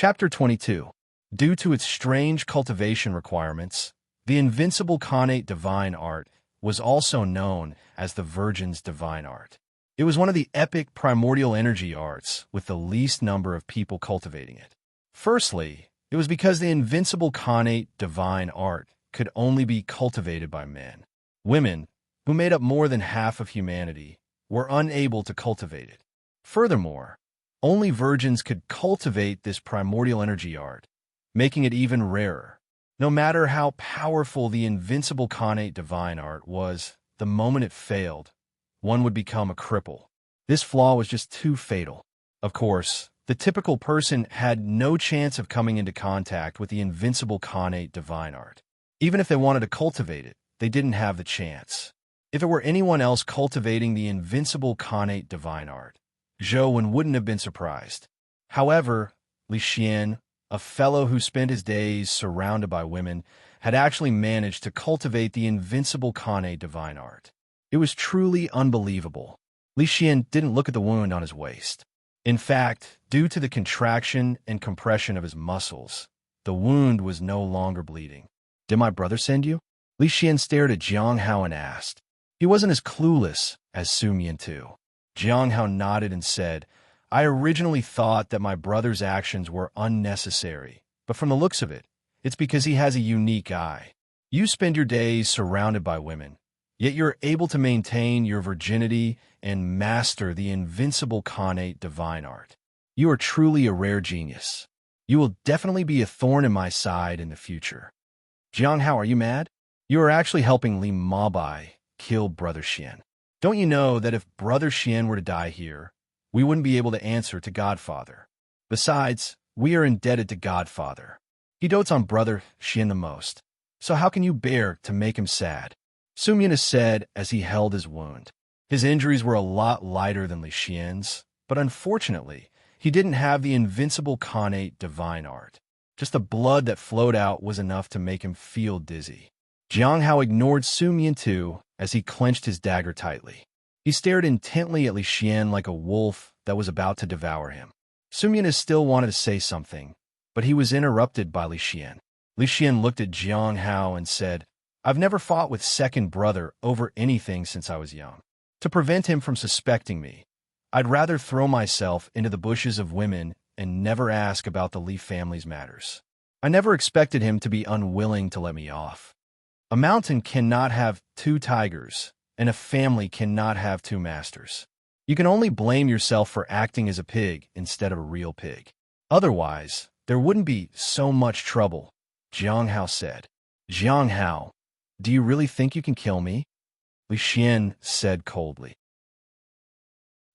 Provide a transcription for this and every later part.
Chapter 22. Due to its strange cultivation requirements, the invincible connate divine art was also known as the Virgin's divine art. It was one of the epic primordial energy arts with the least number of people cultivating it. Firstly, it was because the invincible connate divine art could only be cultivated by men. Women, who made up more than half of humanity, were unable to cultivate it. Furthermore, only virgins could cultivate this primordial energy art, making it even rarer. No matter how powerful the invincible connate divine art was, the moment it failed, one would become a cripple. This flaw was just too fatal. Of course, the typical person had no chance of coming into contact with the invincible connate divine art. Even if they wanted to cultivate it, they didn't have the chance. If it were anyone else cultivating the invincible connate divine art, Zhou wouldn't have been surprised. However, Li Xian, a fellow who spent his days surrounded by women, had actually managed to cultivate the invincible connate divine art. It was truly unbelievable. Li Xian didn't look at the wound on his waist. In fact, due to the contraction and compression of his muscles, the wound was no longer bleeding. "Did my brother send you?" Li Xian stared at Jiang Hao and asked. He wasn't as clueless as Su Miantu. Jiang Hao nodded and said, "I originally thought that my brother's actions were unnecessary, but from the looks of it, it's because he has a unique eye. You spend your days surrounded by women, yet you're able to maintain your virginity and master the invincible connate divine art. You are truly a rare genius. You will definitely be a thorn in my side in the future." "Jiang Hao, are you mad? You are actually helping Li Mabai kill Brother Xian. Don't you know that if Brother Xian were to die here, we wouldn't be able to answer to Godfather? Besides, we are indebted to Godfather. He dotes on Brother Xian the most. So how can you bear to make him sad?" Su Mian said as he held his wound. His injuries were a lot lighter than Li Xian's, but unfortunately, he didn't have the invincible connate divine art. Just the blood that flowed out was enough to make him feel dizzy. Jiang Hao ignored Su Miantu as he clenched his dagger tightly. He stared intently at Li Xian like a wolf that was about to devour him. Su Mian still wanted to say something, but he was interrupted by Li Xian. Li Xian looked at Jiang Hao and said, "I've never fought with second brother over anything since I was young. To prevent him from suspecting me, I'd rather throw myself into the bushes of women and never ask about the Li family's matters. I never expected him to be unwilling to let me off. A mountain cannot have two tigers, and a family cannot have two masters. You can only blame yourself for acting as a pig instead of a real pig. Otherwise, there wouldn't be so much trouble," Jiang Hao said. "Jiang Hao, do you really think you can kill me?" Li Xian said coldly.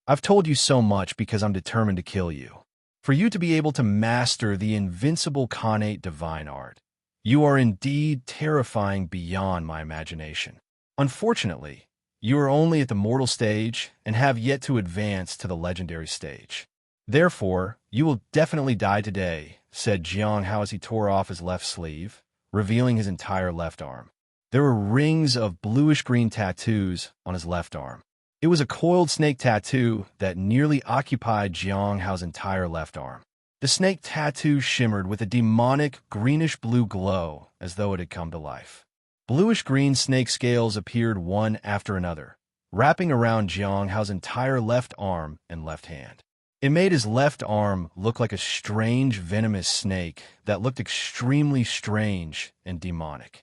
"I've told you so much because I'm determined to kill you. For you to be able to master the invincible connate divine art, you are indeed terrifying beyond my imagination. Unfortunately, you are only at the mortal stage and have yet to advance to the legendary stage. Therefore, you will definitely die today," said Jiang Hao as he tore off his left sleeve, revealing his entire left arm. There were rings of bluish-green tattoos on his left arm. It was a coiled snake tattoo that nearly occupied Jiang Hao's entire left arm. The snake tattoo shimmered with a demonic greenish-blue glow as though it had come to life. Bluish-green snake scales appeared one after another, wrapping around Jiang Hao's entire left arm and left hand. It made his left arm look like a strange venomous snake that looked extremely strange and demonic.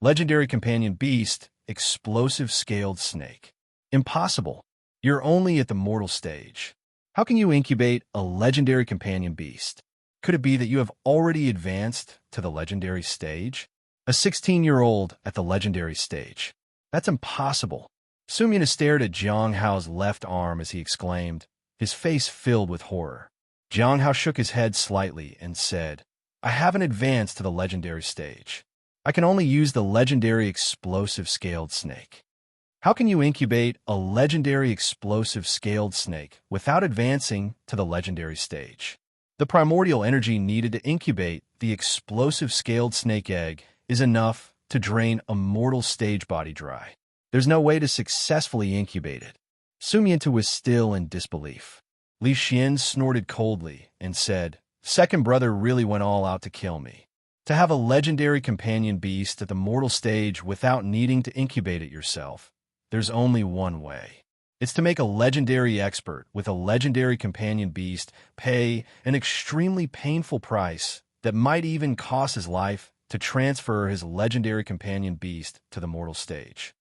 Legendary companion beast, explosive scaled snake. Impossible. You're only at the mortal stage. How can you incubate a legendary companion beast? Could it be that you have already advanced to the legendary stage? A 16-year-old at the legendary stage. That's impossible. Su Mian stared at Jiang Hao's left arm as he exclaimed, his face filled with horror. Jiang Hao shook his head slightly and said, "I haven't advanced to the legendary stage. I can only use the legendary explosive scaled snake." "How can you incubate a legendary explosive scaled snake without advancing to the legendary stage?" The primordial energy needed to incubate the explosive scaled snake egg is enough to drain a mortal stage body dry. There's no way to successfully incubate it. Su Miantu was still in disbelief. Li Xian snorted coldly and said, second brother really went all out to kill me. To have a legendary companion beast at the mortal stage without needing to incubate it yourself, there's only one way. It's to make a legendary expert with a legendary companion beast pay an extremely painful price that might even cost his life to transfer his legendary companion beast to the mortal stage.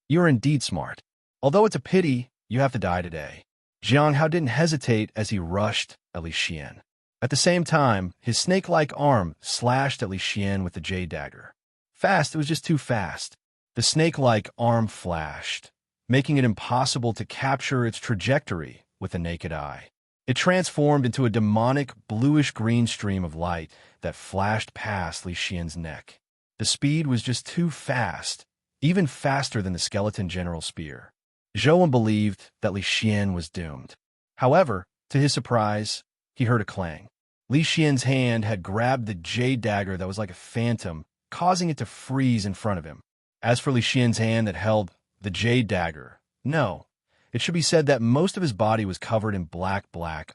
You're indeed smart. Although it's a pity you have to die today. Jiang Hao didn't hesitate as he rushed at Li Xian. At the same time, his snake-like arm slashed at Li Xian with the jade dagger. Fast, it was just too fast. The snake-like arm flashed, making it impossible to capture its trajectory with the naked eye. It transformed into a demonic bluish-green stream of light that flashed past Li Xian's neck. The speed was just too fast, even faster than the skeleton general's spear. Zhou believed that Li Xian was doomed. However, to his surprise, he heard a clang. Li Xian's hand had grabbed the jade dagger that was like a phantom, causing it to freeze in front of him. As for Li Xian's hand that held the jade dagger, no, it should be said that most of his body was covered in black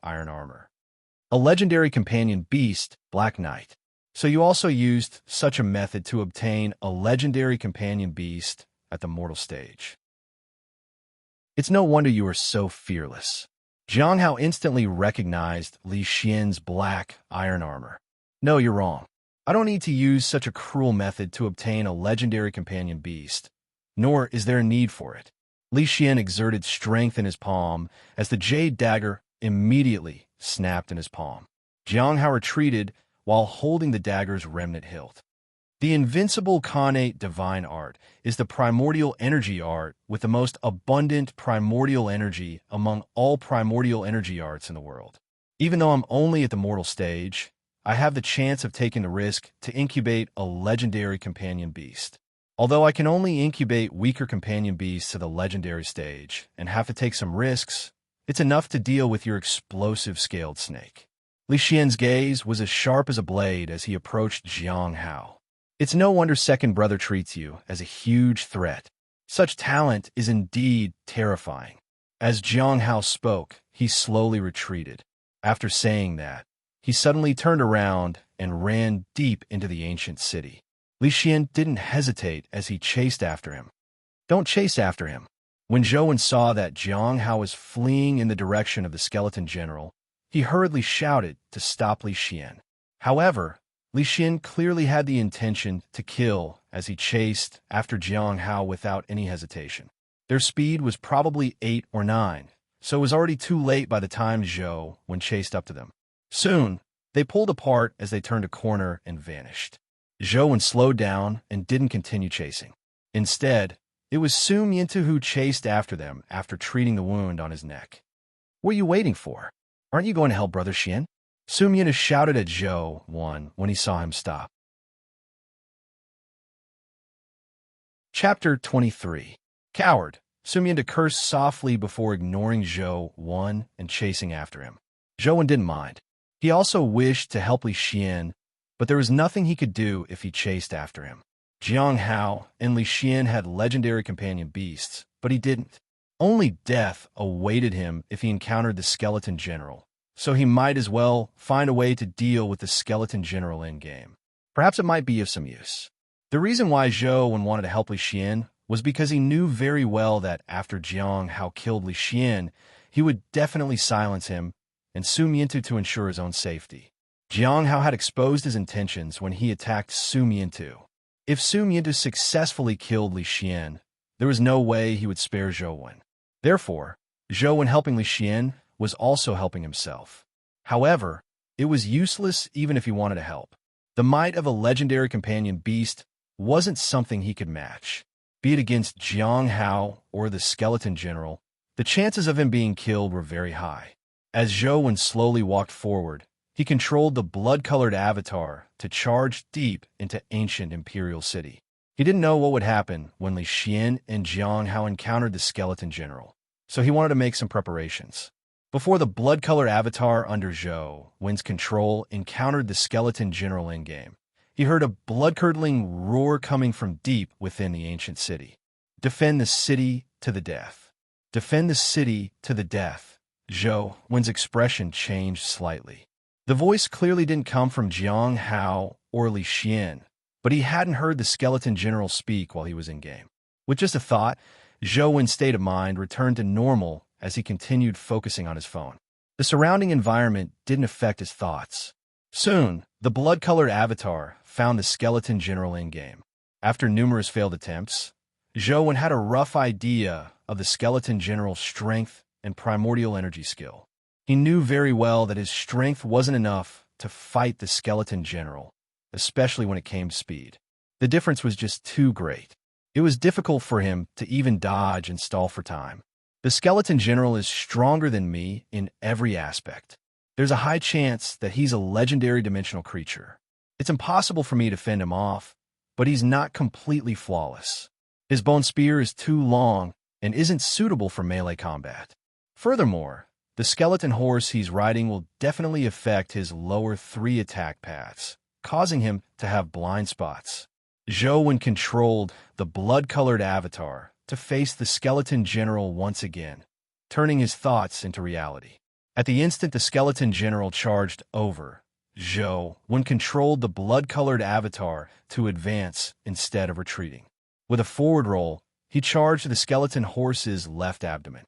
iron armor. A legendary companion beast, Black Knight. So you also used such a method to obtain a legendary companion beast at the mortal stage. It's no wonder you are so fearless. Jiang Hao instantly recognized Li Xian's black iron armor. No, you're wrong. I don't need to use such a cruel method to obtain a legendary companion beast, nor is there a need for it. Li Xian exerted strength in his palm as the jade dagger immediately snapped in his palm. Jiang Hao retreated while holding the dagger's remnant hilt. The invincible connate divine art is the primordial energy art with the most abundant primordial energy among all primordial energy arts in the world. Even though I'm only at the mortal stage, I have the chance of taking the risk to incubate a legendary companion beast. Although I can only incubate weaker companion beasts to the legendary stage and have to take some risks, it's enough to deal with your explosive scaled snake. Li Xian's gaze was as sharp as a blade as he approached Jiang Hao. It's no wonder second brother treats you as a huge threat. Such talent is indeed terrifying. As Jiang Hao spoke, he slowly retreated. After saying that, he suddenly turned around and ran deep into the ancient city. Li Xian didn't hesitate as he chased after him. Don't chase after him. When Zhou saw that Jiang Hao was fleeing in the direction of the skeleton general, he hurriedly shouted to stop Li Xian. However, Li Xian clearly had the intention to kill as he chased after Jiang Hao without any hesitation. Their speed was probably 8 or 9, so it was already too late by the time Zhou chased up to them. Soon, they pulled apart as they turned a corner and vanished. Zhou slowed down and didn't continue chasing. Instead, it was Su Miantu who chased after them after treating the wound on his neck. What are you waiting for? Aren't you going to help Brother Xian? Su Miantu shouted at Zhou when he saw him stop. Chapter 23. Coward. Su Miantu cursed softly before ignoring Zhou and chasing after him. Zhou didn't mind. He also wished to help Li Xian, but there was nothing he could do if he chased after him. Jiang Hao and Li Xian had legendary companion beasts, but he didn't. Only death awaited him if he encountered the skeleton general, so he might as well find a way to deal with the skeleton general in-game. Perhaps it might be of some use. The reason why Zhou wanted to help Li Xian was because he knew very well that after Jiang Hao killed Li Xian, he would definitely silence him and Su Miantu to ensure his own safety. Jiang Hao had exposed his intentions when he attacked Su Miantu. If Su Miantu successfully killed Li Xian, there was no way he would spare Zhou. Therefore, Zhou, in helping Li Xian, was also helping himself. However, it was useless even if he wanted to help. The might of a legendary companion beast wasn't something he could match. Be it against Jiang Hao or the skeleton general, the chances of him being killed were very high. As Zhou slowly walked forward, he controlled the blood-colored avatar to charge deep into ancient imperial city. He didn't know what would happen when Li Xian and Jiang Hao encountered the skeleton general, so he wanted to make some preparations. Before the blood-colored avatar under Zhou's control encountered the skeleton general in-game, he heard a blood-curdling roar coming from deep within the ancient city. Defend the city to the death. Defend the city to the death. Zhou's expression changed slightly. The voice clearly didn't come from Jiang Hao or Li Xian, but he hadn't heard the skeleton general speak while he was in-game. With just a thought, Zhou Wen's state of mind returned to normal as he continued focusing on his phone. The surrounding environment didn't affect his thoughts. Soon, the blood-colored avatar found the skeleton general in-game. After numerous failed attempts, Zhou Wen had a rough idea of the skeleton general's strength and primordial energy skill. He knew very well that his strength wasn't enough to fight the skeleton general, especially when it came to speed. The difference was just too great. It was difficult for him to even dodge and stall for time. The skeleton general is stronger than me in every aspect. There's a high chance that he's a legendary dimensional creature. It's impossible for me to fend him off, but he's not completely flawless. His bone spear is too long and isn't suitable for melee combat. Furthermore, the skeleton horse he's riding will definitely affect his lower 3 attack paths, causing him to have blind spots. Zhou Wen controlled the blood-colored avatar to face the skeleton general once again, turning his thoughts into reality. At the instant the skeleton general charged over, Zhou Wen controlled the blood-colored avatar to advance instead of retreating. With a forward roll, he charged the skeleton horse's left abdomen.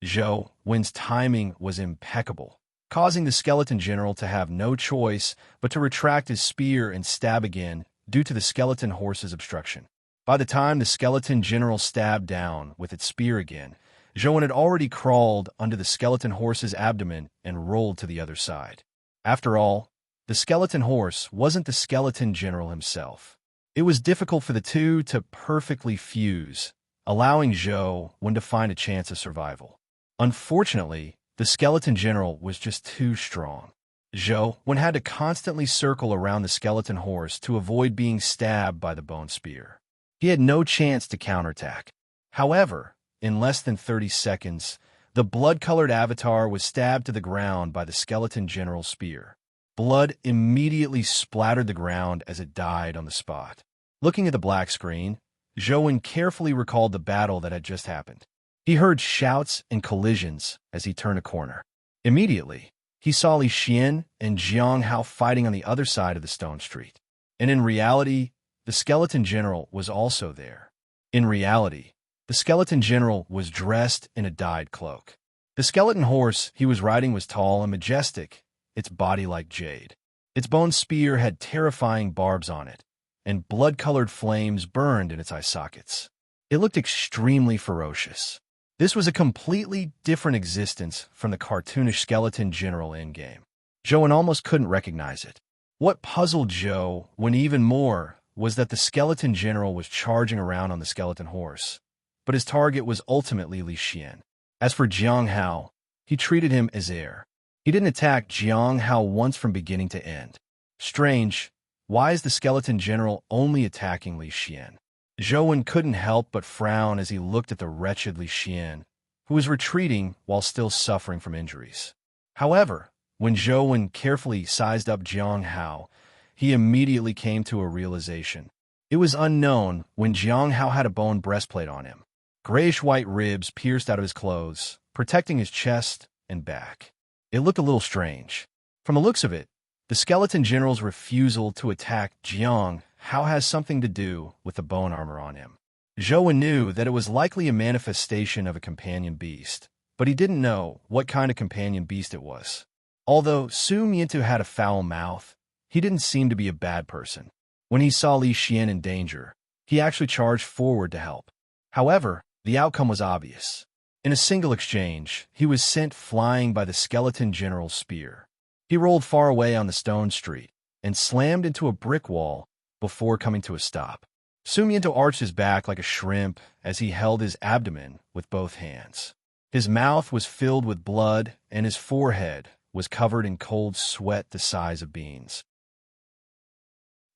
Zhou Wen's timing was impeccable, causing the skeleton general to have no choice but to retract his spear and stab again due to the skeleton horse's obstruction. By the time the skeleton general stabbed down with its spear again, Zhou Wen had already crawled under the skeleton horse's abdomen and rolled to the other side. After all, the skeleton horse wasn't the skeleton general himself. It was difficult for the two to perfectly fuse, allowing Zhou Wen to find a chance of survival. Unfortunately, the skeleton general was just too strong. Zhou Wen had to constantly circle around the skeleton horse to avoid being stabbed by the bone spear. He had no chance to counterattack. However, in less than 30 seconds, the blood-colored avatar was stabbed to the ground by the skeleton general's spear. Blood immediately splattered the ground as it died on the spot. Looking at the black screen, Zhou Wen carefully recalled the battle that had just happened. He heard shouts and collisions as he turned a corner. Immediately, he saw Li Xian and Jiang Hao fighting on the other side of the stone street. And in reality, the skeleton general was also there. In reality, the skeleton general was dressed in a dyed cloak. The skeleton horse he was riding was tall and majestic, its body like jade. Its bone spear had terrifying barbs on it, and blood-colored flames burned in its eye sockets. It looked extremely ferocious. This was a completely different existence from the cartoonish skeleton general in-game. Zhou Wen almost couldn't recognize it. What puzzled Zhou Wen even more was that the skeleton general was charging around on the skeleton horse, but his target was ultimately Li Xian. As for Jiang Hao, he treated him as air. He didn't attack Jiang Hao once from beginning to end. Strange, why is the skeleton general only attacking Li Xian? Zhou Wen couldn't help but frown as he looked at the wretched Li Xian, who was retreating while still suffering from injuries. However, when Zhou Wen carefully sized up Jiang Hao, he immediately came to a realization. It was unknown when Jiang Hao had a bone breastplate on him. Grayish-white ribs pierced out of his clothes, protecting his chest and back. It looked a little strange. From the looks of it, the skeleton general's refusal to attack Jiang Hao has something to do with the bone armor on him. Zhou Wen knew that it was likely a manifestation of a companion beast, but he didn't know what kind of companion beast it was. Although Su Miantu had a foul mouth, he didn't seem to be a bad person. When he saw Li Xian in danger, he actually charged forward to help. However, the outcome was obvious. In a single exchange, he was sent flying by the skeleton general's spear. He rolled far away on the stone street and slammed into a brick wall before coming to a stop. Su Miantu arched his back like a shrimp as he held his abdomen with both hands. His mouth was filled with blood, and his forehead was covered in cold sweat the size of beans.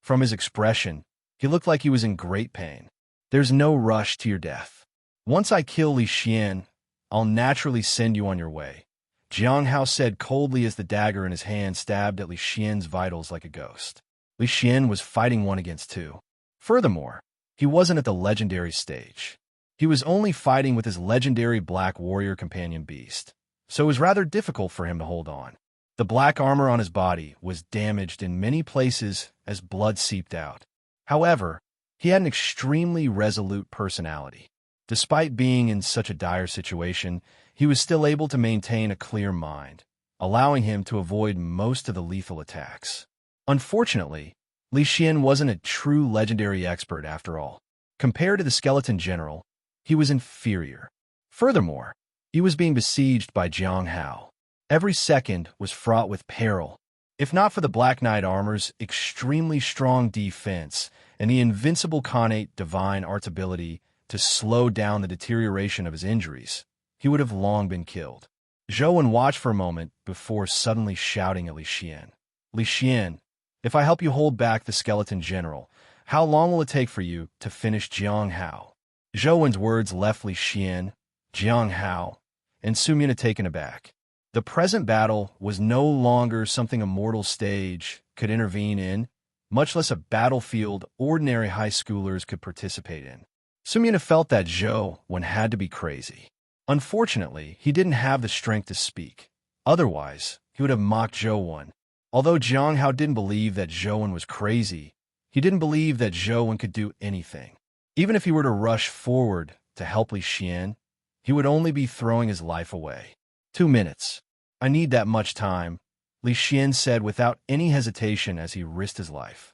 From his expression, he looked like he was in great pain. There's no rush to your death. Once I kill Li Xian, I'll naturally send you on your way, Jiang Hao said coldly as the dagger in his hand stabbed at Li Xian's vitals like a ghost. Li Xian was fighting 1 against 2. Furthermore, he wasn't at the legendary stage. He was only fighting with his legendary black warrior companion beast, so it was rather difficult for him to hold on. The black armor on his body was damaged in many places as blood seeped out. However, he had an extremely resolute personality. Despite being in such a dire situation, he was still able to maintain a clear mind, allowing him to avoid most of the lethal attacks. Unfortunately, Li Xian wasn't a true legendary expert after all. Compared to the skeleton general, he was inferior. Furthermore, he was being besieged by Jiang Hao. Every second was fraught with peril. If not for the Black Knight armor's extremely strong defense and the invincible Khanate divine art's ability to slow down the deterioration of his injuries, he would have long been killed. Zhou Wen watched for a moment before suddenly shouting at Li Xian. Li Xian, if I help you hold back the skeleton general, how long will it take for you to finish Jiang Hao? Zhou Wen's words left Li Xian, Jiang Hao, and Su Mian taken aback. The present battle was no longer something a mortal stage could intervene in, much less a battlefield ordinary high schoolers could participate in. Su Mian felt that Zhou Wen had to be crazy. Unfortunately, he didn't have the strength to speak. Otherwise, he would have mocked Zhou Wen. Although Jiang Hao didn't believe that Zhou Wen was crazy, he didn't believe that Zhou Wen could do anything. Even if he were to rush forward to help Li Xian, he would only be throwing his life away. 2 minutes. I need that much time, Li Xian said without any hesitation as he risked his life.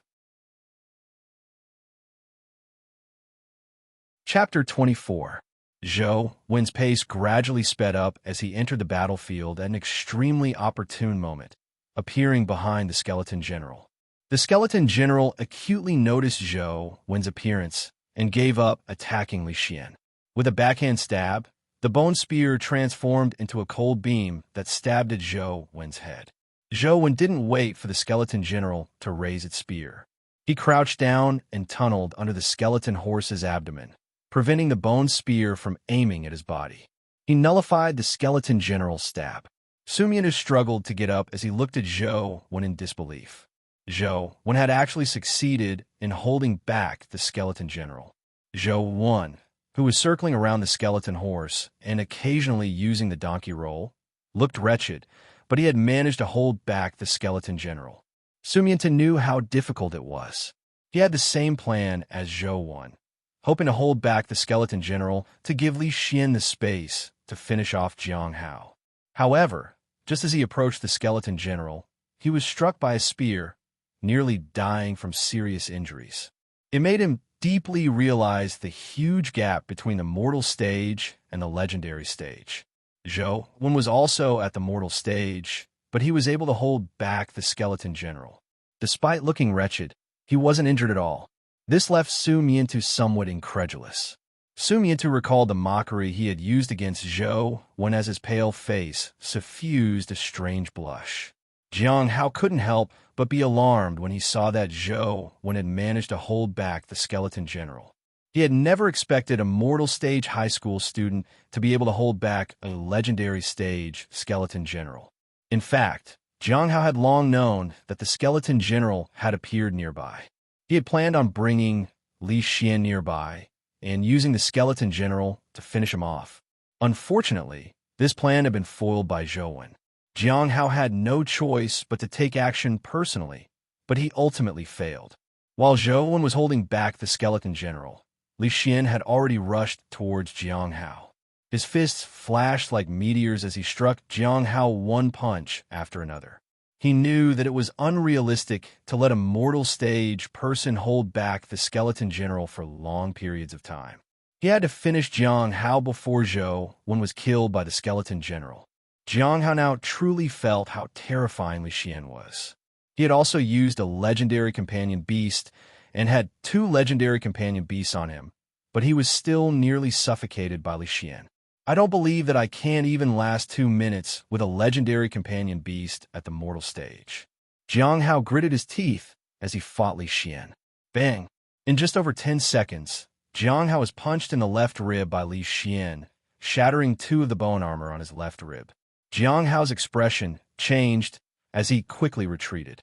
Chapter 24. Zhou Wen's pace gradually sped up as he entered the battlefield at an extremely opportune moment, appearing behind the skeleton general. The skeleton general acutely noticed Zhou Wen's appearance and gave up attacking Li Xian. With a backhand stab, the bone spear transformed into a cold beam that stabbed at Zhou Wen's head. Zhou Wen didn't wait for the skeleton general to raise its spear. He crouched down and tunneled under the skeleton horse's abdomen, preventing the bone spear from aiming at his body. He nullified the skeleton general's stab. Su Mian struggled to get up as he looked at Zhou Wen in disbelief. Zhou Wen had actually succeeded in holding back the skeleton general. Zhou Wen, who was circling around the skeleton horse and occasionally using the donkey roll, looked wretched, but he had managed to hold back the skeleton general. Su Mian knew how difficult it was. He had the same plan as Zhou Wen, hoping to hold back the skeleton general to give Li Xian the space to finish off Jiang Hao. However, just as he approached the skeleton general, he was struck by a spear, nearly dying from serious injuries. It made him deeply realize the huge gap between the mortal stage and the legendary stage. Zhou Wen was also at the mortal stage, but he was able to hold back the skeleton general. Despite looking wretched, he wasn't injured at all. This left Su Mian somewhat incredulous. Su Mian recalled the mockery he had used against Zhou Wen as his pale face suffused a strange blush. Jiang Hao couldn't help but be alarmed when he saw that Zhou Wen had managed to hold back the skeleton general. He had never expected a mortal stage high school student to be able to hold back a legendary stage skeleton general. In fact, Jiang Hao had long known that the skeleton general had appeared nearby. He had planned on bringing Li Xian nearby and using the skeleton general to finish him off. Unfortunately, this plan had been foiled by Zhou Wen. Jiang Hao had no choice but to take action personally, but he ultimately failed. While Zhou Wen was holding back the skeleton general, Li Xian had already rushed towards Jiang Hao. His fists flashed like meteors as he struck Jiang Hao one punch after another. He knew that it was unrealistic to let a mortal stage person hold back the skeleton general for long periods of time. He had to finish Jiang Hao before Zhou Wen was killed by the skeleton general. Jiang Hao now truly felt how terrifying Li Xian was. He had also used a legendary companion beast and had 2 legendary companion beasts on him, but he was still nearly suffocated by Li Xian. I don't believe that I can even last 2 minutes with a legendary companion beast at the mortal stage. Jiang Hao gritted his teeth as he fought Li Xian. Bang! In just over 10 seconds, Jiang Hao was punched in the left rib by Li Xian, shattering 2 of the bone armor on his left rib. Jiang Hao's expression changed as he quickly retreated.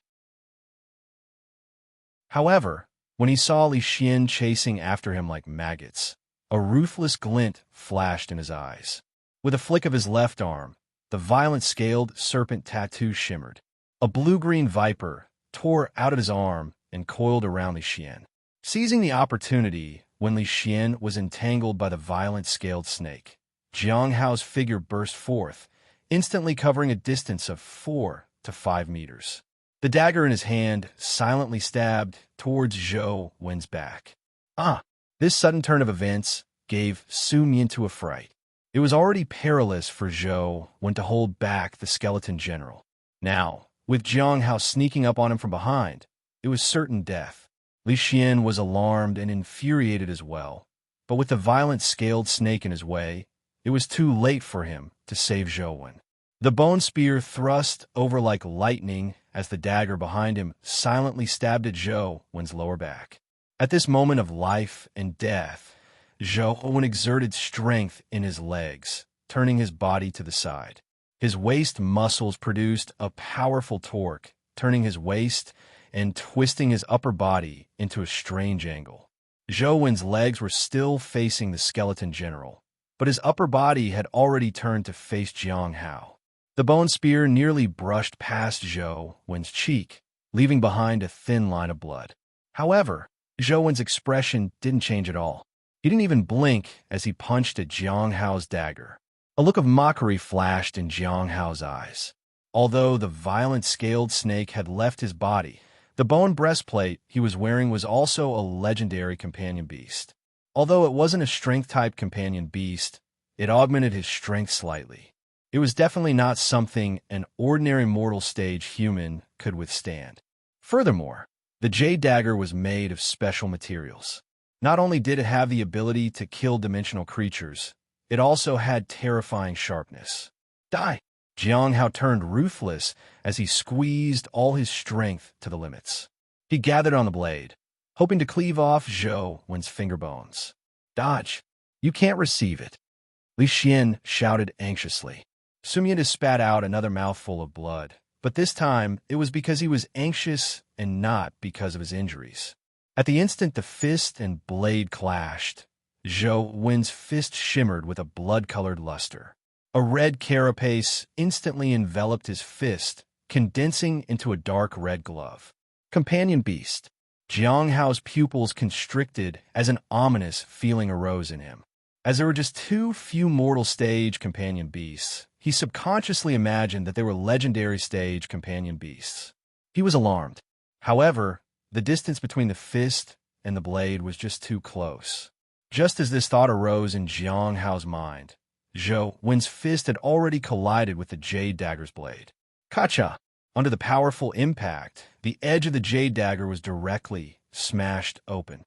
However, when he saw Li Xian chasing after him like maggots, a ruthless glint flashed in his eyes. With a flick of his left arm, the violent scaled serpent tattoo shimmered. A blue-green viper tore out of his arm and coiled around Li Xian. Seizing the opportunity when Li Xian was entangled by the violent scaled snake, Jiang Hao's figure burst forth, instantly covering a distance of 4 to 5 meters. The dagger in his hand silently stabbed towards Zhou Wen's back. This sudden turn of events gave Su Miantu a fright. It was already perilous for Zhou Wen to hold back the skeleton general. Now, with Jiang Hao sneaking up on him from behind, it was certain death. Li Xian was alarmed and infuriated as well, but with the violent scaled snake in his way, it was too late for him to save Zhou Wen. The bone spear thrust over like lightning as the dagger behind him silently stabbed at Zhou Wen's lower back. At this moment of life and death, Zhou Wen exerted strength in his legs, turning his body to the side. His waist muscles produced a powerful torque, turning his waist and twisting his upper body into a strange angle. Zhou Wen's legs were still facing the skeleton general, but his upper body had already turned to face Jiang Hao. The bone spear nearly brushed past Zhou Wen's cheek, leaving behind a thin line of blood. However, Zhou Wen's expression didn't change at all. He didn't even blink as he punched at Jiang Hao's dagger. A look of mockery flashed in Jiang Hao's eyes. Although the violent scaled snake had left his body, the bone breastplate he was wearing was also a legendary companion beast. Although it wasn't a strength-type companion beast, it augmented his strength slightly. It was definitely not something an ordinary mortal stage human could withstand. Furthermore, the jade dagger was made of special materials. Not only did it have the ability to kill dimensional creatures, it also had terrifying sharpness. Die! Jiang Hao turned ruthless as he squeezed all his strength to the limits. He gathered on the blade, hoping to cleave off Zhou Wen's finger bones. Dodge! You can't receive it! Li Xian shouted anxiously. Su Miantu spat out another mouthful of blood, but this time it was because he was anxious and not because of his injuries. At the instant the fist and blade clashed, Zhou Wen's fist shimmered with a blood-colored luster. A red carapace instantly enveloped his fist, condensing into a dark red glove. Companion beast. Jiang Hao's pupils constricted as an ominous feeling arose in him. As there were just too few mortal stage companion beasts, he subconsciously imagined that they were legendary stage companion beasts. He was alarmed. However, the distance between the fist and the blade was just too close. Just as this thought arose in Jiang Hao's mind, Zhou Wen's fist had already collided with the jade dagger's blade. Kacha! Under the powerful impact, the edge of the jade dagger was directly smashed open.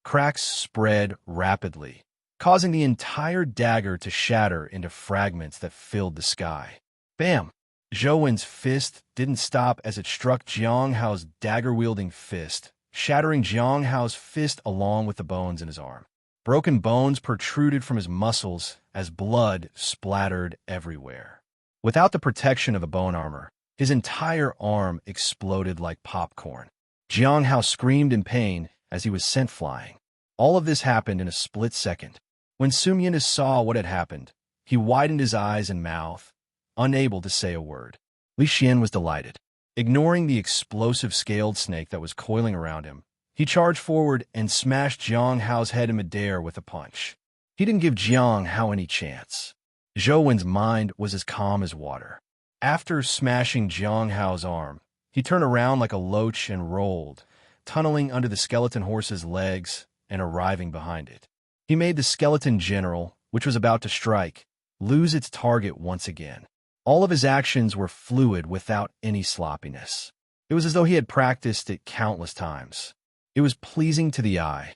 Cracks spread rapidly, causing the entire dagger to shatter into fragments that filled the sky. Bam! Zhou Wen's fist didn't stop as it struck Jiang Hao's dagger-wielding fist, shattering Jiang Hao's fist along with the bones in his arm. Broken bones protruded from his muscles as blood splattered everywhere. Without the protection of a bone armor, his entire arm exploded like popcorn. Jiang Hao screamed in pain as he was sent flying. All of this happened in a split second. When Su Miantu saw what had happened, he widened his eyes and mouth, unable to say a word. Li Xian was delighted. Ignoring the explosive scaled snake that was coiling around him, he charged forward and smashed Jiang Hao's head in midair with a punch. He didn't give Jiang Hao any chance. Zhou Wen's mind was as calm as water. After smashing Jiang Hao's arm, he turned around like a loach and rolled, tunneling under the skeleton horse's legs and arriving behind it. He made the skeleton general, which was about to strike, lose its target once again. All of his actions were fluid without any sloppiness. It was as though he had practiced it countless times. It was pleasing to the eye.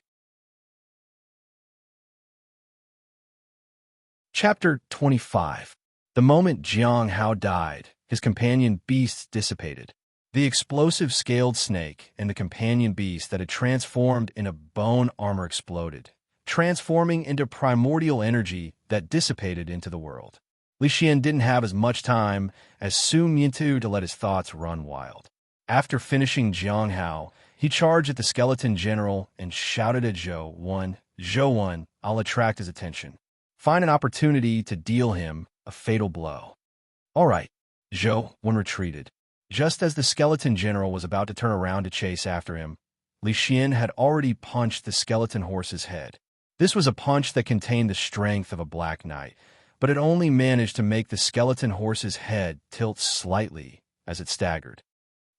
Chapter 25. The moment Jiang Hao died, his companion beasts dissipated. The explosive scaled snake and the companion beast that had transformed into bone armor exploded, transforming into primordial energy that dissipated into the world. Li Xian didn't have as much time as Su Miantu to let his thoughts run wild. After finishing Jiang Hao, he charged at the skeleton general and shouted at Zhou Wen, "Zhou Wen, I'll attract his attention." find an opportunity to deal him a fatal blow. All right, Zhou Wen retreated. Just as the skeleton general was about to turn around to chase after him, Li Xian had already punched the skeleton horse's head. This was a punch that contained the strength of a black knight, but it only managed to make the skeleton horse's head tilt slightly as it staggered.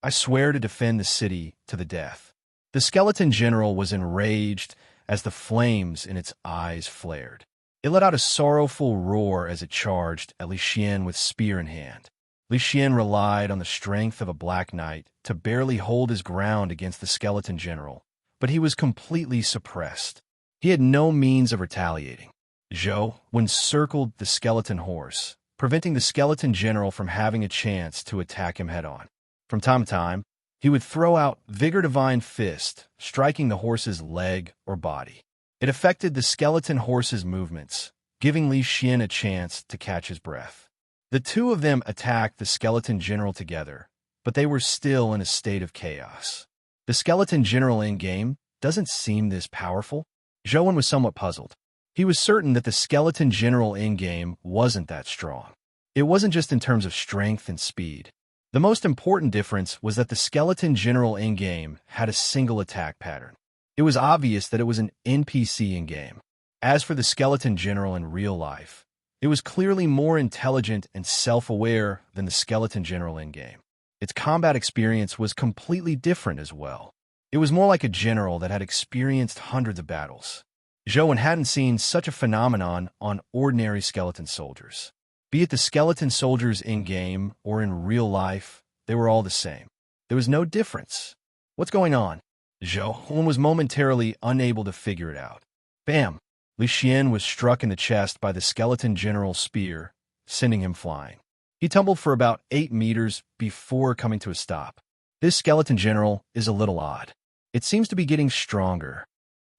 I swear to defend the city to the death. The skeleton general was enraged as the flames in its eyes flared. It let out a sorrowful roar as it charged at Li Xian with spear in hand. Li Xian relied on the strength of a black knight to barely hold his ground against the skeleton general, but he was completely suppressed. He had no means of retaliating. Zhou Wen circled the skeleton horse, preventing the skeleton general from having a chance to attack him head-on. From time to time, he would throw out Vigor Divine Fist, striking the horse's leg or body. It affected the skeleton horse's movements, giving Li Xian a chance to catch his breath. The two of them attacked the skeleton general together, but they were still in a state of chaos. The skeleton general in-game doesn't seem this powerful. Zhou Wen was somewhat puzzled. He was certain that the skeleton general in-game wasn't that strong. It wasn't just in terms of strength and speed. The most important difference was that the skeleton general in-game had a single attack pattern. It was obvious that it was an NPC in-game. As for the skeleton general in real life, it was clearly more intelligent and self-aware than the skeleton general in-game. Its combat experience was completely different as well. It was more like a general that had experienced hundreds of battles. Zhou Wen hadn't seen such a phenomenon on ordinary skeleton soldiers. Be it the skeleton soldiers in-game or in real life, they were all the same. There was no difference. What's going on? Zhou Wen was momentarily unable to figure it out. Bam! Li Xian was struck in the chest by the skeleton general's spear, sending him flying. He tumbled for about 8 meters before coming to a stop. This skeleton general is a little odd. It seems to be getting stronger.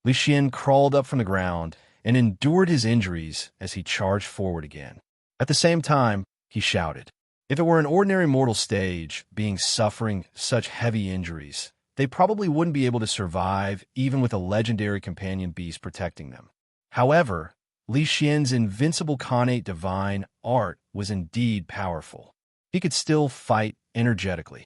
Li Xian crawled up from the ground and endured his injuries as he charged forward again. At the same time, he shouted. If it were an ordinary mortal stage being suffering such heavy injuries, they probably wouldn't be able to survive even with a legendary companion beast protecting them. However, Li Xian's invincible connate divine art was indeed powerful. He could still fight energetically.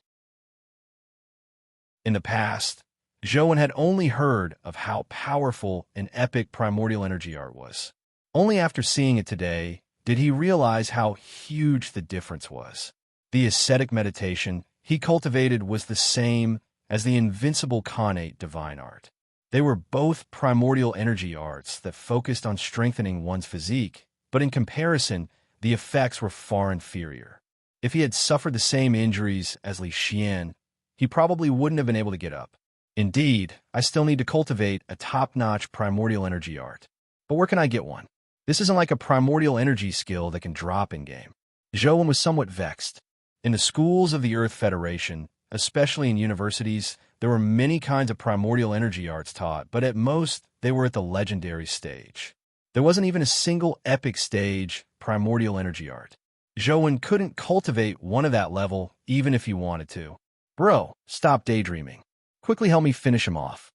In the past, Zhou Wen had only heard of how powerful an epic primordial energy art was. Only after seeing it today did he realize how huge the difference was. The ascetic meditation he cultivated was the same as the invincible connate divine art. They were both primordial energy arts that focused on strengthening one's physique, but in comparison, the effects were far inferior. If he had suffered the same injuries as Li Xian, he probably wouldn't have been able to get up. Indeed, I still need to cultivate a top-notch primordial energy art. But where can I get one? This isn't like a primordial energy skill that can drop in-game. Zhou Wen was somewhat vexed. In the schools of the Earth Federation, especially in universities, there were many kinds of primordial energy arts taught, but at most, they were at the legendary stage. There wasn't even a single epic stage primordial energy art. Zhou Wen couldn't cultivate one of that level even if he wanted to. Bro, stop daydreaming. Quickly help me finish him off.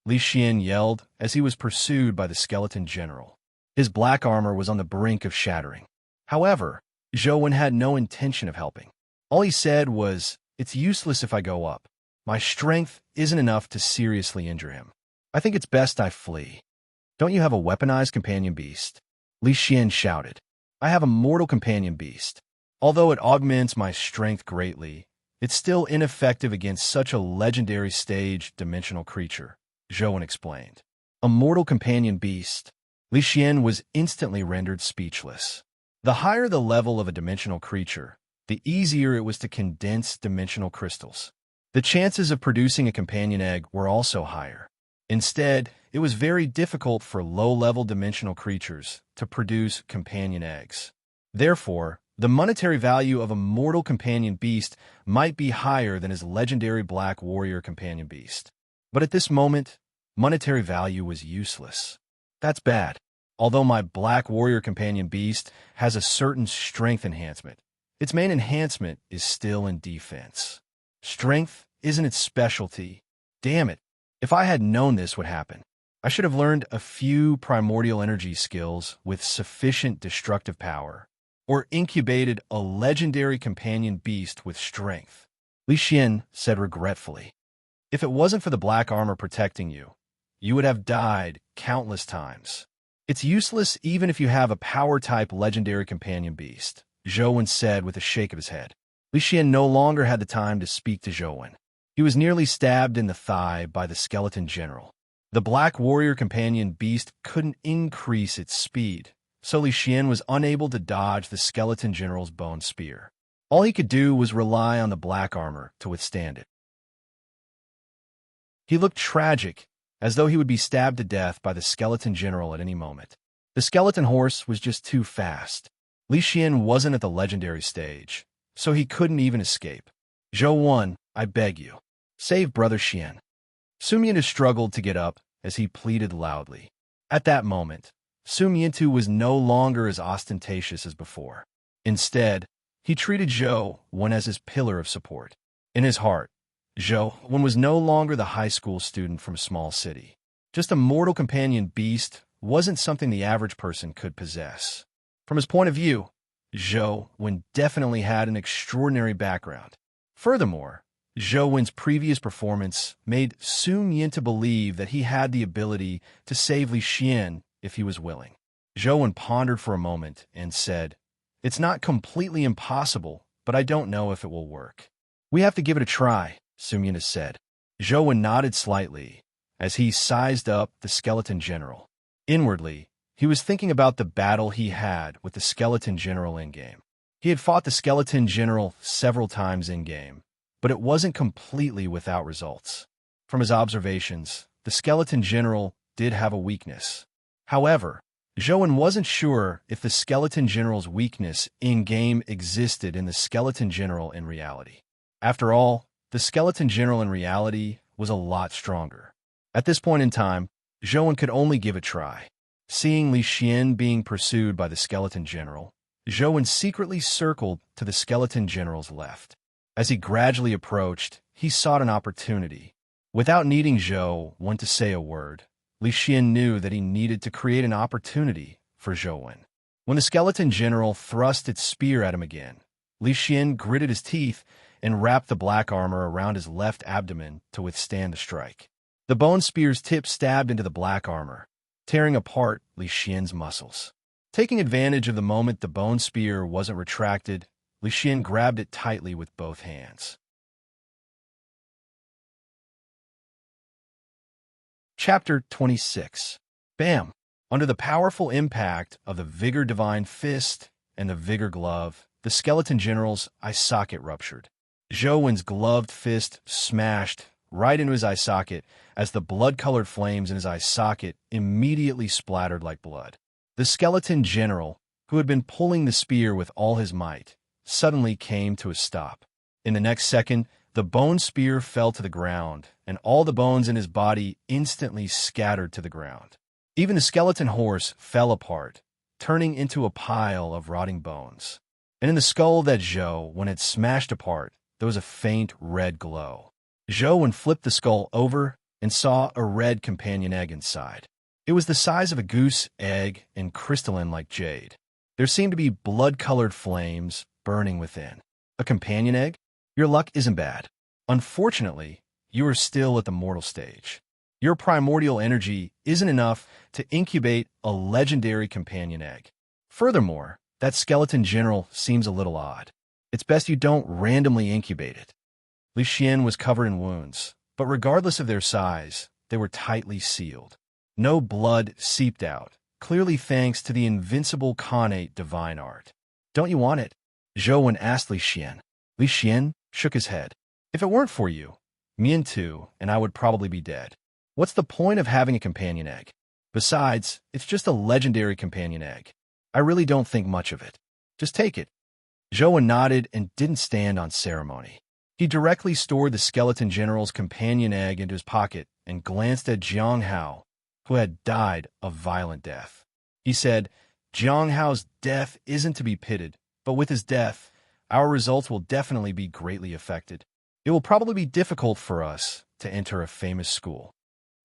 Li Xian yelled as he was pursued by the skeleton general. His black armor was on the brink of shattering. However, Zhou Wen had no intention of helping. All he said was, "It's useless if I go up. My strength isn't enough to seriously injure him. I think it's best I flee." "Don't you have a weaponized companion beast?" Li Xian shouted. "I have a mortal companion beast. Although it augments my strength greatly, it's still ineffective against such a legendary stage dimensional creature," Zhou Wen explained. A mortal companion beast. Li Xian was instantly rendered speechless. The higher the level of a dimensional creature, the easier it was to condense dimensional crystals. The chances of producing a companion egg were also higher. Instead, it was very difficult for low-level dimensional creatures to produce companion eggs. Therefore, the monetary value of a mortal companion beast might be higher than his legendary black warrior companion beast. But at this moment, monetary value was useless. That's bad. Although my black warrior companion beast has a certain strength enhancement, its main enhancement is still in defense. Strength isn't its specialty. Damn it. If I had known this would happen, I should have learned a few primordial energy skills with sufficient destructive power, or incubated a legendary companion beast with strength, Li Xian said regretfully. If it wasn't for the black armor protecting you, you would have died countless times. It's useless even if you have a power-type legendary companion beast, Zhou said with a shake of his head. Li Xian no longer had the time to speak to Zhou. He was nearly stabbed in the thigh by the skeleton general. The black warrior companion beast couldn't increase its speed, so Li Xian was unable to dodge the skeleton general's bone spear. All he could do was rely on the black armor to withstand it. He looked tragic, as though he would be stabbed to death by the skeleton general at any moment. The skeleton horse was just too fast. Li Xian wasn't at the legendary stage, so he couldn't even escape. Zhou, I beg you, save Brother Xian. Su Miantu struggled to get up as he pleaded loudly. At that moment, Su Miantu was no longer as ostentatious as before. Instead, he treated Zhou as his pillar of support. In his heart, Zhou was no longer the high school student from a small city. Just a mortal companion beast wasn't something the average person could possess. From his point of view, Zhou definitely had an extraordinary background. Furthermore, Zhou previous performance made Su Miantu believe that he had the ability to save Li Xian if he was willing. Zhou pondered for a moment and said, "It's not completely impossible, but I don't know if it will work." "We have to give it a try," Su Miantu said. Zhou nodded slightly as he sized up the skeleton general. Inwardly, he was thinking about the battle he had with the skeleton general in-game. He had fought the skeleton general several times in-game, but it wasn't completely without results. From his observations, the skeleton general did have a weakness. However, Zhou wasn't sure if the skeleton general's weakness in-game existed in the skeleton general in reality. After all, the skeleton general in reality was a lot stronger. At this point in time, Zhou could only give it a try. Seeing Li Xian being pursued by the skeleton general, Zhou secretly circled to the skeleton general's left. As he gradually approached, he sought an opportunity. Without needing Zhou to say a word, Li Xian knew that he needed to create an opportunity for Zhou. When the skeleton general thrust its spear at him again, Li Xian gritted his teeth and wrapped the black armor around his left abdomen to withstand the strike. The bone spear's tip stabbed into the black armor, tearing apart Li Xian's muscles. Taking advantage of the moment the bone spear wasn't retracted, Li Xian grabbed it tightly with both hands. Chapter 26. Bam! Under the powerful impact of the Vigor Divine Fist and the Vigor Glove, the skeleton general's eye socket ruptured. Zhou gloved fist smashed right into his eye socket as the blood-colored flames in his eye socket immediately splattered like blood. The skeleton general, who had been pulling the spear with all his might, suddenly came to a stop. In the next second, the bone spear fell to the ground, and all the bones in his body instantly scattered to the ground. Even the skeleton horse fell apart, turning into a pile of rotting bones. And in the skull that Zhou had smashed apart, there was a faint red glow. Zhou flipped the skull over and saw a red companion egg inside. It was the size of a goose egg and crystalline like jade. There seemed to be blood-colored flames burning within. A companion egg? Your luck isn't bad. Unfortunately, you are still at the mortal stage. Your primordial energy isn't enough to incubate a legendary companion egg. Furthermore, that skeleton general seems a little odd. It's best you don't randomly incubate it. Li Xian was covered in wounds, but regardless of their size, they were tightly sealed. No blood seeped out, clearly thanks to the invincible connate divine art. Don't you want it? Zhou asked Li Xian. Li Xian shook his head. If it weren't for you, Miantu and I would probably be dead. What's the point of having a companion egg? Besides, it's just a legendary companion egg. I really don't think much of it. Just take it. Zhou nodded and didn't stand on ceremony. He directly stored the skeleton general's companion egg into his pocket and glanced at Jiang Hao, who had died a violent death. He said, "Jiang Hao's death isn't to be pitied, but with his death, our results will definitely be greatly affected. It will probably be difficult for us to enter a famous school."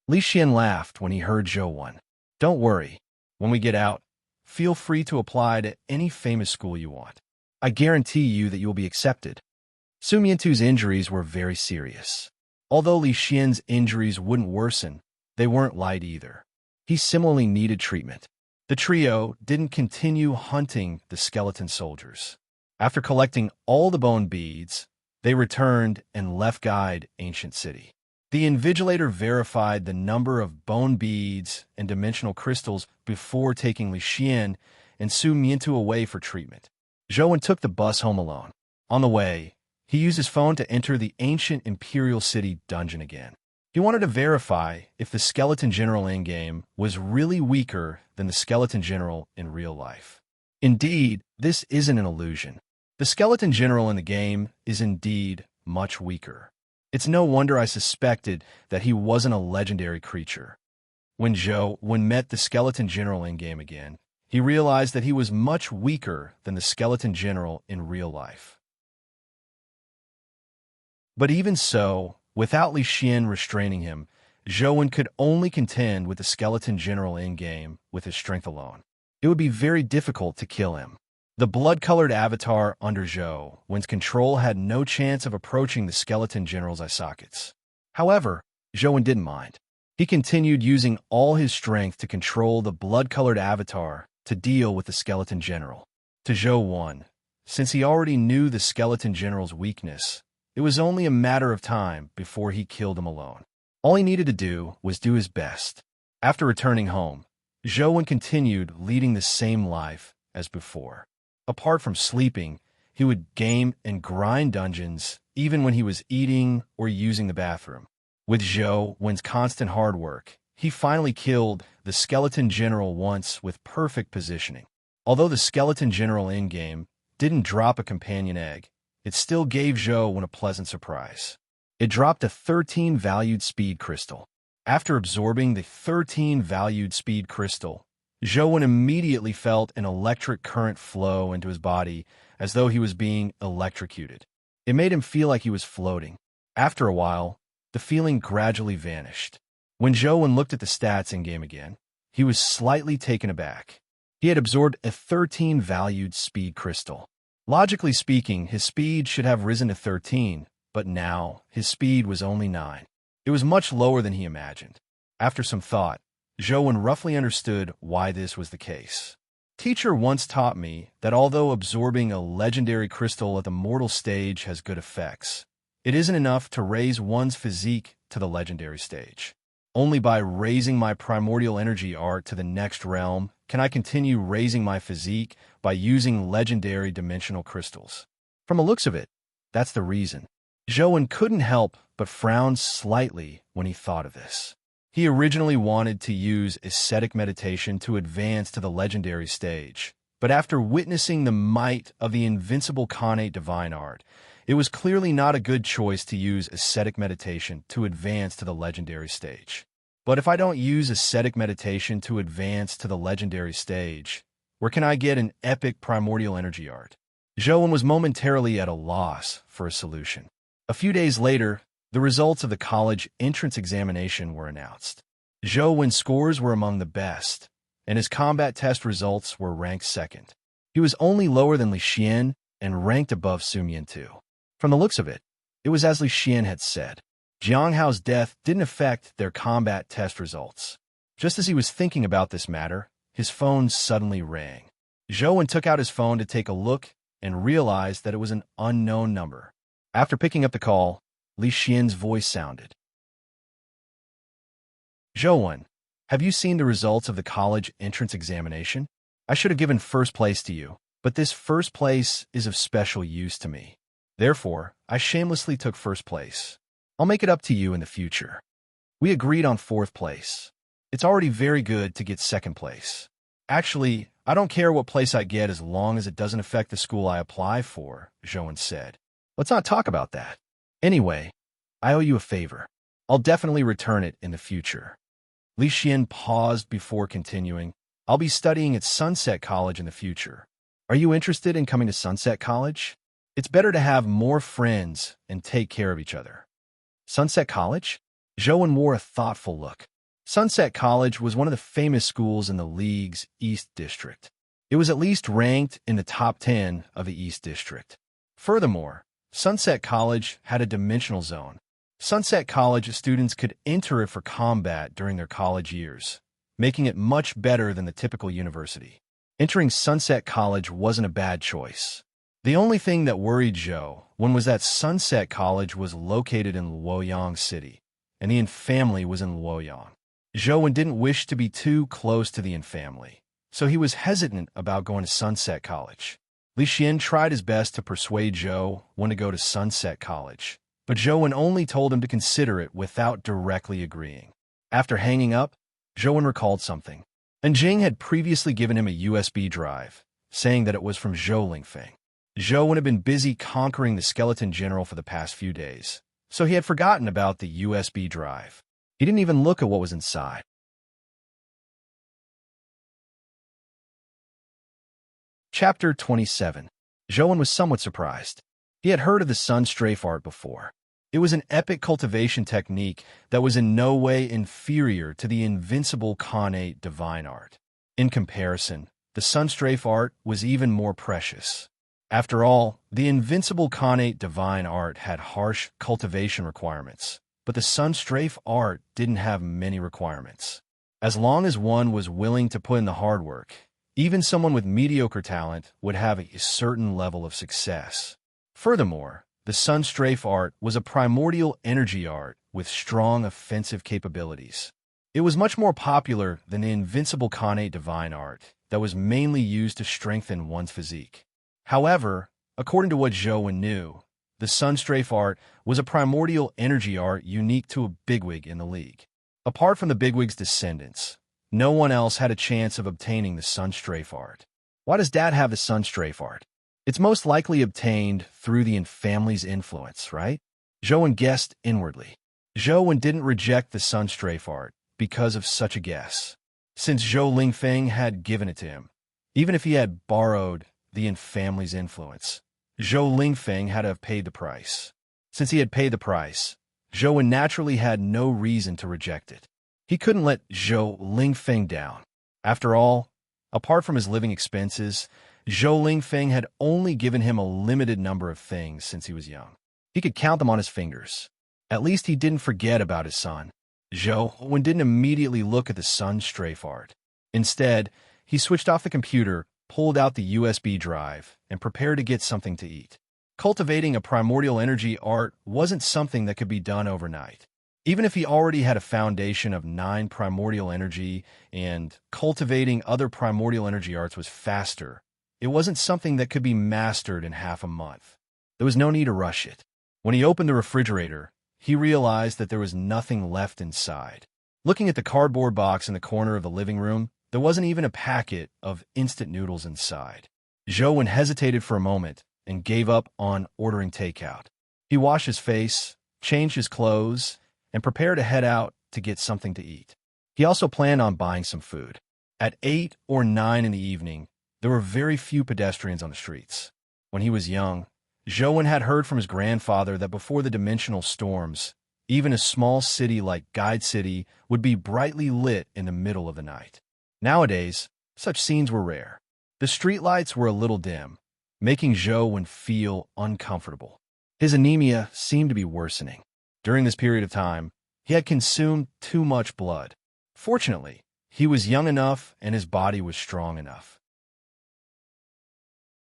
Li Xian laughed when he heard Zhou won. Don't worry. When we get out, feel free to apply to any famous school you want. I guarantee you that you will be accepted. Su Miantu's injuries were very serious. Although Li Xian's injuries wouldn't worsen, they weren't light either. He similarly needed treatment. The trio didn't continue hunting the skeleton soldiers. After collecting all the bone beads, they returned and left guide Ancient City. The invigilator verified the number of bone beads and dimensional crystals before taking Li Xian and Su Miantu away for treatment. Zhou took the bus home alone. On the way, he used his phone to enter the ancient Imperial City dungeon again. He wanted to verify if the skeleton general in-game was really weaker than the skeleton general in real life. Indeed, this isn't an illusion. The skeleton general in the game is indeed much weaker. It's no wonder I suspected that he wasn't a legendary creature. When Zhou met the skeleton general in-game again, he realized that he was much weaker than the skeleton general in real life. But even so, without Li Xian restraining him, Zhou could only contend with the skeleton general in-game with his strength alone. It would be very difficult to kill him. The blood-colored avatar under Zhou's control had no chance of approaching the skeleton general's eye sockets. However, Zhou didn't mind. He continued using all his strength to control the blood-colored avatar to deal with the skeleton general. To Zhou, since he already knew the skeleton general's weakness, it was only a matter of time before he killed him alone. All he needed to do was do his best. After returning home, Zhou continued leading the same life as before. Apart from sleeping, he would game and grind dungeons even when he was eating or using the bathroom. With Zhou's constant hard work, he finally killed the skeleton general once with perfect positioning. Although the skeleton general in-game didn't drop a companion egg, it still gave Zhou a pleasant surprise. It dropped a 13-valued speed crystal. After absorbing the 13-valued speed crystal, Zhou immediately felt an electric current flow into his body as though he was being electrocuted. It made him feel like he was floating. After a while, the feeling gradually vanished. When Zhou looked at the stats in-game again, he was slightly taken aback. He had absorbed a 13-valued speed crystal. Logically speaking, his speed should have risen to 13, but now his speed was only 9. It was much lower than he imagined. After some thought, Zhou roughly understood why this was the case. Teacher once taught me that although absorbing a legendary crystal at the mortal stage has good effects, it isn't enough to raise one's physique to the legendary stage. Only by raising my primordial energy art to the next realm can I continue raising my physique by using legendary dimensional crystals. From the looks of it, that's the reason. Zhou couldn't help but frown slightly when he thought of this. He originally wanted to use ascetic meditation to advance to the legendary stage, but after witnessing the might of the invincible Khanate divine art, it was clearly not a good choice to use ascetic meditation to advance to the legendary stage. But if I don't use ascetic meditation to advance to the legendary stage, where can I get an epic primordial energy art? Zhou was momentarily at a loss for a solution. A few days later, the results of the college entrance examination were announced. Zhou's scores were among the best, and his combat test results were ranked second. He was only lower than Li Xian and ranked above Su Miantu. From the looks of it, it was as Li Xian had said. Jiang Hao's death didn't affect their combat test results. Just as he was thinking about this matter, his phone suddenly rang. Zhou took out his phone to take a look and realized that it was an unknown number. After picking up the call, Li Xian's voice sounded. Zhou, have you seen the results of the college entrance examination? I should have given first place to you, but this first place is of special use to me. Therefore, I shamelessly took first place. I'll make it up to you in the future. We agreed on fourth place. It's already very good to get second place. Actually, I don't care what place I get as long as it doesn't affect the school I apply for, Zhou said. Let's not talk about that. Anyway, I owe you a favor. I'll definitely return it in the future. Li Xian paused before continuing. I'll be studying at Sunset College in the future. Are you interested in coming to Sunset College? It's better to have more friends and take care of each other. Sunset College? Zhou wore a thoughtful look. Sunset College was one of the famous schools in the league's East District. It was at least ranked in the top 10 of the East District. Furthermore, Sunset College had a dimensional zone. Sunset College students could enter it for combat during their college years, making it much better than the typical university. Entering Sunset College wasn't a bad choice. The only thing that worried Zhou was that Sunset College was located in Luoyang City, and the Yin family was in Luoyang. Zhou didn't wish to be too close to the Yin family, so he was hesitant about going to Sunset College. Li Xian tried his best to persuade Zhou to go to Sunset College, but Zhou only told him to consider it without directly agreeing. After hanging up, Zhou recalled something. And Jing had previously given him a USB drive, saying that it was from Zhou Lingfeng. Zhou had been busy conquering the skeleton general for the past few days, so he had forgotten about the USB drive. He didn't even look at what was inside. Chapter 27. Zhou was somewhat surprised. He had heard of the sun strafe art before. It was an epic cultivation technique that was in no way inferior to the invincible connate divine art. In comparison, the sun strafe art was even more precious. After all, the invincible connate divine art had harsh cultivation requirements, but the sun strafe art didn't have many requirements. As long as one was willing to put in the hard work, even someone with mediocre talent would have a certain level of success. Furthermore, the sun strafe art was a primordial energy art with strong offensive capabilities. It was much more popular than the invincible connate divine art that was mainly used to strengthen one's physique. However, according to what Zhou knew, the sun strafe art was a primordial energy art unique to a bigwig in the league. Apart from the bigwig's descendants, no one else had a chance of obtaining the sun strafe art. Why does Dad have the sun strafe art? It's most likely obtained through the Yin family's influence, right? Zhou guessed inwardly. Zhou didn't reject the sun strafe art because of such a guess, since Zhou Lingfeng had given it to him. Even if he had borrowed the Yin family's influence, Zhou Lingfeng had to have paid the price. Since he had paid the price, Zhou naturally had no reason to reject it. He couldn't let Zhou Lingfeng down. After all, apart from his living expenses, Zhou Lingfeng had only given him a limited number of things since he was young. He could count them on his fingers. At least he didn't forget about his son. Zhou didn't immediately look at the sun strafe art. Instead, he switched off the computer, pulled out the USB drive, and prepared to get something to eat. Cultivating a primordial energy art wasn't something that could be done overnight. Even if he already had a foundation of 9 primordial energy and cultivating other primordial energy arts was faster, it wasn't something that could be mastered in half a month. There was no need to rush it. When he opened the refrigerator, he realized that there was nothing left inside. Looking at the cardboard box in the corner of the living room, there wasn't even a packet of instant noodles inside. Zhou hesitated for a moment and gave up on ordering takeout. He washed his face, changed his clothes, and prepared to head out to get something to eat. He also planned on buying some food. At 8 or 9 in the evening, there were very few pedestrians on the streets. When he was young, Zhou had heard from his grandfather that before the dimensional storms, even a small city like Guide City would be brightly lit in the middle of the night. Nowadays, such scenes were rare. The streetlights were a little dim, making Zhou feel uncomfortable. His anemia seemed to be worsening. During this period of time, he had consumed too much blood. Fortunately, he was young enough and his body was strong enough.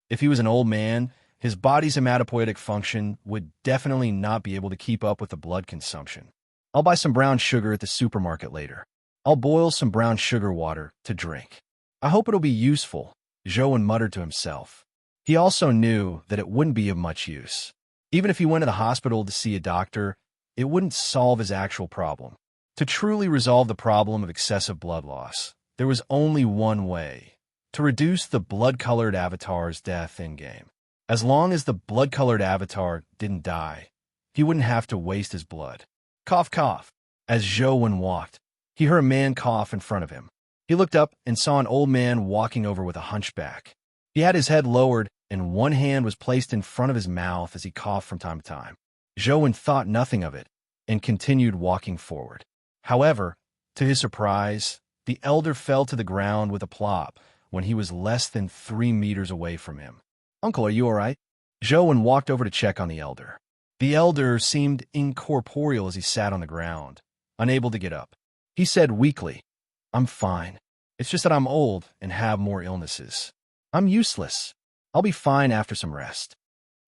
If he was an old man, his body's hematopoietic function would definitely not be able to keep up with the blood consumption. I'll buy some brown sugar at the supermarket later. I'll boil some brown sugar water to drink. I hope it'll be useful, Zhou muttered to himself. He also knew that it wouldn't be of much use. Even if he went to the hospital to see a doctor, it wouldn't solve his actual problem. To truly resolve the problem of excessive blood loss, there was only one way: to reduce the blood-colored avatar's death in-game. As long as the blood-colored avatar didn't die, he wouldn't have to waste his blood. Cough, cough. As Zhou walked, he heard a man cough in front of him. He looked up and saw an old man walking over with a hunchback. He had his head lowered, and one hand was placed in front of his mouth as he coughed from time to time. Zhou thought nothing of it and continued walking forward. However, To his surprise, the elder fell to the ground with a plop when he was less than 3 meters away from him. "Uncle, are you all right?" Joan walked over to check on the elder. The elder seemed incorporeal as he sat on the ground, unable to get up. He said weakly, "I'm fine. It's just that I'm old and have more illnesses. I'm useless. I'll be fine after some rest."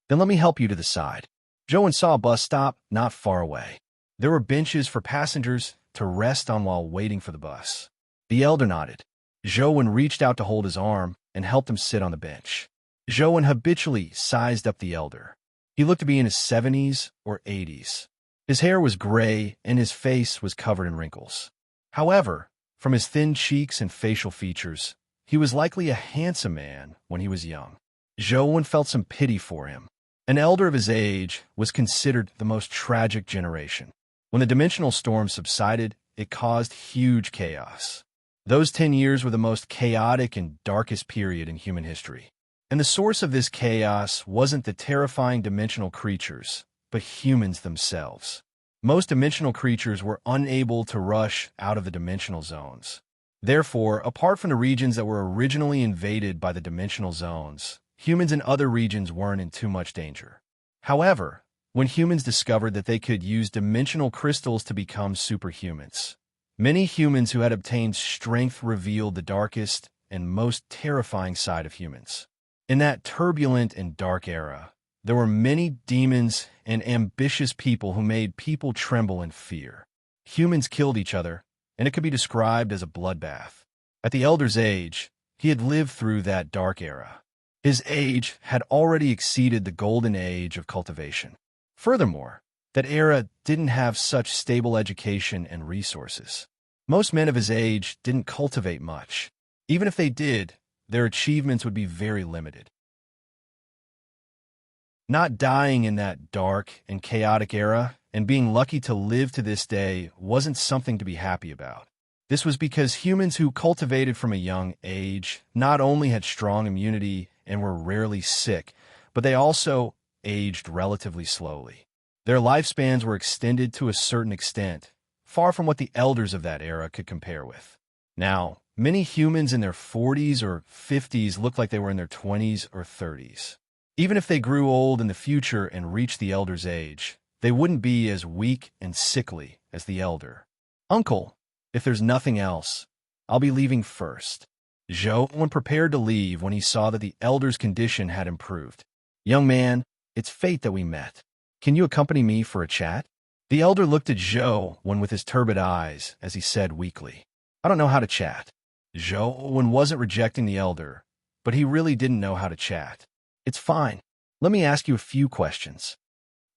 "Then let me help you to the side." Joan saw a bus stop not far away. There were benches for passengers to rest on while waiting for the bus. The elder nodded. Joan reached out to hold his arm and helped him sit on the bench. Joan habitually sized up the elder. He looked to be in his 70s or 80s. His hair was gray and his face was covered in wrinkles. However, from his thin cheeks and facial features, he was likely a handsome man when he was young. Joan felt some pity for him. An elder of his age was considered the most tragic generation. When the dimensional storm subsided, it caused huge chaos. Those 10 years were the most chaotic and darkest period in human history. And the source of this chaos wasn't the terrifying dimensional creatures, but humans themselves. Most dimensional creatures were unable to rush out of the dimensional zones. Therefore, apart from the regions that were originally invaded by the dimensional zones, humans in other regions weren't in too much danger. However, when humans discovered that they could use dimensional crystals to become superhumans, many humans who had obtained strength revealed the darkest and most terrifying side of humans. In that turbulent and dark era, there were many demons and ambitious people who made people tremble in fear. Humans killed each other, and it could be described as a bloodbath. At the elder's age, he had lived through that dark era. His age had already exceeded the golden age of cultivation. Furthermore, that era didn't have such stable education and resources. Most men of his age didn't cultivate much. Even if they did, their achievements would be very limited. Not dying in that dark and chaotic era and being lucky to live to this day wasn't something to be happy about. This was because humans who cultivated from a young age not only had strong immunity and were rarely sick, but they also aged relatively slowly. Their lifespans were extended to a certain extent, far from what the elders of that era could compare with. Now, many humans in their 40s or 50s looked like they were in their 20s or 30s. Even if they grew old in the future and reached the elder's age, they wouldn't be as weak and sickly as the elder. "Uncle, if there's nothing else, I'll be leaving first." Joan prepared to leave when he saw that the elder's condition had improved. "Young man, it's fate that we met. Can you accompany me for a chat?" The elder looked at Joan with his turbid eyes as he said weakly, "I don't know how to chat." Joan wasn't rejecting the elder, but he really didn't know how to chat. "It's fine. Let me ask you a few questions."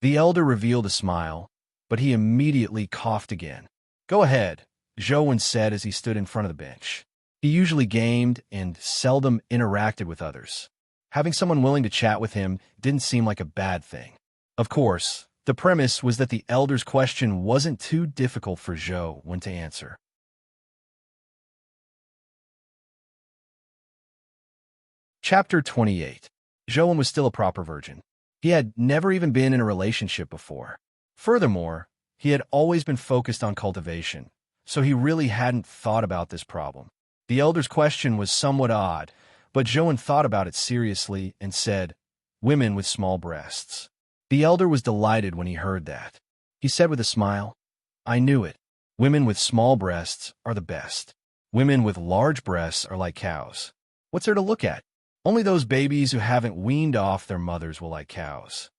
The elder revealed a smile, but he immediately coughed again. "Go ahead," Joan said as he stood in front of the bench. He usually gamed and seldom interacted with others. Having someone willing to chat with him didn't seem like a bad thing. Of course, the premise was that the elder's question wasn't too difficult for Joan to answer. Chapter 28. Joan was still a proper virgin. He had never even been in a relationship before. Furthermore, he had always been focused on cultivation, so he really hadn't thought about this problem. The elder's question was somewhat odd, but Joan thought about it seriously and said, "Women with small breasts." The elder was delighted when he heard that. He said with a smile, "I knew it. Women with small breasts are the best. Women with large breasts are like cows. What's there to look at? Only those babies who haven't weaned off their mothers will like cows."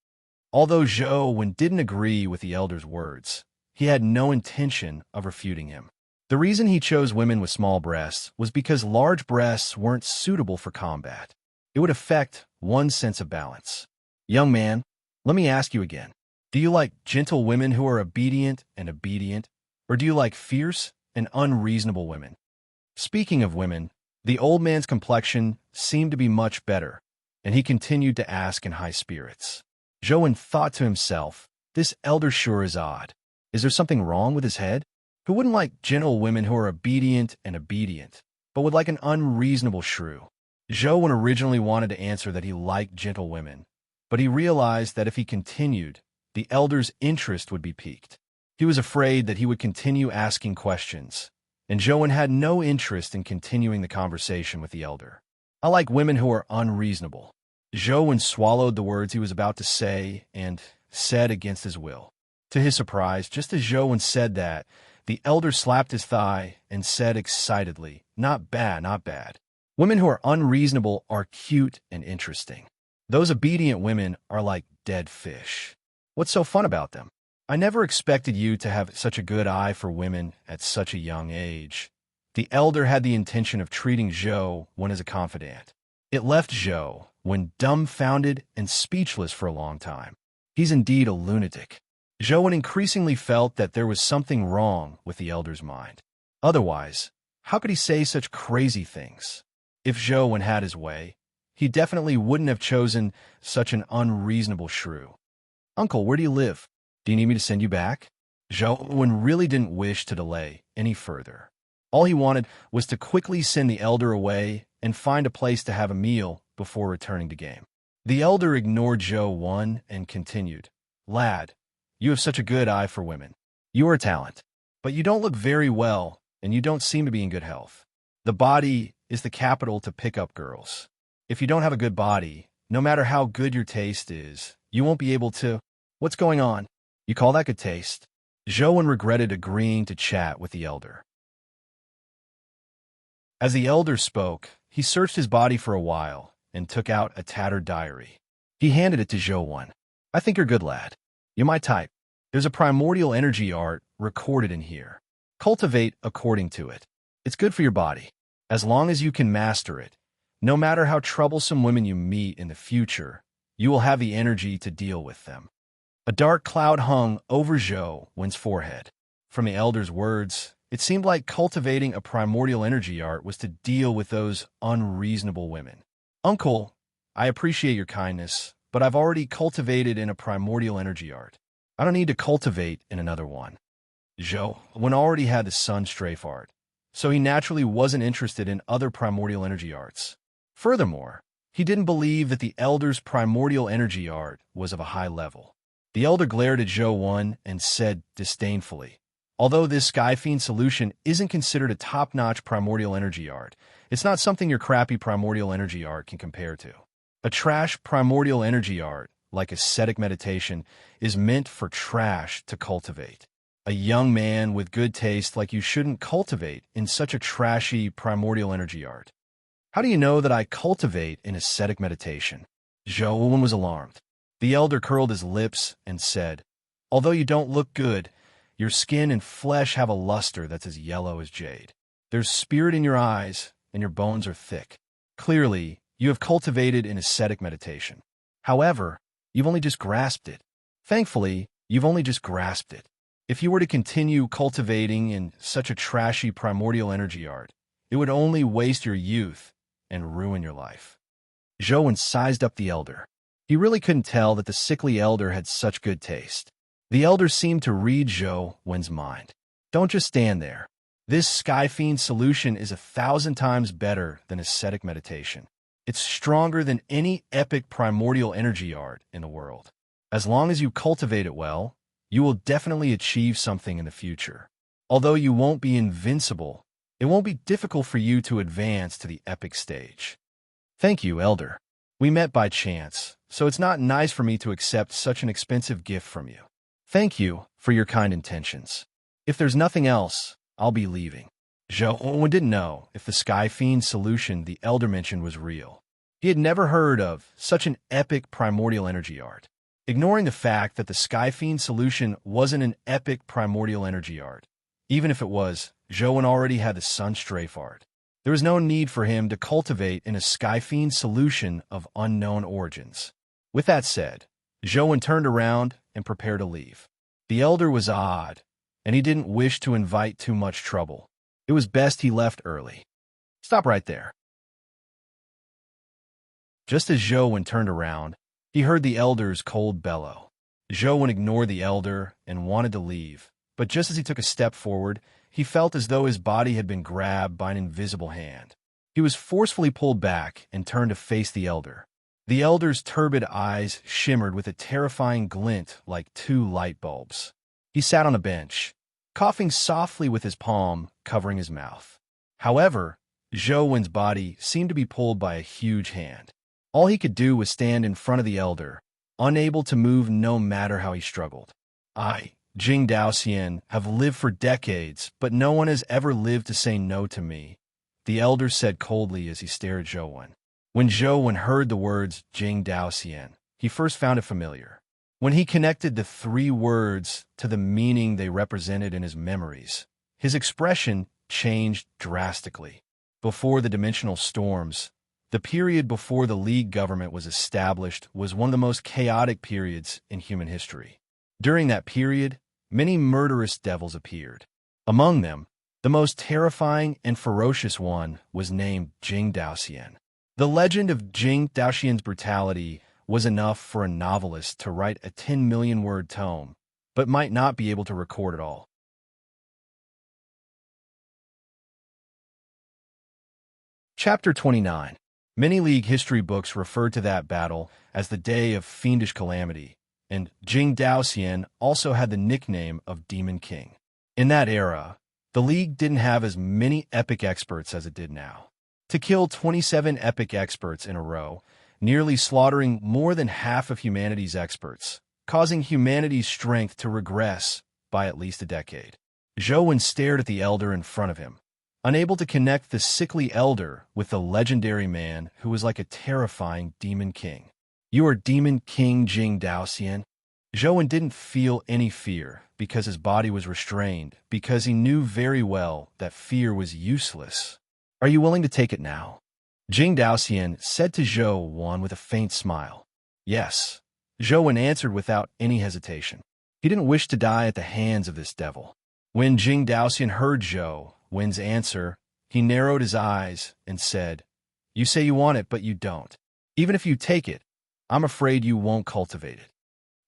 Although Joan didn't agree with the elder's words, he had no intention of refuting him. The reason he chose women with small breasts was because large breasts weren't suitable for combat. It would affect one's sense of balance. "Young man, let me ask you again. Do you like gentle women who are obedient, or do you like fierce and unreasonable women?" Speaking of women, the old man's complexion seemed to be much better, and he continued to ask in high spirits. Joan thought to himself, "This elder sure is odd. Is there something wrong with his head? Who wouldn't like gentle women who are obedient, but would like an unreasonable shrew?" Joan originally wanted to answer that he liked gentle women, but he realized that if he continued, the elder's interest would be piqued. He was afraid that he would continue asking questions, and Joan had no interest in continuing the conversation with the elder. I like women who are unreasonable. Joan swallowed the words he was about to say and said against his will. To his surprise, just as Joan said that, the elder slapped his thigh and said excitedly, "Not bad, not bad. Women who are unreasonable are cute and interesting. Those obedient women are like dead fish. What's so fun about them? I never expected you to have such a good eye for women at such a young age." The elder had the intention of treating Zhou Wen as a confidant. It left Zhou Wen dumbfounded and speechless for a long time. He's indeed a lunatic. Zhou Wen increasingly felt that there was something wrong with the elder's mind. Otherwise, how could he say such crazy things? If Zhou Wen had his way, he definitely wouldn't have chosen such an unreasonable shrew. "Uncle, where do you live? Do you need me to send you back?" Zhou Wen really didn't wish to delay any further. All he wanted was to quickly send the elder away and find a place to have a meal before returning to game. The elder ignored Zhou Wen and continued, "Lad, you have such a good eye for women. You are a talent, but you don't look very well, and you don't seem to be in good health. The body is the capital to pick up girls. If you don't have a good body, no matter how good your taste is, you won't be able to—" "What's going on? You call that good taste?" Zhou Wen regretted agreeing to chat with the elder. As the elder spoke, he searched his body for a while and took out a tattered diary. He handed it to Zhou Wen. "I think you're good, lad. You're my type. There's a primordial energy art recorded in here. Cultivate according to it. It's good for your body. As long as you can master it, no matter how troublesome women you meet in the future, you will have the energy to deal with them." A dark cloud hung over Zhou Wen's forehead. From the elder's words, it seemed like cultivating a primordial energy art was to deal with those unreasonable women. "Uncle, I appreciate your kindness, but I've already cultivated in a primordial energy art. I don't need to cultivate in another one." Zhou Wen already had the sun strafe art, so he naturally wasn't interested in other primordial energy arts. Furthermore, he didn't believe that the elder's primordial energy art was of a high level. The elder glared at Zhou Wen and said disdainfully, "Although this Sky Fiend solution isn't considered a top-notch primordial energy art, it's not something your crappy primordial energy art can compare to. A trash primordial energy art, like ascetic meditation, is meant for trash to cultivate. A young man with good taste like you shouldn't cultivate in such a trashy primordial energy art." "How do you know that I cultivate in ascetic meditation?" Zhou Wen was alarmed. The elder curled his lips and said, "Although you don't look good, your skin and flesh have a luster that's as yellow as jade. There's spirit in your eyes, and your bones are thick. Clearly, you have cultivated in ascetic meditation. However, you've only just grasped it. Thankfully, you've only just grasped it. If you were to continue cultivating in such a trashy primordial energy art, it would only waste your youth and ruin your life." Zhou Wen sized up the elder. He really couldn't tell that the sickly elder had such good taste. The elder seemed to read Zhou Wen's mind. "Don't just stand there. This Sky Fiend solution is 1,000 times better than ascetic meditation. It's stronger than any epic primordial energy art in the world. As long as you cultivate it well, you will definitely achieve something in the future. Although you won't be invincible, it won't be difficult for you to advance to the epic stage." "Thank you, elder. We met by chance, so it's not nice for me to accept such an expensive gift from you. Thank you for your kind intentions. If there's nothing else, I'll be leaving." Zhou Wen didn't know if the Sky Fiend solution the elder mentioned was real. He had never heard of such an epic primordial energy art. Ignoring the fact that the Sky Fiend solution wasn't an epic primordial energy art, even if it was, Zhou Wen already had the sun strafe art. There was no need for him to cultivate in a Sky Fiend solution of unknown origins. With that said, Zhou Wen turned around and prepared to leave. The elder was odd, and he didn't wish to invite too much trouble. It was best he left early. "Stop right there." Just as Zhou Wen turned around, he heard the elder's cold bellow. Zhou Wen ignored the elder and wanted to leave, but just as he took a step forward, he felt as though his body had been grabbed by an invisible hand. He was forcefully pulled back and turned to face the elder. The elder's turbid eyes shimmered with a terrifying glint like two light bulbs. He sat on a bench, coughing softly with his palm covering his mouth. However, Zhou Wen's body seemed to be pulled by a huge hand. All he could do was stand in front of the elder, unable to move no matter how he struggled. I, Jing Daoxian, have lived for decades, but no one has ever lived to say no to me, the elder said coldly as he stared at Zhou Wen. When Zhou Wen heard the words Jing Daoxian, he first found it familiar. When he connected the 3 words to the meaning they represented in his memories, his expression changed drastically. Before the dimensional storms, the period before the League government was established was one of the most chaotic periods in human history. During that period, many murderous devils appeared. Among them, the most terrifying and ferocious one was named Jing Daoxian. The legend of Jing Daoxian's brutality was enough for a novelist to write a 10-million-word tome, but might not be able to record it all. Chapter 29. Many League history books refer to that battle as the Day of Fiendish Calamity, and Jing Daoxian also had the nickname of Demon King. In that era, the League didn't have as many epic experts as it did now. To kill 27 epic experts in a row, nearly slaughtering more than half of humanity's experts, causing humanity's strength to regress by at least a decade. Zhou Wen stared at the elder in front of him, unable to connect the sickly elder with the legendary man who was like a terrifying demon king. You are Demon King Jing Daoxian? Zhou Wen didn't feel any fear because his body was restrained, because he knew very well that fear was useless. Are you willing to take it now? Jing Daoxian said to Zhou Wen with a faint smile. Yes. Zhou Wen answered without any hesitation. He didn't wish to die at the hands of this devil. When Jing Daoxian heard Zhou Wen's answer, he narrowed his eyes and said, You say you want it, but you don't. Even if you take it, I'm afraid you won't cultivate it.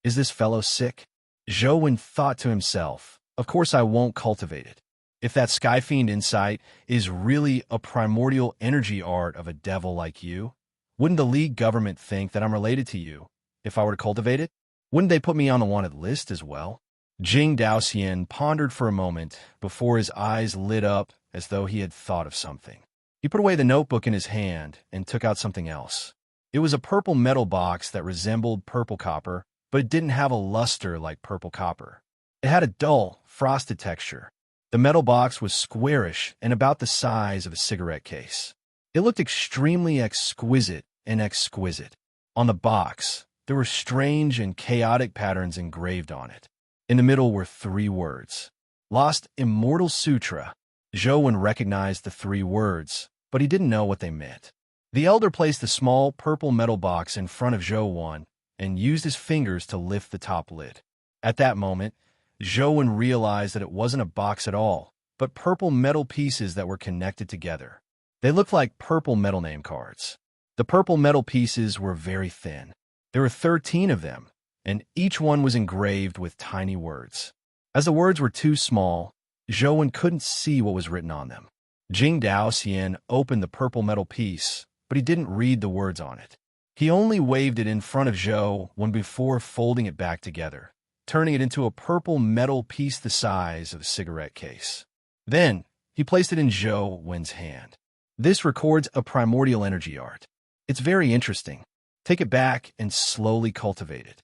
Is this fellow sick? Zhou Wen thought to himself, Of course I won't cultivate it. If that Skyfiend insight is really a primordial energy art of a devil like you, wouldn't the League government think that I'm related to you if I were to cultivate it? Wouldn't they put me on the wanted list as well? Jing Daoxian pondered for a moment before his eyes lit up as though he had thought of something. He put away the notebook in his hand and took out something else. It was a purple metal box that resembled purple copper, but it didn't have a luster like purple copper. It had a dull, frosted texture. The metal box was squarish and about the size of a cigarette case. It looked extremely exquisite and exquisite. On the box, there were strange and chaotic patterns engraved on it. In the middle were 3 words. Lost Immortal Sutra. Zhou Wen recognized the 3 words, but he didn't know what they meant. The elder placed the small purple metal box in front of Zhou Wen and used his fingers to lift the top lid. At that moment, Zhou Wen realized that it wasn't a box at all, but purple metal pieces that were connected together. They looked like purple metal name cards. The purple metal pieces were very thin. There were 13 of them, and each one was engraved with tiny words. As the words were too small, Zhou Wen couldn't see what was written on them. Jing Daoxian opened the purple metal piece, but he didn't read the words on it. He only waved it in front of Zhou Wen before folding it back together, turning it into a purple metal piece the size of a cigarette case. Then, he placed it in Zhou Wen's hand. This records a primordial energy art. It's very interesting. Take it back and slowly cultivate it.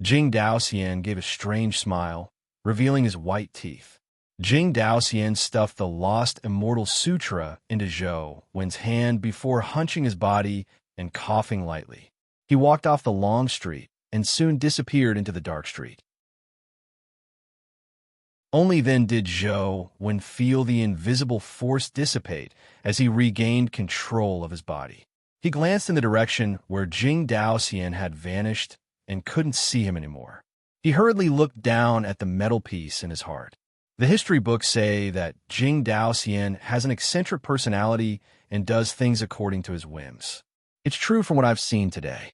Jing Daoxian gave a strange smile, revealing his white teeth. Jing Daoxian stuffed the Lost Immortal Sutra into Zhou Wen's hand before hunching his body and coughing lightly. He walked off the long street and soon disappeared into the dark street. Only then did Zhou Wen feel the invisible force dissipate as he regained control of his body. He glanced in the direction where Jing Daoxian had vanished and couldn't see him anymore. He hurriedly looked down at the metal piece in his heart. The history books say that Jing Daoxian has an eccentric personality and does things according to his whims. It's true from what I've seen today.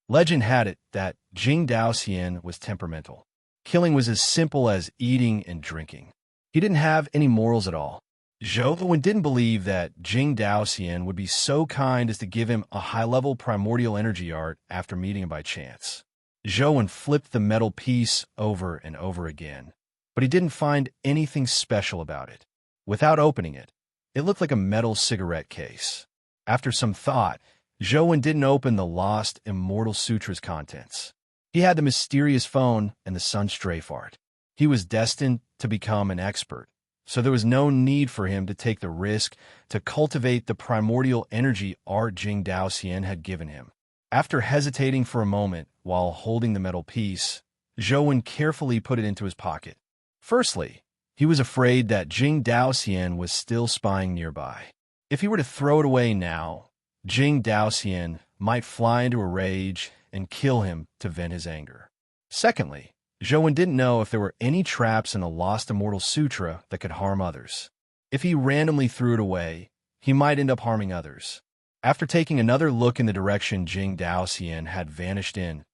Legend had it that Jing Daoxian was temperamental. Killing was as simple as eating and drinking. He didn't have any morals at all. Zhou Wen didn't believe that Jing Daoxian would be so kind as to give him a high-level primordial energy art after meeting him by chance. Zhou Wen flipped the metal piece over and over again, but he didn't find anything special about it. Without opening it, it looked like a metal cigarette case. After some thought, Zhou didn't open the lost Immortal Sutra's contents. He had the mysterious phone and the sun strafe art. He was destined to become an expert, so there was no need for him to take the risk to cultivate the primordial energy art Jing Daoxian had given him. After hesitating for a moment while holding the metal piece, Zhou carefully put it into his pocket. Firstly, he was afraid that Jing Daoxian was still spying nearby. If he were to throw it away now, Jing Daoxian might fly into a rage and kill him to vent his anger. Secondly, Zhou didn't know if there were any traps in the Lost Immortal Sutra that could harm others. If he randomly threw it away, he might end up harming others. After taking another look in the direction Jing Daoxian had vanished in,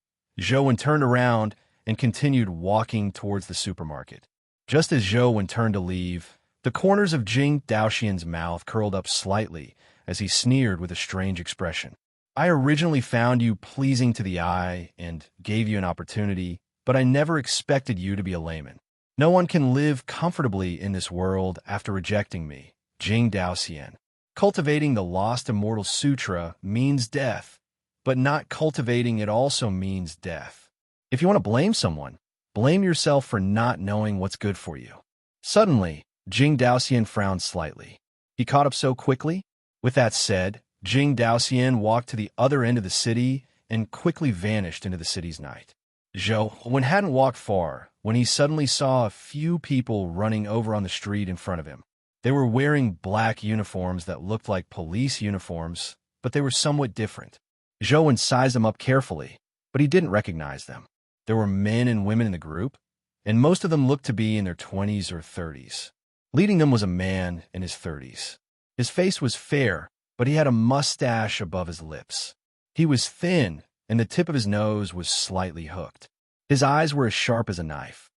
Zhou turned around and continued walking towards the supermarket. Just as Zhou turned to leave, the corners of Jing Daoxian's mouth curled up slightly as he sneered with a strange expression. I originally found you pleasing to the eye and gave you an opportunity, but I never expected you to be a layman. No one can live comfortably in this world after rejecting me, Jing Daoxian. Cultivating the Lost Immortal Sutra means death, but not cultivating it also means death. If you want to blame someone, blame yourself for not knowing what's good for you. Suddenly, Jing Daoxian frowned slightly. He caught up so quickly. With that said, Jing Daoxian walked to the other end of the city and quickly vanished into the city's night. Zhou hadn't walked far when he suddenly saw a few people running over on the street in front of him. They were wearing black uniforms that looked like police uniforms, but they were somewhat different. Zhou sized them up carefully, but he didn't recognize them. There were men and women in the group, and most of them looked to be in their 20s or 30s. Leading them was a man in his 30s. His face was fair, but he had a mustache above his lips. He was thin, and the tip of his nose was slightly hooked. His eyes were as sharp as a knife.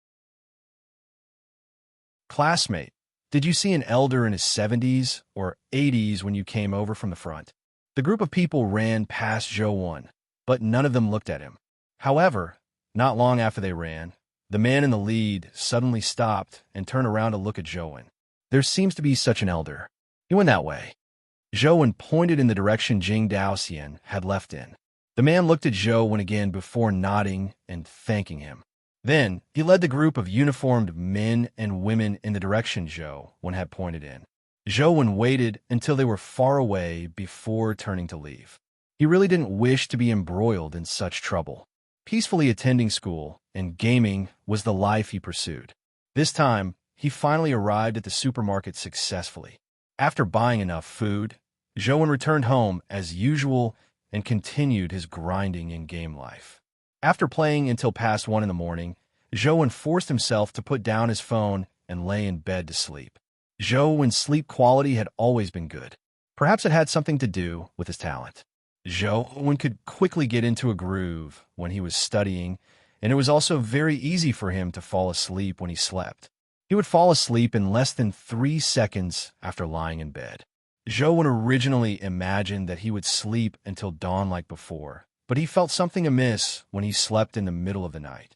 Classmate, did you see an elder in his 70s or 80s when you came over from the front? The group of people ran past Zhou, but none of them looked at him. However, not long after they ran, the man in the lead suddenly stopped and turned around to look at Zhou. There seems to be such an elder. He went that way. Zhou pointed in the direction Jing Daoxian had left in. The man looked at Zhou again before nodding and thanking him. Then, he led the group of uniformed men and women in the direction Zhou had pointed in. Zhou waited until they were far away before turning to leave. He really didn't wish to be embroiled in such trouble. Peacefully attending school and gaming was the life he pursued. This time, he finally arrived at the supermarket successfully. After buying enough food, Zhou returned home as usual and continued his grinding in game life. After playing until past 1 in the morning, Zhou forced himself to put down his phone and lay in bed to sleep. Zhou's sleep quality had always been good. Perhaps it had something to do with his talent. Zhou could quickly get into a groove when he was studying, and it was also very easy for him to fall asleep when he slept. He would fall asleep in less than 3 seconds after lying in bed. Zhou originally imagined that he would sleep until dawn like before, but he felt something amiss when he slept in the middle of the night.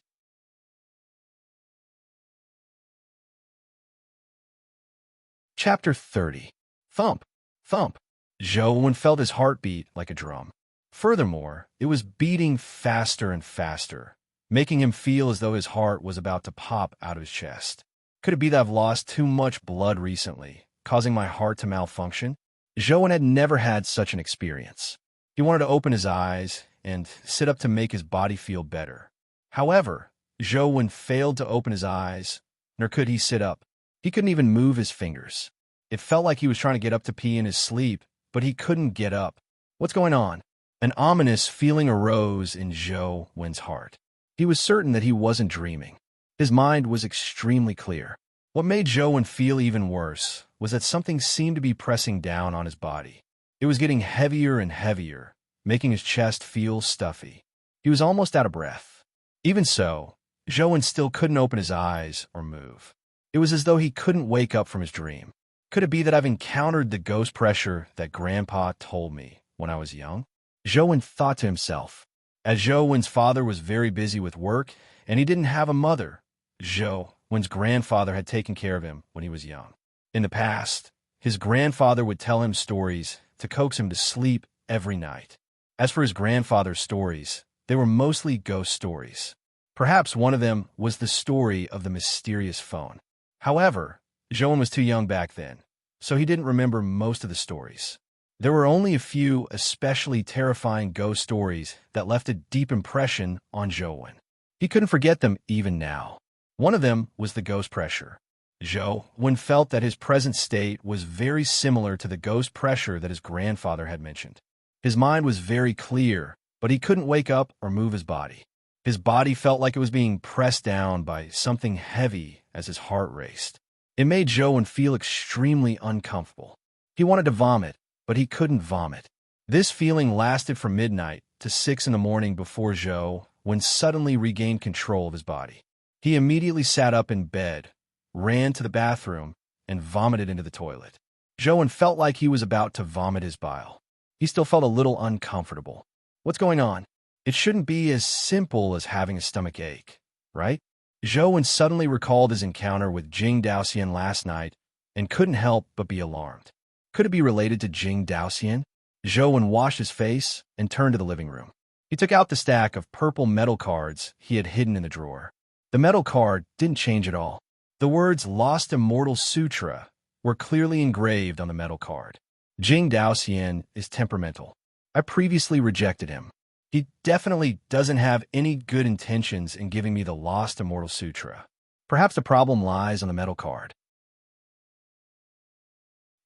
Chapter 30. Thump, thump. Zhou felt his heartbeat like a drum. Furthermore, it was beating faster and faster, making him feel as though his heart was about to pop out of his chest. Could it be that I've lost too much blood recently, causing my heart to malfunction? Zhou had never had such an experience. He wanted to open his eyes and sit up to make his body feel better. However, Zhou failed to open his eyes, nor could he sit up. He couldn't even move his fingers. It felt like he was trying to get up to pee in his sleep, but he couldn't get up. What's going on? An ominous feeling arose in Zhou's heart. He was certain that he wasn't dreaming. His mind was extremely clear. What made Zhou feel even worse was that something seemed to be pressing down on his body. It was getting heavier and heavier, making his chest feel stuffy. He was almost out of breath. Even so, Zhou still couldn't open his eyes or move. It was as though he couldn't wake up from his dream. Could it be that I've encountered the ghost pressure that Grandpa told me when I was young? Zhou thought to himself. As Zhou's father was very busy with work and he didn't have a mother, Zhou when his grandfather had taken care of him when he was young. In the past, his grandfather would tell him stories to coax him to sleep every night. As for his grandfather's stories, they were mostly ghost stories. Perhaps one of them was the story of the mysterious phone. However, Joan was too young back then, so he didn't remember most of the stories. There were only a few especially terrifying ghost stories that left a deep impression on Joan. He couldn't forget them even now. One of them was the ghost pressure. Joan felt that his present state was very similar to the ghost pressure that his grandfather had mentioned. His mind was very clear, but he couldn't wake up or move his body. His body felt like it was being pressed down by something heavy as his heart raced. It made Joan feel extremely uncomfortable. He wanted to vomit, but he couldn't vomit. This feeling lasted from midnight to 6 in the morning before Joan suddenly regained control of his body. He immediately sat up in bed, ran to the bathroom, and vomited into the toilet. Joan felt like he was about to vomit his bile. He still felt a little uncomfortable. What's going on? It shouldn't be as simple as having a stomach ache, right? Joan suddenly recalled his encounter with Jing Daoxian last night and couldn't help but be alarmed. Could it be related to Jing Daoxian? Joan washed his face and turned to the living room. He took out the stack of purple metal cards he had hidden in the drawer. The metal card didn't change at all. The words Lost Immortal Sutra were clearly engraved on the metal card. Jing Daoxian is temperamental. I previously rejected him. He definitely doesn't have any good intentions in giving me the Lost Immortal Sutra. Perhaps the problem lies on the metal card.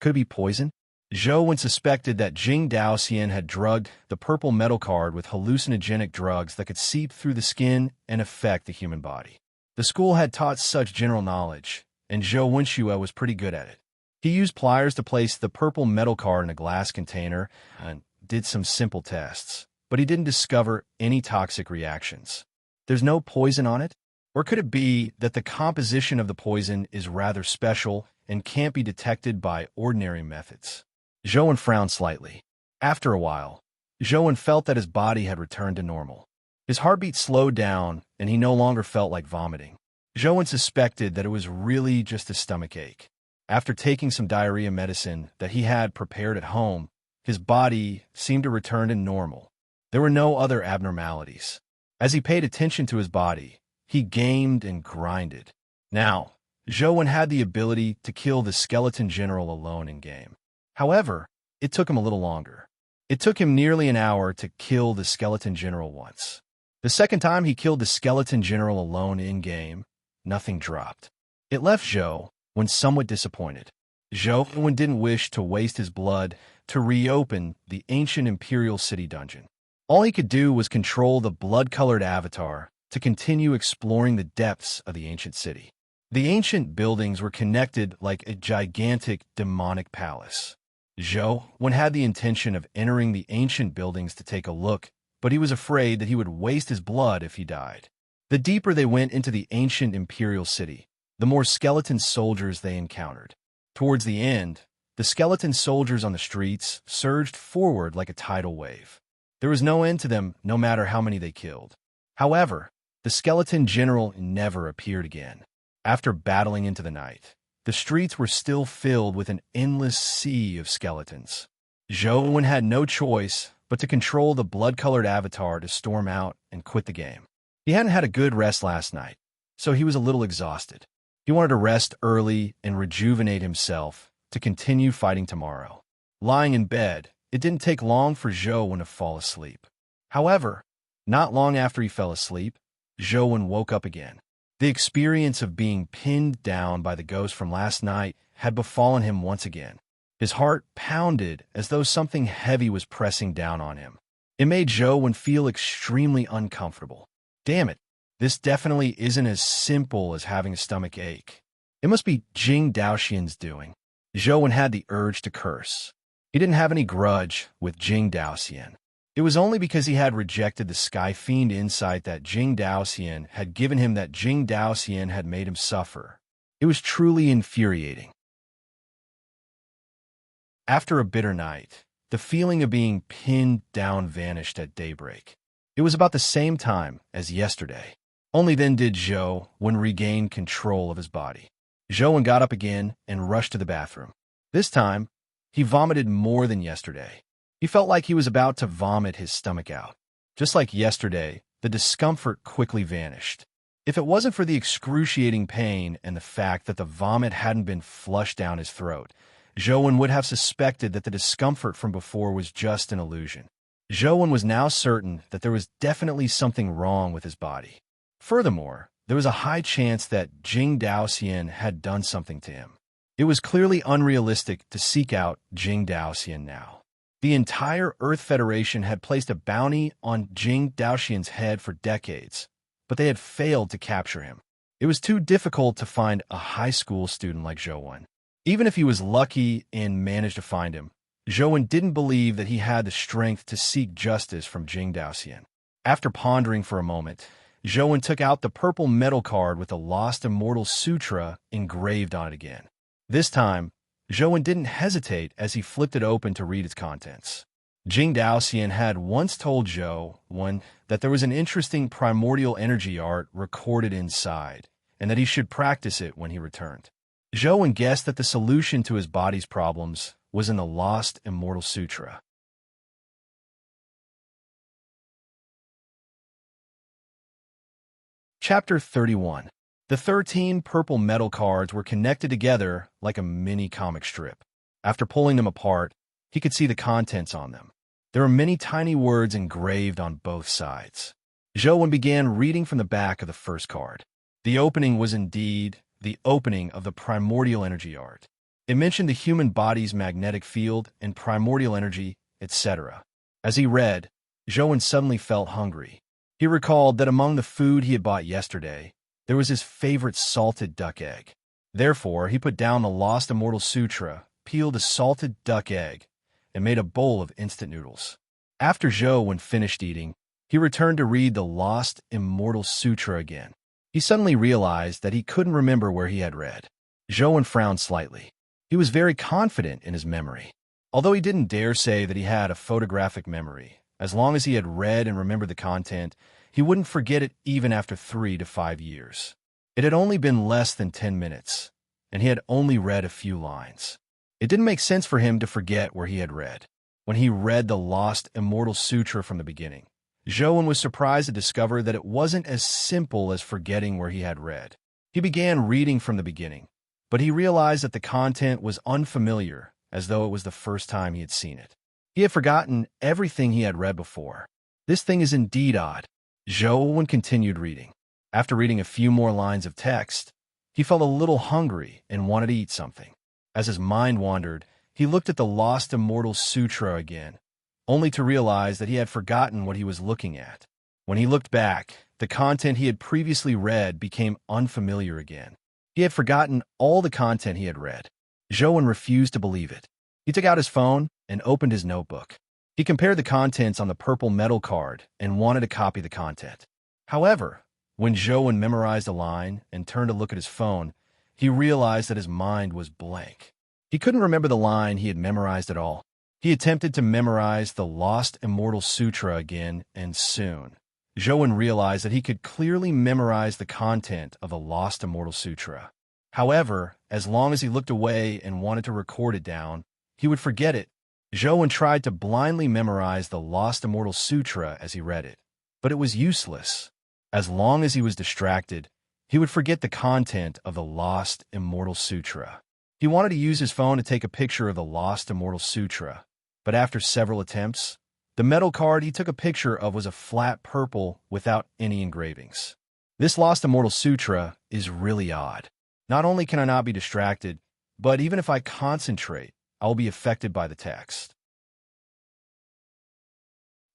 Could it be poison? Joan suspected that Jing Daoxian had drugged the purple metal card with hallucinogenic drugs that could seep through the skin and affect the human body. The school had taught such general knowledge, and Zhou Wenxue was pretty good at it. He used pliers to place the purple metal card in a glass container and did some simple tests, but he didn't discover any toxic reactions. There's no poison on it? Or could it be that the composition of the poison is rather special and can't be detected by ordinary methods? Zhou frowned slightly. After a while, Zhou felt that his body had returned to normal. His heartbeat slowed down, and he no longer felt like vomiting. Zhou suspected that it was really just a stomach ache. After taking some diarrhea medicine that he had prepared at home, his body seemed to return to normal. There were no other abnormalities. As he paid attention to his body, he gamed and grinded. Now, Zhou had the ability to kill the skeleton general alone in-game. However, it took him a little longer. It took him nearly an hour to kill the skeleton general once. The second time he killed the skeleton general alone in-game, nothing dropped. It left Zhou somewhat disappointed. Zhou didn't wish to waste his blood to reopen the ancient Imperial City dungeon. All he could do was control the blood-colored avatar to continue exploring the depths of the ancient city. The ancient buildings were connected like a gigantic demonic palace. Zhou had the intention of entering the ancient buildings to take a look, but he was afraid that he would waste his blood if he died. The deeper they went into the ancient Imperial City, the more skeleton soldiers they encountered. Towards the end, the skeleton soldiers on the streets surged forward like a tidal wave. There was no end to them, no matter how many they killed. However, the skeleton general never appeared again. After battling into the night, the streets were still filled with an endless sea of skeletons. Zhou had no choice but to control the blood-colored avatar to storm out and quit the game. He hadn't had a good rest last night, so he was a little exhausted. He wanted to rest early and rejuvenate himself to continue fighting tomorrow. Lying in bed, it didn't take long for Zhou to fall asleep. However, not long after he fell asleep, Zhou woke up again. The experience of being pinned down by the ghost from last night had befallen him once again. His heart pounded as though something heavy was pressing down on him. It made Zhou feel extremely uncomfortable. Damn it, this definitely isn't as simple as having a stomach ache. It must be Jing Daoxian's doing. Zhou had the urge to curse. He didn't have any grudge with Jing Daoxian. It was only because he had rejected the Sky Fiend insight that Jing Daoxian had given him that Jing Daoxian had made him suffer. It was truly infuriating. After a bitter night, the feeling of being pinned down vanished at daybreak. It was about the same time as yesterday. Only then did Zhou regain control of his body. Zhou got up again and rushed to the bathroom. This time, he vomited more than yesterday. He felt like he was about to vomit his stomach out. Just like yesterday, the discomfort quickly vanished. If it wasn't for the excruciating pain and the fact that the vomit hadn't been flushed down his throat, Zhou would have suspected that the discomfort from before was just an illusion. Zhou was now certain that there was definitely something wrong with his body. Furthermore, there was a high chance that Jing Daoxian had done something to him. It was clearly unrealistic to seek out Jing Daoxian now. The entire Earth Federation had placed a bounty on Jing Daoxian's head for decades, but they had failed to capture him. It was too difficult to find a high school student like Zhou. Even if he was lucky and managed to find him, Zhou didn't believe that he had the strength to seek justice from Jing Daoxian. After pondering for a moment, Zhou took out the purple metal card with the Lost Immortal Sutra engraved on it again. This time, Zhou didn't hesitate as he flipped it open to read its contents. Jing Daoxian had once told Zhou that there was an interesting primordial energy art recorded inside, and that he should practice it when he returned. Zhou guessed that the solution to his body's problems was in the Lost Immortal Sutra. Chapter 31. The 13 purple metal cards were connected together like a mini comic strip. After pulling them apart, he could see the contents on them. There were many tiny words engraved on both sides. Zhou began reading from the back of the first card. The opening was indeed the opening of the primordial energy art. It mentioned the human body's magnetic field and primordial energy, etc. As he read, Zhou suddenly felt hungry. He recalled that among the food he had bought yesterday, there was his favorite salted duck egg. Therefore, he put down the Lost Immortal Sutra, peeled a salted duck egg, and made a bowl of instant noodles. After Zhou finished eating, he returned to read the Lost Immortal Sutra again. He suddenly realized that he couldn't remember where he had read. Zhou frowned slightly. He was very confident in his memory. Although he didn't dare say that he had a photographic memory, as long as he had read and remembered the content, he wouldn't forget it even after 3 to 5 years. It had only been less than 10 minutes, and he had only read a few lines. It didn't make sense for him to forget where he had read. When he read the Lost Immortal Sutra from the beginning, Zhou was surprised to discover that it wasn't as simple as forgetting where he had read. He began reading from the beginning, but he realized that the content was unfamiliar, as though it was the first time he had seen it. He had forgotten everything he had read before. This thing is indeed odd. Zhou continued reading. After reading a few more lines of text, he felt a little hungry and wanted to eat something. As his mind wandered, he looked at the Lost Immortal Sutra again, only to realize that he had forgotten what he was looking at. When he looked back, the content he had previously read became unfamiliar again. He had forgotten all the content he had read. Zhou refused to believe it. He took out his phone and opened his notebook. He compared the contents on the purple metal card and wanted to copy the content. However, when Zhou memorized a line and turned to look at his phone, he realized that his mind was blank. He couldn't remember the line he had memorized at all. He attempted to memorize the Lost Immortal Sutra again, and soon, Zhou realized that he could clearly memorize the content of the Lost Immortal Sutra. However, as long as he looked away and wanted to record it down, he would forget it. Zhou tried to blindly memorize the Lost Immortal Sutra as he read it, but it was useless. As long as he was distracted, he would forget the content of the Lost Immortal Sutra. He wanted to use his phone to take a picture of the Lost Immortal Sutra, but after several attempts, the metal card he took a picture of was a flat purple without any engravings. This Lost Immortal Sutra is really odd. Not only can I not be distracted, but even if I concentrate, I will be affected by the text.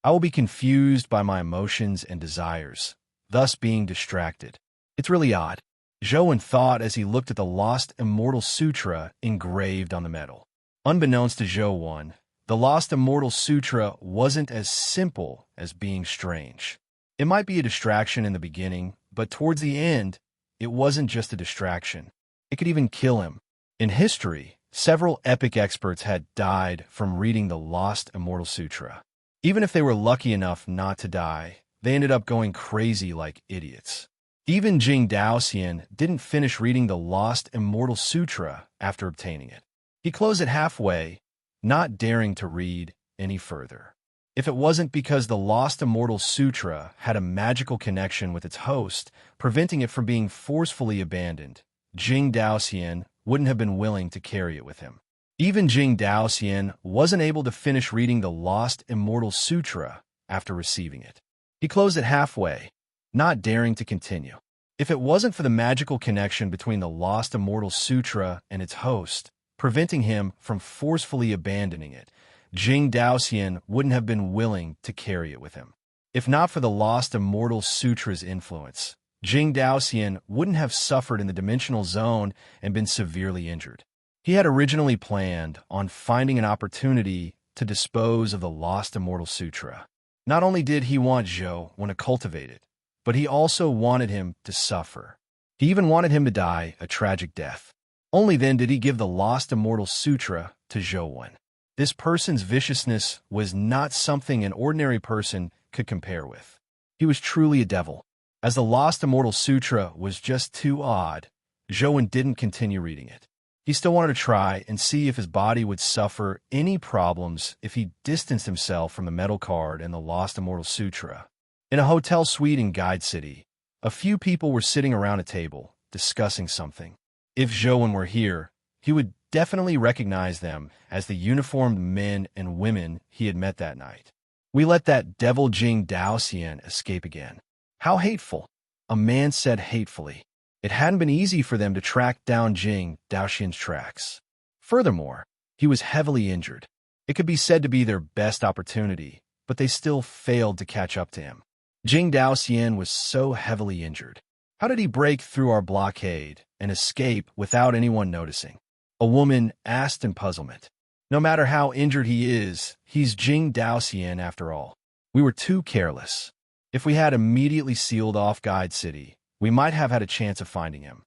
I will be confused by my emotions and desires, thus being distracted. It's really odd. Zhou thought as he looked at the Lost Immortal Sutra engraved on the metal. Unbeknownst to Zhou, the Lost Immortal Sutra wasn't as simple as being strange. It might be a distraction in the beginning, but towards the end, it wasn't just a distraction. It could even kill him. In history, several epic experts had died from reading the Lost Immortal Sutra. Even if they were lucky enough not to die, they ended up going crazy like idiots. Even Jing Daoxian didn't finish reading the Lost Immortal Sutra after obtaining it. He closed it halfway, not daring to read any further. If it wasn't because the Lost Immortal Sutra had a magical connection with its host, preventing it from being forcefully abandoned, Jing Daoxian wouldn't have been willing to carry it with him. Even Jing Daoxian wasn't able to finish reading the Lost Immortal Sutra after receiving it. He closed it halfway, not daring to continue. If it wasn't for the magical connection between the Lost Immortal Sutra and its host, preventing him from forcefully abandoning it, Jing Daoxian wouldn't have been willing to carry it with him. If not for the Lost Immortal Sutra's influence, Jing Daoxian wouldn't have suffered in the dimensional zone and been severely injured. He had originally planned on finding an opportunity to dispose of the Lost Immortal Sutra. Not only did he want Zhou want to cultivate it, but he also wanted him to suffer. He even wanted him to die a tragic death. Only then did he give the Lost Immortal Sutra to Zhou. This person's viciousness was not something an ordinary person could compare with. He was truly a devil. As the Lost Immortal Sutra was just too odd, Zhou didn't continue reading it. He still wanted to try and see if his body would suffer any problems if he distanced himself from the metal card and the Lost Immortal Sutra. In a hotel suite in Guide City, a few people were sitting around a table, discussing something. If Zhou were here, he would definitely recognize them as the uniformed men and women he had met that night. We let that devil Jing Daoxian escape again. How hateful, a man said hatefully. It hadn't been easy for them to track down Jing Daoxian's tracks. Furthermore, he was heavily injured. It could be said to be their best opportunity, but they still failed to catch up to him. Jing Daoxian was so heavily injured. How did he break through our blockade and escape without anyone noticing? A woman asked in puzzlement. No matter how injured he is, he's Jing Daoxian after all. We were too careless. If we had immediately sealed off Guide City, we might have had a chance of finding him.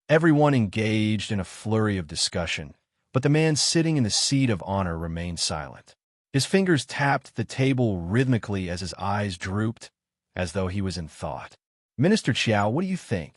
Everyone engaged in a flurry of discussion, but the man sitting in the seat of honor remained silent. His fingers tapped the table rhythmically as his eyes drooped, as though he was in thought. Minister Qiao, what do you think?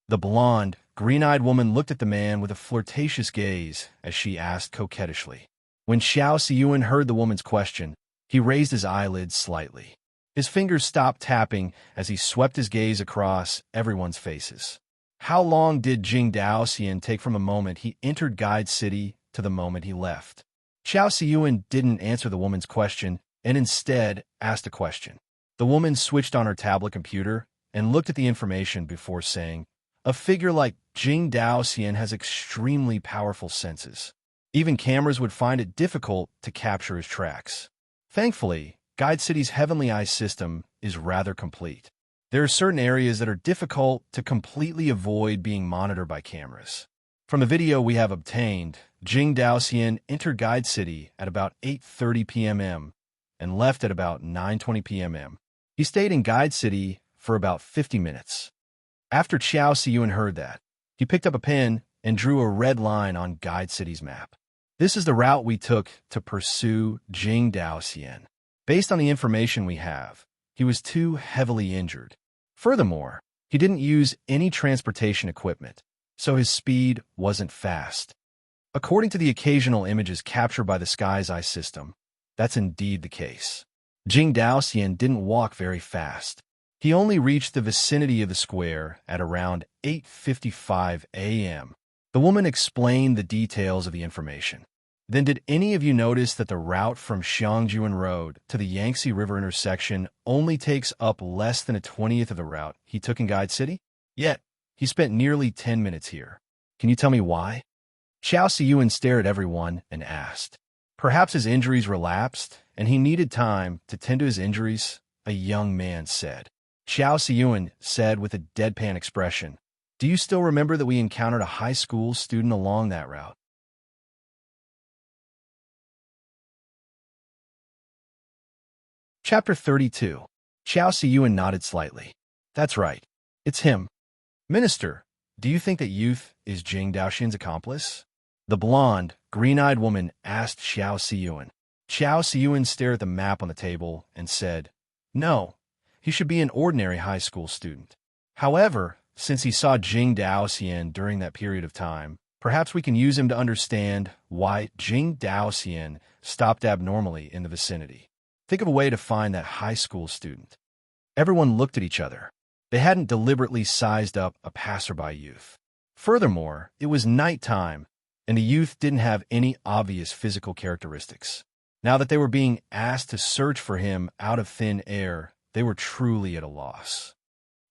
The blonde, green-eyed woman looked at the man with a flirtatious gaze as she asked coquettishly. When Xiao Xiyuan heard the woman's question, he raised his eyelids slightly. His fingers stopped tapping as he swept his gaze across everyone's faces. How long did Jing Daoxian take from the moment he entered Guide City to the moment he left? Xiao Xiyuan didn't answer the woman's question and instead asked a question. The woman switched on her tablet computer and looked at the information before saying, "A figure like Jing Daoxian has extremely powerful senses. Even cameras would find it difficult to capture his tracks. Thankfully, Guide City's Heavenly Eye system is rather complete. There are certain areas that are difficult to completely avoid being monitored by cameras. From the video we have obtained, Jing Daoxian entered Guide City at about 8:30 p.m. and left at about 9:20 p.m. He stayed in Guide City for about 50 minutes. After Qiao Xiyuan heard that, he picked up a pen and drew a red line on Guide City's map. This is the route we took to pursue Jing Daoxian. Based on the information we have, he was too heavily injured. Furthermore, he didn't use any transportation equipment, so his speed wasn't fast. According to the occasional images captured by the Sky's Eye system, that's indeed the case. Jing Daoxian didn't walk very fast. He only reached the vicinity of the square at around 8:55 a.m. The woman explained the details of the information. Then did any of you notice that the route from Xiangjuan Road to the Yangtze River intersection only takes up less than a 20th of the route he took in Guide City? Yet, he spent nearly 10 minutes here. Can you tell me why? Xiao Xiyuan stared at everyone and asked. Perhaps his injuries relapsed, and he needed time to tend to his injuries, a young man said. Xiao Xiyuan said with a deadpan expression, "Do you still remember that we encountered a high school student along that route?" Chapter 32. Xiao Xiyuan nodded slightly. That's right. It's him. Minister, do you think that youth is Jing Daoxian's accomplice? The blonde, green-eyed woman asked Xiao Xiyuan. Xiao Xiyuan stared at the map on the table and said, No, he should be an ordinary high school student. However, since he saw Jing Daoxian during that period of time, perhaps we can use him to understand why Jing Daoxian stopped abnormally in the vicinity. Think of a way to find that high school student. Everyone looked at each other. They hadn't deliberately sized up a passerby youth. Furthermore, it was nighttime, and the youth didn't have any obvious physical characteristics. Now that they were being asked to search for him out of thin air, they were truly at a loss.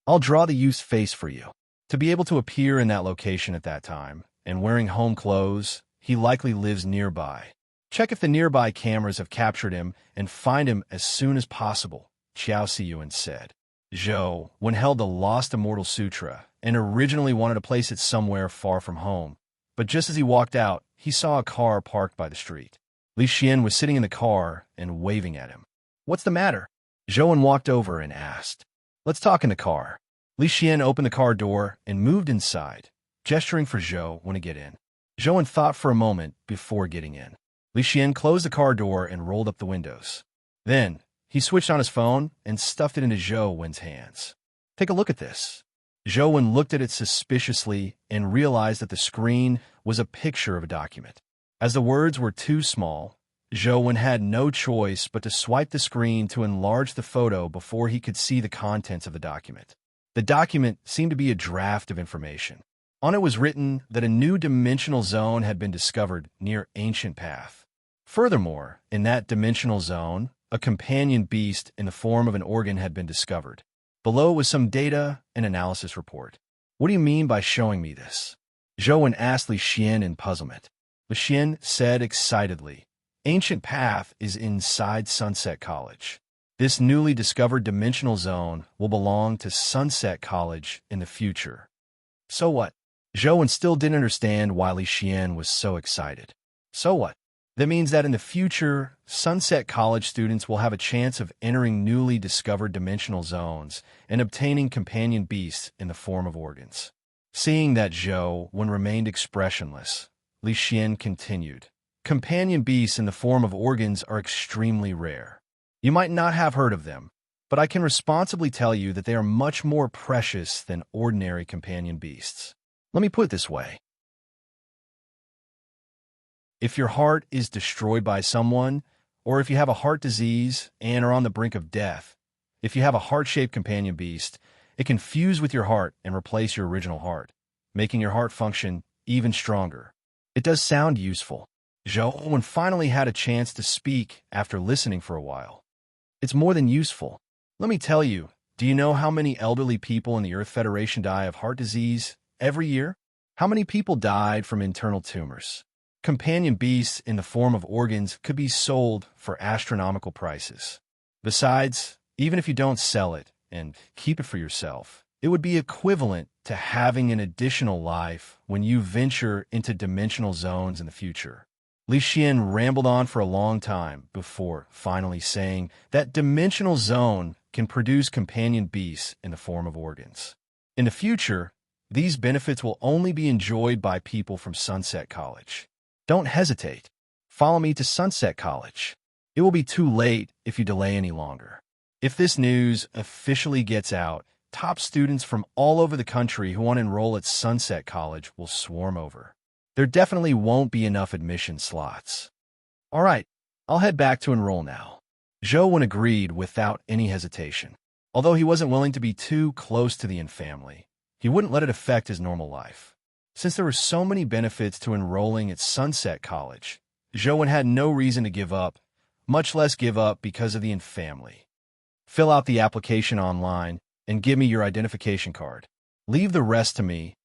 I'll draw the youth's face for you. To be able to appear in that location at that time, and wearing home clothes, he likely lives nearby. Check if the nearby cameras have captured him and find him as soon as possible, Qiao Siyuan said. Zhou, when held the Lost Immortal Sutra, and originally wanted to place it somewhere far from home, but just as he walked out, he saw a car parked by the street. Li Xian was sitting in the car and waving at him. "What's the matter?" Zhou walked over and asked. "Let's talk in the car." Li Xian opened the car door and moved inside, gesturing for Zhou to get in. Zhou thought for a moment before getting in. Li Xian closed the car door and rolled up the windows. Then, he switched on his phone and stuffed it into Zhou hands. "Take a look at this." Zhou looked at it suspiciously and realized that the screen was a picture of a document. As the words were too small, Zhou had no choice but to swipe the screen to enlarge the photo before he could see the contents of the document. The document seemed to be a draft of information. On it was written that a new dimensional zone had been discovered near Ancient Path. Furthermore, in that dimensional zone, a companion beast in the form of an organ had been discovered. Below was some data and analysis report. "What do you mean by showing me this?" Zhou asked Li Xian in puzzlement. Li Xian said excitedly, "Ancient Path is inside Sunset College. This newly discovered dimensional zone will belong to Sunset College in the future." "So what?" Zhou still didn't understand why Li Xian was so excited. "So what?" That means that in the future, Sunset College students will have a chance of entering newly discovered dimensional zones and obtaining companion beasts in the form of organs. Seeing that Zhou remained expressionless, Li Xian continued, "Companion beasts in the form of organs are extremely rare. You might not have heard of them, but I can responsibly tell you that they are much more precious than ordinary companion beasts. Let me put it this way. If your heart is destroyed by someone, or if you have a heart disease and are on the brink of death, if you have a heart-shaped companion beast, it can fuse with your heart and replace your original heart, making your heart function even stronger. It does sound useful." Zhou finally had a chance to speak after listening for a while. "It's more than useful. Let me tell you, do you know how many elderly people in the Earth Federation die of heart disease every year? How many people died from internal tumors? Companion beasts in the form of organs could be sold for astronomical prices. Besides, even if you don't sell it and keep it for yourself, it would be equivalent to having an additional life when you venture into dimensional zones in the future." Li Xian rambled on for a long time before finally saying that dimensional zone can produce companion beasts in the form of organs. In the future, these benefits will only be enjoyed by people from Sunset College. Don't hesitate. Follow me to Sunset College. It will be too late if you delay any longer. If this news officially gets out, top students from all over the country who want to enroll at Sunset College will swarm over. There definitely won't be enough admission slots. "All right, I'll head back to enroll now." Zhou agreed without any hesitation. Although he wasn't willing to be too close to the Yin family, he wouldn't let it affect his normal life. Since there were so many benefits to enrolling at Sunset College, Zhou had no reason to give up, much less give up because of the Yin family. "Fill out the application online and give me your identification card. Leave the rest to me,"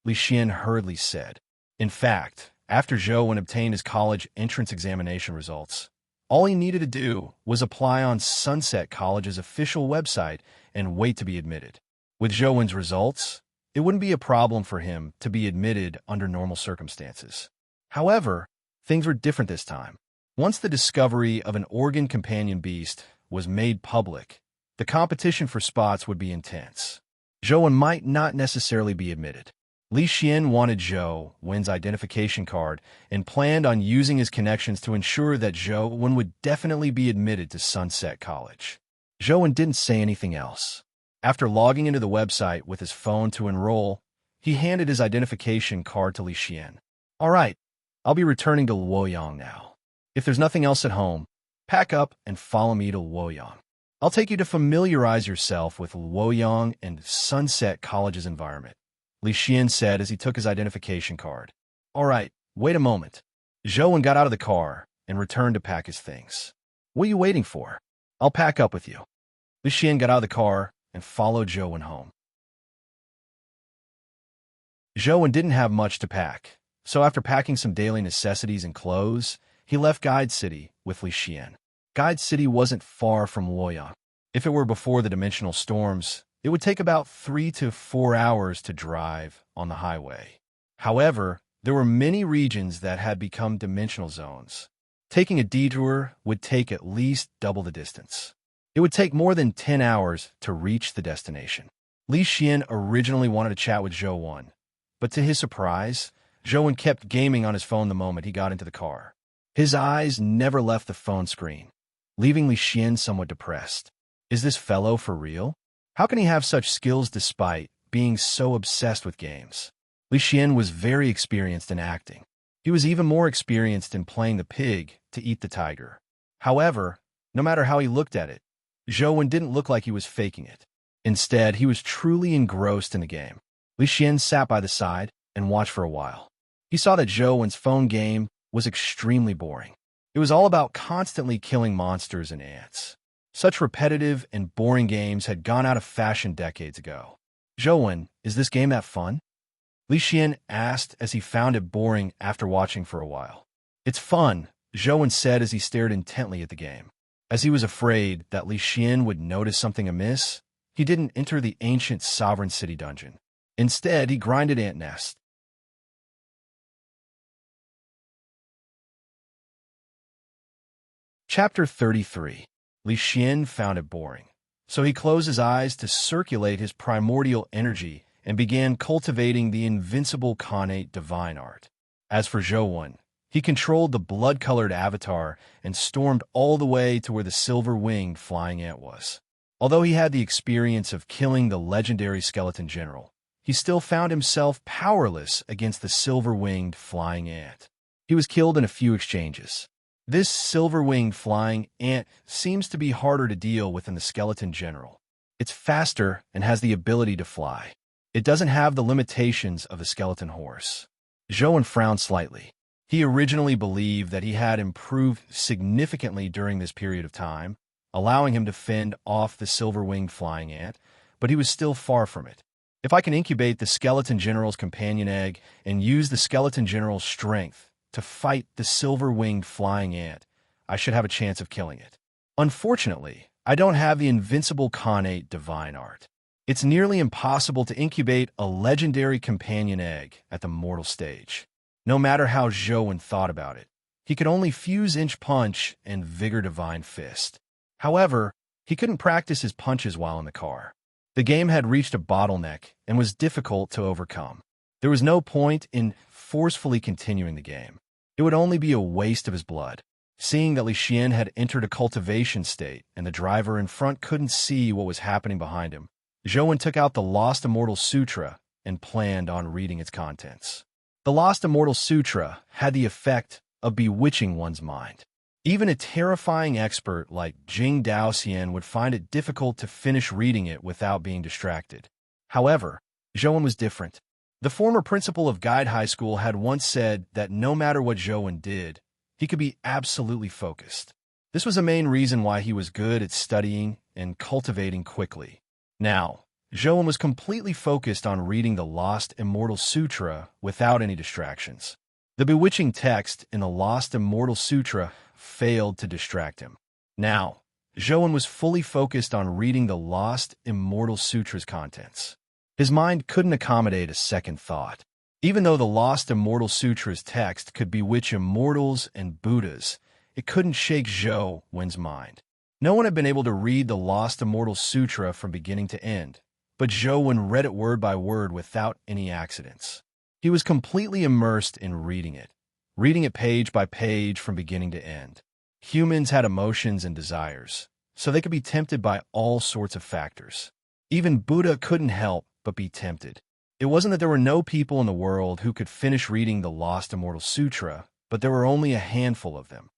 Li Xian hurriedly said. In fact, after Zhou obtained his college entrance examination results, all he needed to do was apply on Sunset College's official website and wait to be admitted. With Zhou's results, it wouldn't be a problem for him to be admitted under normal circumstances. However, things were different this time. Once the discovery of an organ companion beast was made public, the competition for spots would be intense. Zhou might not necessarily be admitted. Li Xian wanted Zhou's identification card and planned on using his connections to ensure that Zhou would definitely be admitted to Sunset College. Zhou didn't say anything else. After logging into the website with his phone to enroll, he handed his identification card to Li Xian. All right, I'll be returning to Luoyang now. If there's nothing else at home, pack up and follow me to Luoyang. I'll take you to familiarize yourself with Luoyang and Sunset College's environment, Li Xian said as he took his identification card. All right, wait a moment. Zhou got out of the car and returned to pack his things. What are you waiting for? I'll pack up with you. Li Xian got out of the car and followed Zhou home. Zhou didn't have much to pack, so after packing some daily necessities and clothes, he left Guide City with Li Xian. Guide City wasn't far from Luoyang. If it were before the dimensional storms, it would take about 3 to 4 hours to drive on the highway. However, there were many regions that had become dimensional zones. Taking a detour would take at least double the distance. It would take more than 10 hours to reach the destination. Li Xian originally wanted to chat with Zhou, but to his surprise, Zhou kept gaming on his phone the moment he got into the car. His eyes never left the phone screen, leaving Li Xian somewhat depressed. Is this fellow for real? How can he have such skills despite being so obsessed with games? Li Xian was very experienced in acting. He was even more experienced in playing the pig to eat the tiger. However, no matter how he looked at it, Zhou didn't look like he was faking it. Instead, he was truly engrossed in the game. Li Xian sat by the side and watched for a while. He saw that Zhou's phone game was extremely boring. It was all about constantly killing monsters and ants. Such repetitive and boring games had gone out of fashion decades ago. Zhou, is this game that fun? Li Xian asked as he found it boring after watching for a while. It's fun, Zhou said as he stared intently at the game. As he was afraid that Li Xian would notice something amiss, he didn't enter the ancient Sovereign City dungeon. Instead, he grinded ant nests. Chapter 33. Li Xian found it boring, so he closed his eyes to circulate his primordial energy and began cultivating the invincible connate divine art. As for Zhou, he controlled the blood-colored avatar and stormed all the way to where the silver-winged flying ant was. Although he had the experience of killing the legendary skeleton general, he still found himself powerless against the silver-winged flying ant. He was killed in a few exchanges. This silver-winged flying ant seems to be harder to deal with than the skeleton general. It's faster and has the ability to fly. It doesn't have the limitations of the skeleton horse. Zhou frowned slightly. He originally believed that he had improved significantly during this period of time, allowing him to fend off the silver-winged flying ant, but he was still far from it. If I can incubate the skeleton general's companion egg and use the skeleton general's strength to fight the silver-winged flying ant, I should have a chance of killing it. Unfortunately, I don't have the invincible connate divine art. It's nearly impossible to incubate a legendary companion egg at the mortal stage. No matter how Zhou thought about it, he could only fuse Inch Punch and Vigor Divine Fist. However, he couldn't practice his punches while in the car. The game had reached a bottleneck and was difficult to overcome. There was no point in forcefully continuing the game. It would only be a waste of his blood. Seeing that Li Xian had entered a cultivation state and the driver in front couldn't see what was happening behind him, Zhou took out the Lost Immortal Sutra and planned on reading its contents. The Lost Immortal Sutra had the effect of bewitching one's mind. Even a terrifying expert like Jing Daoxian would find it difficult to finish reading it without being distracted. However, Zhou was different. The former principal of Guide High School had once said that no matter what Zhou did, he could be absolutely focused. This was a main reason why he was good at studying and cultivating quickly. Now, Zhou was completely focused on reading the Lost Immortal Sutra without any distractions. The bewitching text in the Lost Immortal Sutra failed to distract him. Now, Zhou was fully focused on reading the Lost Immortal Sutra's contents. His mind couldn't accommodate a second thought. Even though the Lost Immortal Sutra's text could bewitch immortals and Buddhas, it couldn't shake Zhou's mind. No one had been able to read the Lost Immortal Sutra from beginning to end, but Zhou read it word by word without any accidents. He was completely immersed in reading it page by page from beginning to end. Humans had emotions and desires, so they could be tempted by all sorts of factors. Even Buddha couldn't help but be tempted. It wasn't that there were no people in the world who could finish reading the Lost Immortal Sutra, but there were only a handful of them.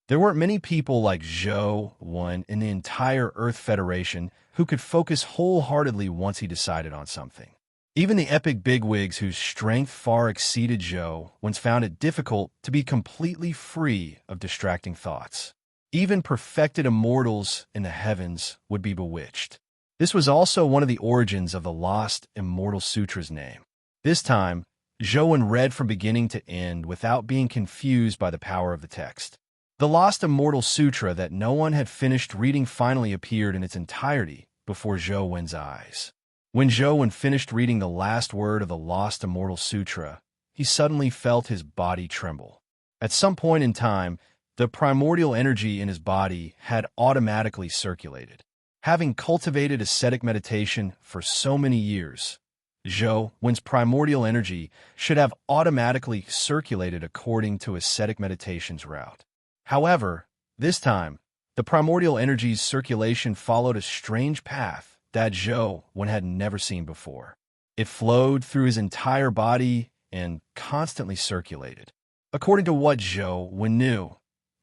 There weren't many people like Zhou Wen in the entire Earth Federation who could focus wholeheartedly once he decided on something. Even the epic bigwigs whose strength far exceeded Zhou once found it difficult to be completely free of distracting thoughts. Even perfected immortals in the heavens would be bewitched. This was also one of the origins of the Lost Immortal Sutra's name. This time, Zhou Wen read from beginning to end without being confused by the power of the text. The Lost Immortal Sutra that no one had finished reading finally appeared in its entirety before Zhou Wen's eyes. When Zhou Wen finished reading the last word of the Lost Immortal Sutra, he suddenly felt his body tremble. At some point in time, the primordial energy in his body had automatically circulated. Having cultivated ascetic meditation for so many years, Zhou Wen's primordial energy should have automatically circulated according to ascetic meditation's route. However, this time, the primordial energy's circulation followed a strange path that Zhou Wen had never seen before. It flowed through his entire body and constantly circulated. According to what Zhou Wen knew,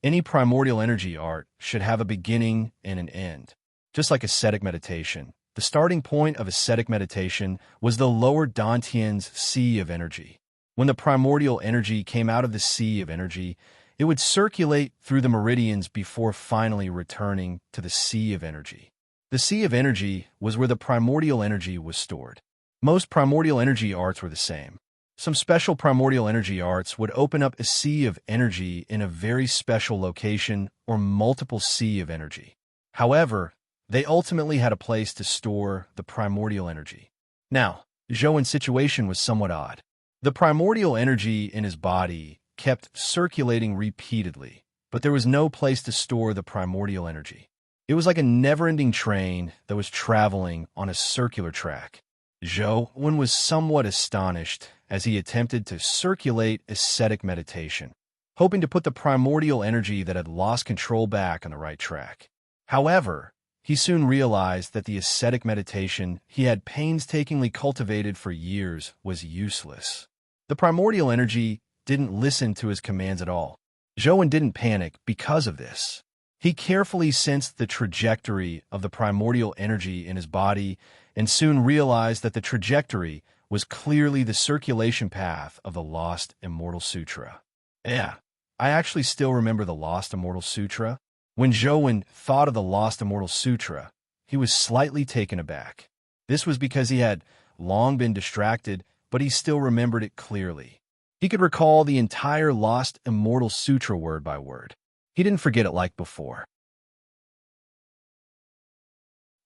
any primordial energy art should have a beginning and an end. Just like ascetic meditation, the starting point of ascetic meditation was the lower Dantian's sea of energy. When the primordial energy came out of the sea of energy, it would circulate through the meridians before finally returning to the sea of energy. The sea of energy was where the primordial energy was stored. Most primordial energy arts were the same. Some special primordial energy arts would open up a sea of energy in a very special location or multiple sea of energy. However, they ultimately had a place to store the primordial energy. Now, Zhou Wen's situation was somewhat odd. The primordial energy in his body kept circulating repeatedly, but there was no place to store the primordial energy. It was like a never-ending train that was traveling on a circular track. Zhou Wen was somewhat astonished as he attempted to circulate ascetic meditation, hoping to put the primordial energy that had lost control back on the right track. However, he soon realized that the ascetic meditation he had painstakingly cultivated for years was useless. The primordial energy didn't listen to his commands at all. Zhou Wen didn't panic because of this. He carefully sensed the trajectory of the primordial energy in his body and soon realized that the trajectory was clearly the circulation path of the Lost Immortal Sutra. Yeah, I actually still remember the Lost Immortal Sutra. When Zhou Wen thought of the Lost Immortal Sutra, he was slightly taken aback. This was because he had long been distracted, but he still remembered it clearly. He could recall the entire Lost Immortal Sutra word by word. He didn't forget it like before.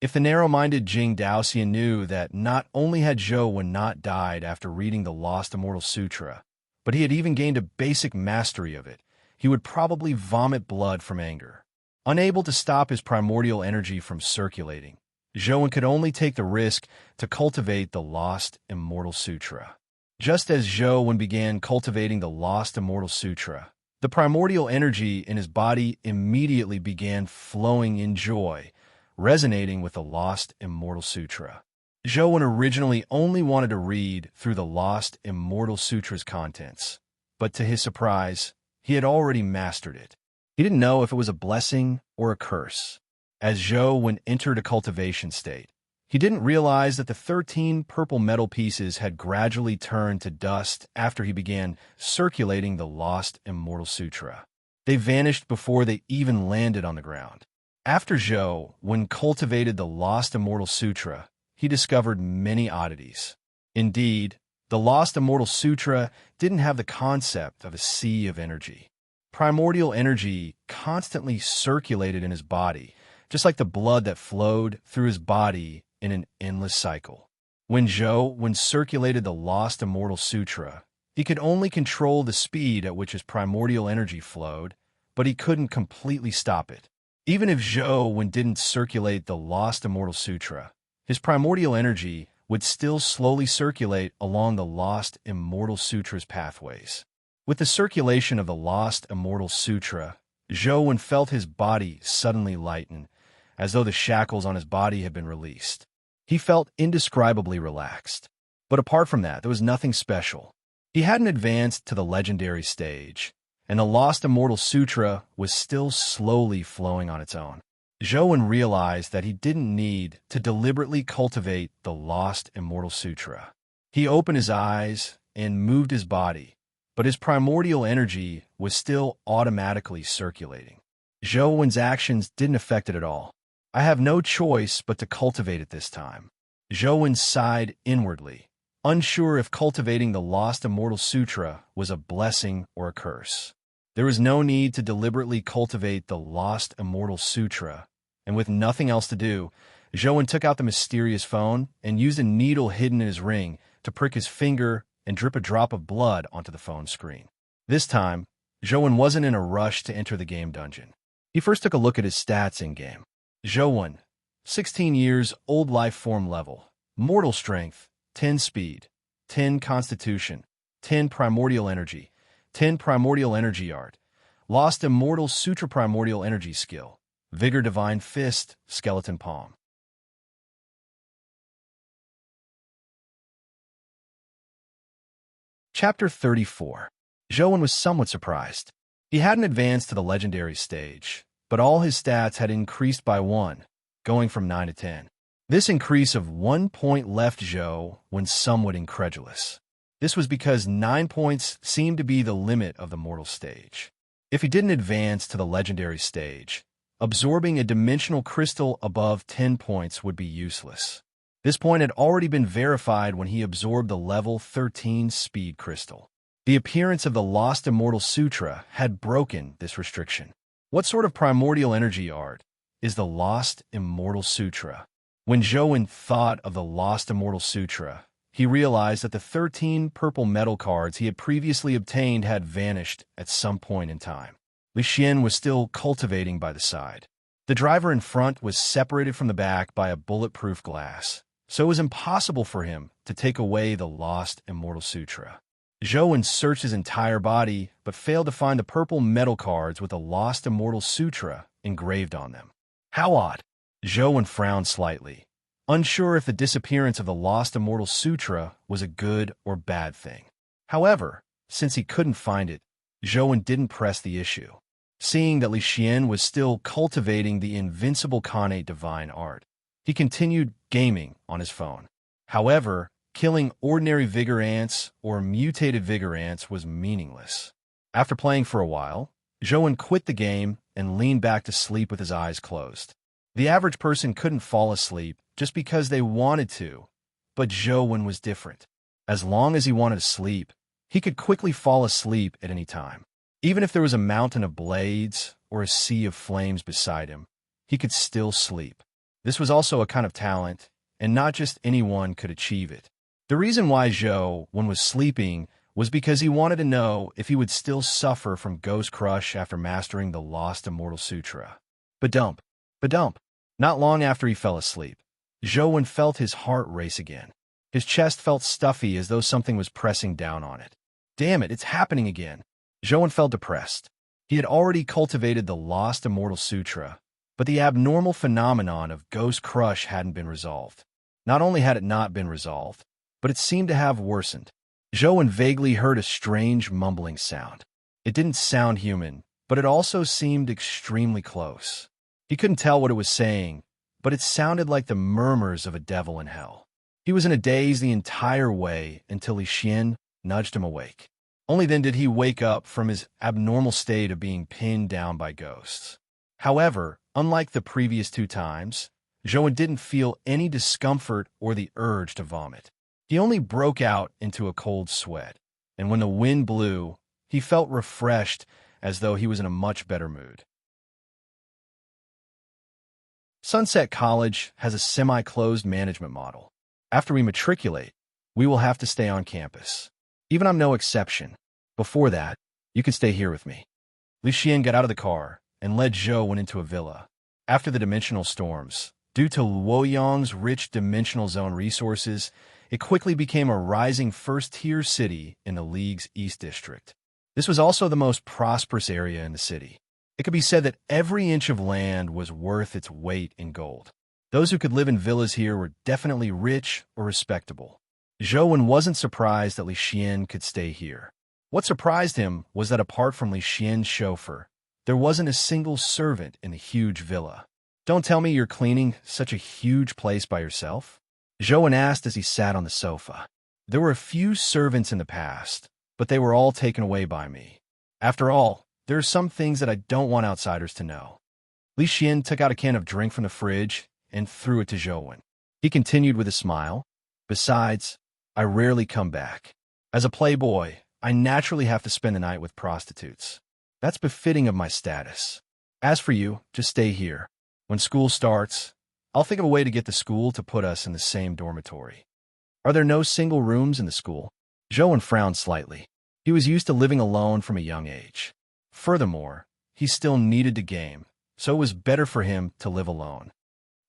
If the narrow-minded Jing Daoxian knew that not only had Zhou Wen not died after reading the Lost Immortal Sutra, but he had even gained a basic mastery of it, he would probably vomit blood from anger. Unable to stop his primordial energy from circulating, Zhou Wen could only take the risk to cultivate the Lost Immortal Sutra. Just as Zhou Wen began cultivating the Lost Immortal Sutra, the primordial energy in his body immediately began flowing in joy, resonating with the Lost Immortal Sutra. Zhou Wen originally only wanted to read through the Lost Immortal Sutra's contents, but to his surprise, he had already mastered it. He didn't know if it was a blessing or a curse. As Zhou Wen entered a cultivation state, he didn't realize that the 13 purple metal pieces had gradually turned to dust after he began circulating the Lost Immortal Sutra. They vanished before they even landed on the ground. After Zhou Wen cultivated the Lost Immortal Sutra, he discovered many oddities. Indeed, the Lost Immortal Sutra didn't have the concept of a sea of energy. Primordial energy constantly circulated in his body, just like the blood that flowed through his body in an endless cycle. When Zhou Wen circulated the Lost Immortal Sutra, he could only control the speed at which his primordial energy flowed, but he couldn't completely stop it. Even if Zhou Wen didn't circulate the Lost Immortal Sutra, his primordial energy would still slowly circulate along the Lost Immortal Sutra's pathways. With the circulation of the Lost Immortal Sutra, Zhou felt his body suddenly lighten, as though the shackles on his body had been released. He felt indescribably relaxed. But apart from that, there was nothing special. He hadn't advanced to the legendary stage, and the Lost Immortal Sutra was still slowly flowing on its own. Zhou realized that he didn't need to deliberately cultivate the Lost Immortal Sutra. He opened his eyes and moved his body, but his primordial energy was still automatically circulating. Zhou's actions didn't affect it at all. I have no choice but to cultivate it this time. Zhou sighed inwardly, unsure if cultivating the Lost Immortal Sutra was a blessing or a curse. There was no need to deliberately cultivate the Lost Immortal Sutra, and with nothing else to do, Zhou took out the mysterious phone and used a needle hidden in his ring to prick his finger and drip a drop of blood onto the phone screen. This time, Zhou wasn't in a rush to enter the game dungeon. He first took a look at his stats in-game. Zhou, 16 years, old life form level, mortal strength, 10 speed, 10 constitution, 10 primordial energy, 10 primordial energy art, Lost Immortal Sutra primordial energy skill, vigor divine fist, skeleton palm. Chapter 34. Zhou was somewhat surprised. He hadn't advanced to the legendary stage, but all his stats had increased by 1, going from 9 to 10. This increase of 1 point left Zhou somewhat incredulous. This was because 9 points seemed to be the limit of the mortal stage. If he didn't advance to the legendary stage, absorbing a dimensional crystal above 10 points would be useless. This point had already been verified when he absorbed the level 13 speed crystal. The appearance of the Lost Immortal Sutra had broken this restriction. What sort of primordial energy art is the Lost Immortal Sutra? When Zhou thought of the Lost Immortal Sutra, he realized that the 13 purple metal cards he had previously obtained had vanished at some point in time. Li Xian was still cultivating by the side. The driver in front was separated from the back by a bulletproof glass, so it was impossible for him to take away the Lost Immortal Sutra. Zhou searched his entire body, but failed to find the purple metal cards with the Lost Immortal Sutra engraved on them. How odd! Zhou frowned slightly, unsure if the disappearance of the Lost Immortal Sutra was a good or bad thing. However, since he couldn't find it, Zhou didn't press the issue. Seeing that Li Xian was still cultivating the invincible Khanate divine art, he continued gaming on his phone. However, killing ordinary vigor ants or mutated vigor ants was meaningless. After playing for a while, Zhou quit the game and leaned back to sleep with his eyes closed. The average person couldn't fall asleep just because they wanted to, but Zhou was different. As long as he wanted to sleep, he could quickly fall asleep at any time. Even if there was a mountain of blades or a sea of flames beside him, he could still sleep. This was also a kind of talent, and not just anyone could achieve it. The reason why Zhou was sleeping was because he wanted to know if he would still suffer from Ghost Crush after mastering the Lost Immortal Sutra. Badump. Not long after he fell asleep, Zhou felt his heart race again. His chest felt stuffy as though something was pressing down on it. Damn it, it's happening again. Zhou felt depressed. He had already cultivated the Lost Immortal Sutra, but the abnormal phenomenon of Ghost Crush hadn't been resolved. Not only had it not been resolved, but it seemed to have worsened. Zhou vaguely heard a strange mumbling sound. It didn't sound human, but it also seemed extremely close. He couldn't tell what it was saying, but it sounded like the murmurs of a devil in hell. He was in a daze the entire way until Li Xian nudged him awake. Only then did he wake up from his abnormal state of being pinned down by ghosts. However, unlike the previous 2 times, Zhou didn't feel any discomfort or the urge to vomit. He only broke out into a cold sweat, and when the wind blew, he felt refreshed as though he was in a much better mood. Sunset College has a semi-closed management model. After we matriculate, we will have to stay on campus. Even I'm no exception. Before that, you can stay here with me. Li Xian got out of the car and led Zhou into a villa. After the dimensional storms, due to Luoyang's rich dimensional zone resources, it quickly became a rising first-tier city in the League's East District. This was also the most prosperous area in the city. It could be said that every inch of land was worth its weight in gold. Those who could live in villas here were definitely rich or respectable. Zhou wasn't surprised that Li Xian could stay here. What surprised him was that apart from Li Xian's chauffeur, there wasn't a single servant in the huge villa. "Don't tell me you're cleaning such a huge place by yourself?" Zhou asked as he sat on the sofa. "There were a few servants in the past, but they were all taken away by me. After all, there are some things that I don't want outsiders to know." Li Xian took out a can of drink from the fridge and threw it to Zhou. He continued with a smile. "Besides, I rarely come back. As a playboy, I naturally have to spend the night with prostitutes. That's befitting of my status. As for you, just stay here. When school starts, I'll think of a way to get the school to put us in the same dormitory." "Are there no single rooms in the school?" Zhou frowned slightly. He was used to living alone from a young age. Furthermore, he still needed to game, so it was better for him to live alone.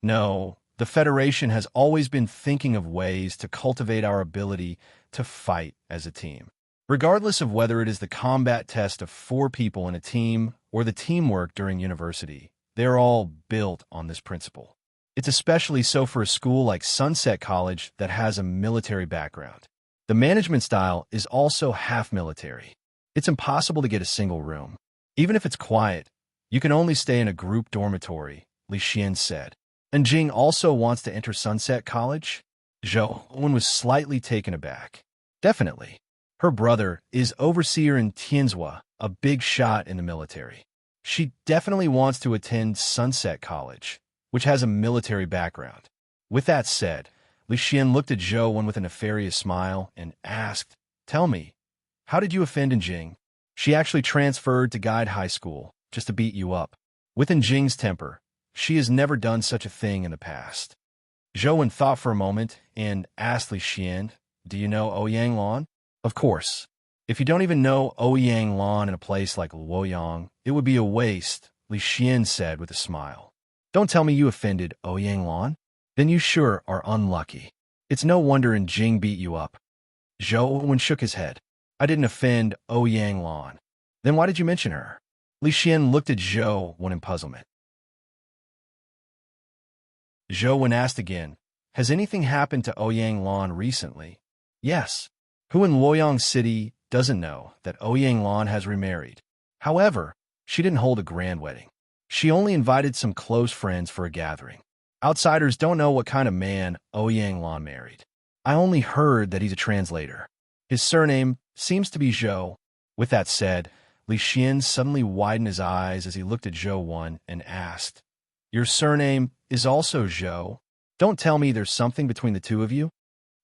"No, the Federation has always been thinking of ways to cultivate our ability to fight as a team. Regardless of whether it is the combat test of 4 people in a team or the teamwork during university, they are all built on this principle. It's especially so for a school like Sunset College that has a military background. The management style is also half military. It's impossible to get a single room. Even if it's quiet, you can only stay in a group dormitory," Li Xian said. "And Jing also wants to enter Sunset College?" Zhou was slightly taken aback. "Definitely. Her brother is overseer in Tianzhua, a big shot in the military. She definitely wants to attend Sunset College, which has a military background." With that said, Li Xian looked at Zhou with a nefarious smile and asked, "Tell me, how did you offend in Jing? She actually transferred to Guide High School just to beat you up. Within Jing's temper, she has never done such a thing in the past." Zhou thought for a moment and asked Li Xian, "Do you know Ouyang Lan?" "Of course. If you don't even know Ouyang Lan in a place like Luoyang, it would be a waste," Li Xian said with a smile. "Don't tell me you offended Ouyang Lan? Then you sure are unlucky. It's no wonder Jing beat you up." Zhou shook his head. "I didn't offend Ouyang Lan." "Then why did you mention her?" Li Xian looked at Zhou in puzzlement. Zhou asked again, "Has anything happened to Ouyang Lan recently?" "Yes. Who in Luoyang City doesn't know that Ouyang Lan has remarried? However, she didn't hold a grand wedding. She only invited some close friends for a gathering. Outsiders don't know what kind of man Ouyang Lan married. I only heard that he's a translator. His surname seems to be Zhou." With that said, Li Xian suddenly widened his eyes as he looked at Zhou and asked, "Your surname is also Zhou? Don't tell me there's something between the two of you?"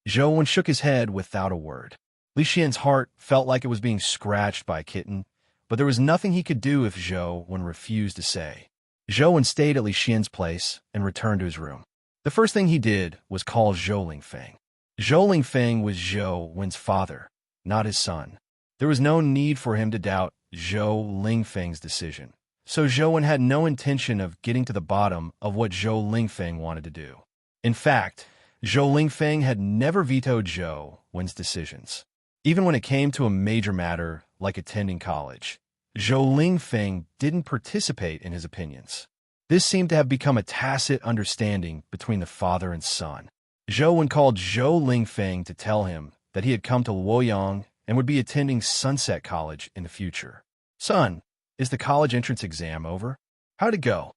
Zhou shook his head without a word. Li Xian's heart felt like it was being scratched by a kitten, but there was nothing he could do if Zhou refused to say. Zhou stayed at Li Xian's place and returned to his room. The first thing he did was call Zhou Lingfeng. Zhou Lingfeng was Zhou's father, not his son. There was no need for him to doubt Zhou Lingfeng's decision, so Zhou had no intention of getting to the bottom of what Zhou Lingfeng wanted to do. In fact, Zhou Lingfeng had never vetoed Zhou's decisions. Even when it came to a major matter like attending college, Zhou Lingfeng didn't participate in his opinions. This seemed to have become a tacit understanding between the father and son. Zhou called Zhou Lingfeng to tell him that he had come to Luoyang and would be attending Sunset College in the future. "Son, is the college entrance exam over? How'd it go?"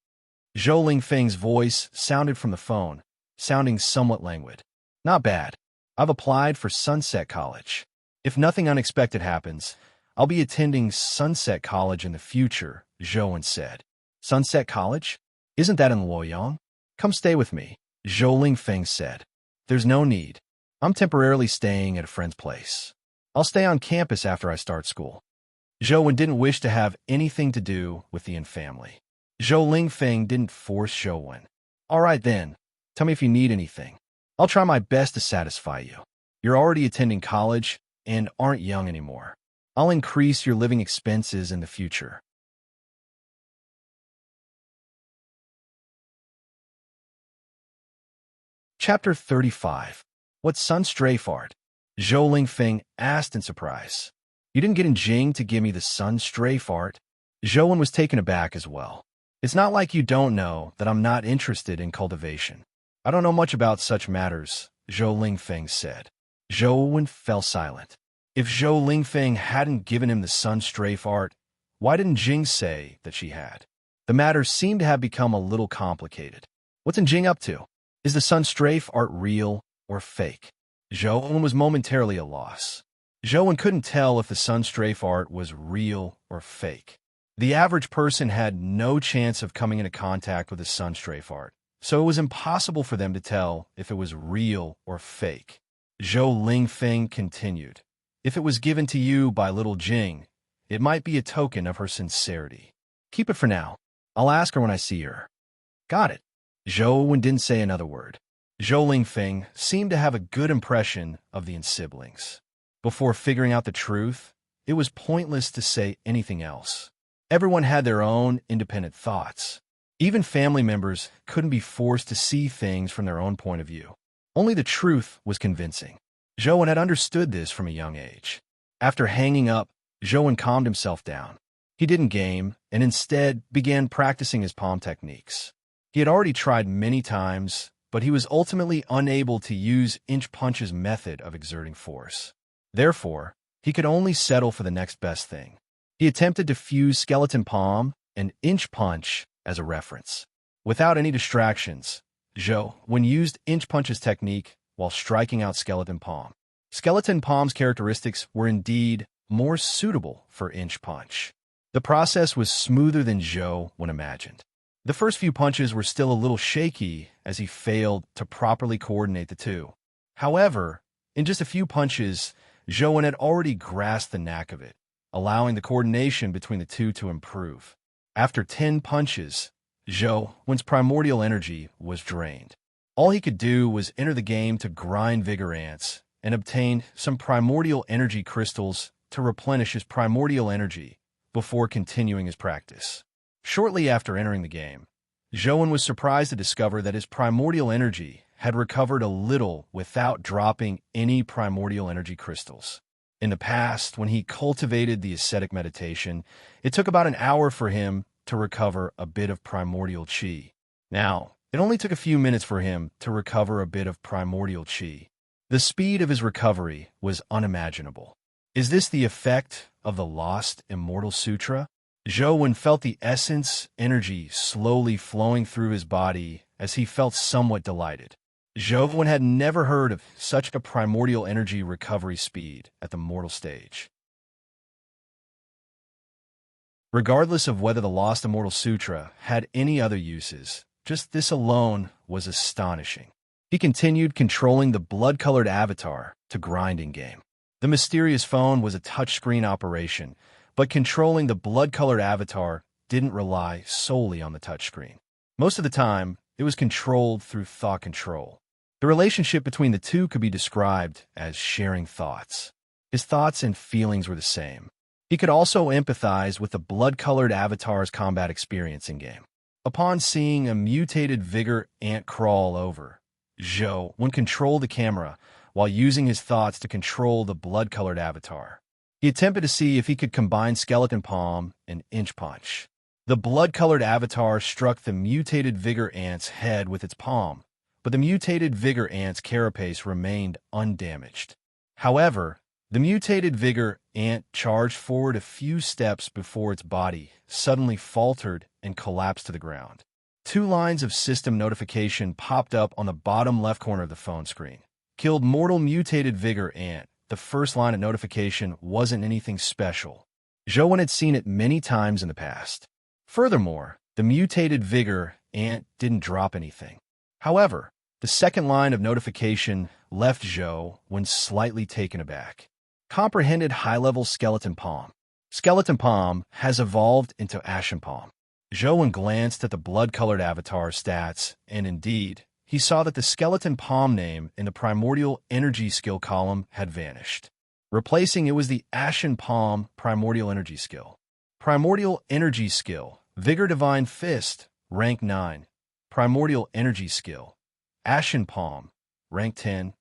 Zhou Lingfeng's voice sounded from the phone, sounding somewhat languid. "Not bad. I've applied for Sunset College. If nothing unexpected happens, I'll be attending Sunset College in the future," Zhou said. "Sunset College? Isn't that in Luoyang? Come stay with me," Zhou Lingfeng said. "There's no need. I'm temporarily staying at a friend's place. I'll stay on campus after I start school." Zhou didn't wish to have anything to do with the Yin family. Zhou Lingfeng didn't force Zhou. "All right then. Tell me if you need anything. I'll try my best to satisfy you. You're already attending college and aren't young anymore. I'll increase your living expenses in the future." Chapter 35. What Sun Strafe Art? Zhou Lingfeng asked in surprise. "You didn't get in Jing to give me the Sun Strafe Art?" Zhou was taken aback as well. It's not like you don't know that I'm not interested in cultivation. I don't know much about such matters, Zhou Lingfeng said. Zhou fell silent. If Zhou Lingfeng hadn't given him the sun strafe art, why didn't Jing say that she had? The matter seemed to have become a little complicated. What's Jing up to? Is the sun strafe art real or fake? Zhou was momentarily at a loss. Zhou couldn't tell if the sun strafe art was real or fake. The average person had no chance of coming into contact with the sun strafe art, so it was impossible for them to tell if it was real or fake. Zhou Lingfeng continued. If it was given to you by little Jing, it might be a token of her sincerity. Keep it for now. I'll ask her when I see her. Got it. Zhou didn't say another word. Zhou Lingfeng seemed to have a good impression of the siblings. Before figuring out the truth, it was pointless to say anything else. Everyone had their own independent thoughts. Even family members couldn't be forced to see things from their own point of view. Only the truth was convincing. Zhou had understood this from a young age. After hanging up, Zhou calmed himself down. He didn't game, and instead began practicing his palm techniques. He had already tried many times, but he was ultimately unable to use Inch Punch's method of exerting force. Therefore, he could only settle for the next best thing. He attempted to fuse Skeleton Palm and Inch Punch as a reference. Without any distractions, Zhou used Inch Punch's technique while striking out Skeleton Palm. Skeleton Palm's characteristics were indeed more suitable for Inch Punch. The process was smoother than Zhou imagined. The first few punches were still a little shaky as he failed to properly coordinate the two. However, in just a few punches, Zhou had already grasped the knack of it, allowing the coordination between the two to improve. After 10 punches, Zhou's primordial energy was drained. All he could do was enter the game to grind vigor ants and obtain some primordial energy crystals to replenish his primordial energy before continuing his practice. Shortly after entering the game, Zhou was surprised to discover that his primordial energy had recovered a little without dropping any primordial energy crystals. In the past, when he cultivated the ascetic meditation, it took about an hour for him to recover a bit of primordial chi. Now, it only took a few minutes for him to recover a bit of primordial chi. The speed of his recovery was unimaginable. Is this the effect of the lost Immortal Sutra? Zhou felt the essence energy slowly flowing through his body as he felt somewhat delighted. Zhou had never heard of such a primordial energy recovery speed at the mortal stage. Regardless of whether the lost Immortal Sutra had any other uses, just this alone was astonishing. He continued controlling the blood-colored avatar to grind in-game. The mysterious phone was a touchscreen operation, but controlling the blood-colored avatar didn't rely solely on the touchscreen. Most of the time, it was controlled through thought control. The relationship between the two could be described as sharing thoughts. His thoughts and feelings were the same. He could also empathize with the blood-colored avatar's combat experience in-game. Upon seeing a mutated vigor ant crawl over, Zhou controlled the camera while using his thoughts to control the blood-colored avatar. He attempted to see if he could combine Skeleton Palm and Inch Punch. The blood-colored avatar struck the mutated vigor ant's head with its palm, but the mutated vigor ant's carapace remained undamaged. However, the mutated vigor ant charged forward a few steps before its body suddenly faltered and collapsed to the ground. 2 lines of system notification popped up on the bottom left corner of the phone screen. Killed mortal mutated vigor ant. The first line of notification wasn't anything special. Zhou had seen it many times in the past. Furthermore, the mutated vigor ant didn't drop anything. However, the second line of notification left Zhou slightly taken aback. Comprehended high-level Skeleton Palm. Skeleton Palm has evolved into Ashen Palm. Zhou glanced at the blood-colored avatar stats, and indeed, he saw that the Skeleton Palm name in the Primordial Energy skill column had vanished. Replacing it was the Ashen Palm Primordial Energy skill. Primordial Energy skill, Vigor Divine Fist, rank 9. Primordial Energy skill, Ashen Palm, rank 10.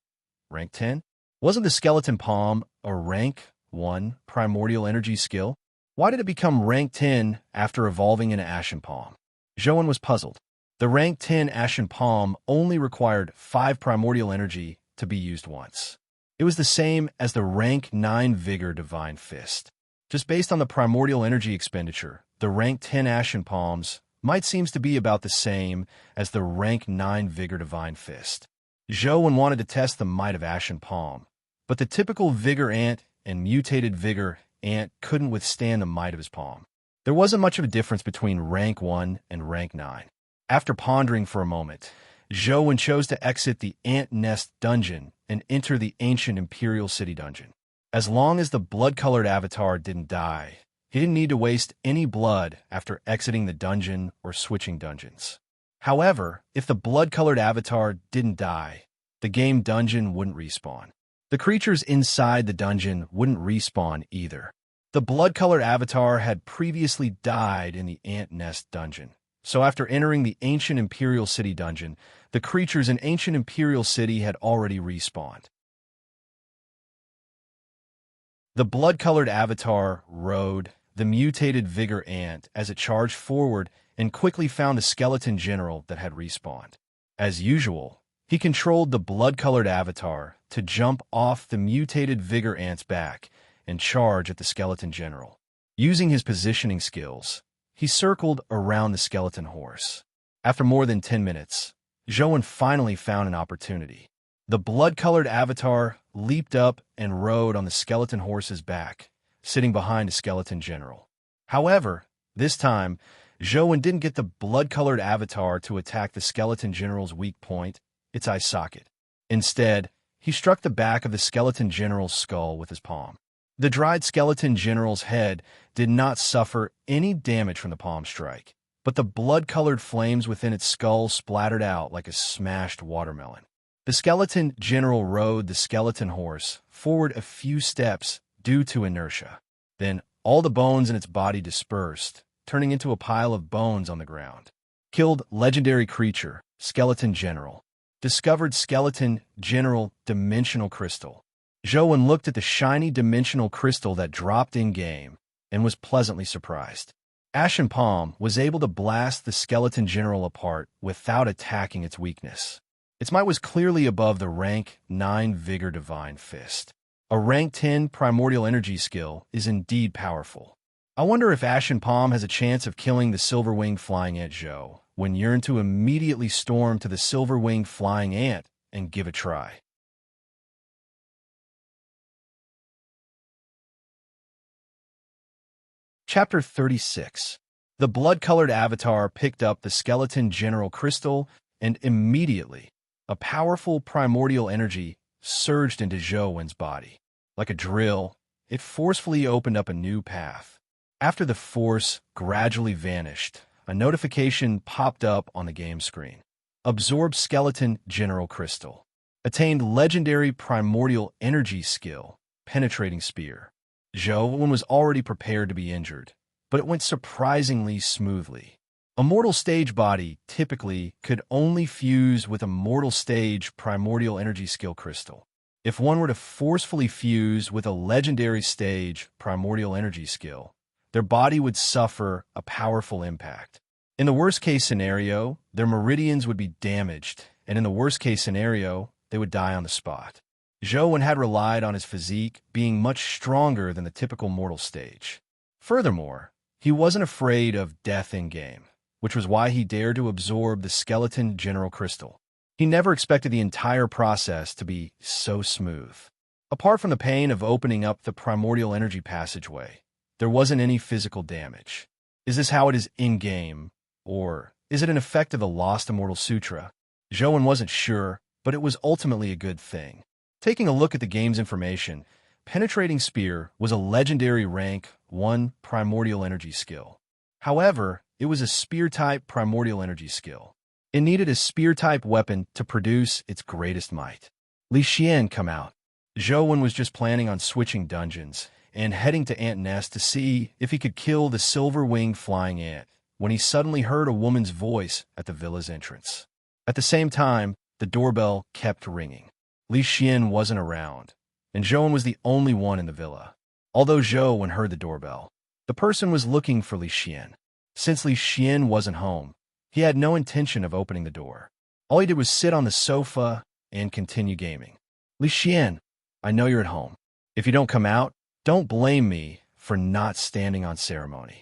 Rank 10? Wasn't the Skeleton Palm a rank 1 Primordial Energy skill? Why did it become rank 10 after evolving into Ashen Palm? Zhouwen was puzzled. The rank 10 Ashen Palm only required 5 primordial energy to be used once. It was the same as the rank 9 Vigor Divine Fist. Just based on the primordial energy expenditure, the rank 10 Ashen Palms might seem to be about the same as the rank 9 Vigor Divine Fist. Zhouwen wanted to test the might of Ashen Palm, but the typical Vigor Ant and mutated Vigor Ant couldn't withstand the might of his palm. There wasn't much of a difference between rank 1 and rank 9. After pondering for a moment, Zhouwen chose to exit the Ant Nest dungeon and enter the ancient Imperial City dungeon. As long as the blood-colored avatar didn't die, he didn't need to waste any blood after exiting the dungeon or switching dungeons. However, if the blood-colored avatar didn't die, the game dungeon wouldn't respawn. The creatures inside the dungeon wouldn't respawn either. The blood-colored avatar had previously died in the Ant Nest dungeon, so after entering the ancient Imperial City dungeon, the creatures in ancient Imperial City had already respawned. The blood-colored avatar rode the mutated Vigor Ant as it charged forward and quickly found the skeleton general that had respawned. As usual, he controlled the blood-colored avatar to jump off the mutated Vigor Ant's back and charge at the skeleton general. Using his positioning skills, he circled around the skeleton horse. After more than 10 minutes, Zhouwen finally found an opportunity. The blood-colored avatar leaped up and rode on the skeleton horse's back, sitting behind a skeleton general. However, this time, Zhouwen didn't get the blood-colored avatar to attack the skeleton general's weak point, its eye socket. Instead, he struck the back of the skeleton general's skull with his palm. The dried skeleton general's head did not suffer any damage from the palm strike, but the blood-colored flames within its skull splattered out like a smashed watermelon. The skeleton general rode the skeleton horse forward a few steps due to inertia. Then all the bones in its body dispersed, turning into a pile of bones on the ground. Killed legendary creature, skeleton general. Discovered skeleton general dimensional crystal. Zhouwen looked at the shiny dimensional crystal that dropped in-game and was pleasantly surprised. Ashen Palm was able to blast the skeleton general apart without attacking its weakness. Its might was clearly above the rank 9 Vigor Divine Fist. A rank 10 primordial energy skill is indeed powerful. I wonder if Ashen Palm has a chance of killing the silver-winged flying ant Zhou when yearned to immediately storm to the silver-winged flying ant and give a try. Chapter 36. The blood-colored avatar picked up the skeleton general crystal, and immediately, a powerful primordial energy surged into Zhouwen's body. Like a drill, it forcefully opened up a new path. After the force gradually vanished, a notification popped up on the game screen. Absorb skeleton general crystal. Attained legendary primordial energy skill, penetrating spear. Zhouwen was already prepared to be injured, but it went surprisingly smoothly. A mortal stage body typically could only fuse with a mortal stage primordial energy skill crystal. If one were to forcefully fuse with a legendary stage primordial energy skill, their body would suffer a powerful impact. In the worst-case scenario, their meridians would be damaged, and in the worst-case scenario, they would die on the spot. Zhouwen had relied on his physique being much stronger than the typical mortal stage. Furthermore, he wasn't afraid of death in-game, which was why he dared to absorb the skeleton general crystal. He never expected the entire process to be so smooth. Apart from the pain of opening up the primordial energy passageway, there wasn't any physical damage. Is this how it is in-game, or is it an effect of the Lost Immortal Sutra? Zhouwen wasn't sure, but it was ultimately a good thing. Taking a look at the game's information, Penetrating Spear was a legendary rank 1 primordial energy skill. However, it was a spear-type primordial energy skill. It needed a spear-type weapon to produce its greatest might. Li Xian come out. Zhouwen was just planning on switching dungeons and heading to Ant Nest to see if he could kill the silver-winged flying ant when he suddenly heard a woman's voice at the villa's entrance. At the same time, the doorbell kept ringing. Li Xian wasn't around, and Zhouwen was the only one in the villa. Although Zhouwen heard the doorbell, the The person was looking for Li Xian. Since Li Xian wasn't home, he had no intention of opening the door. All he did was sit on the sofa and continue gaming. Li Xian, I know you're at home. If you don't come out, don't blame me for not standing on ceremony.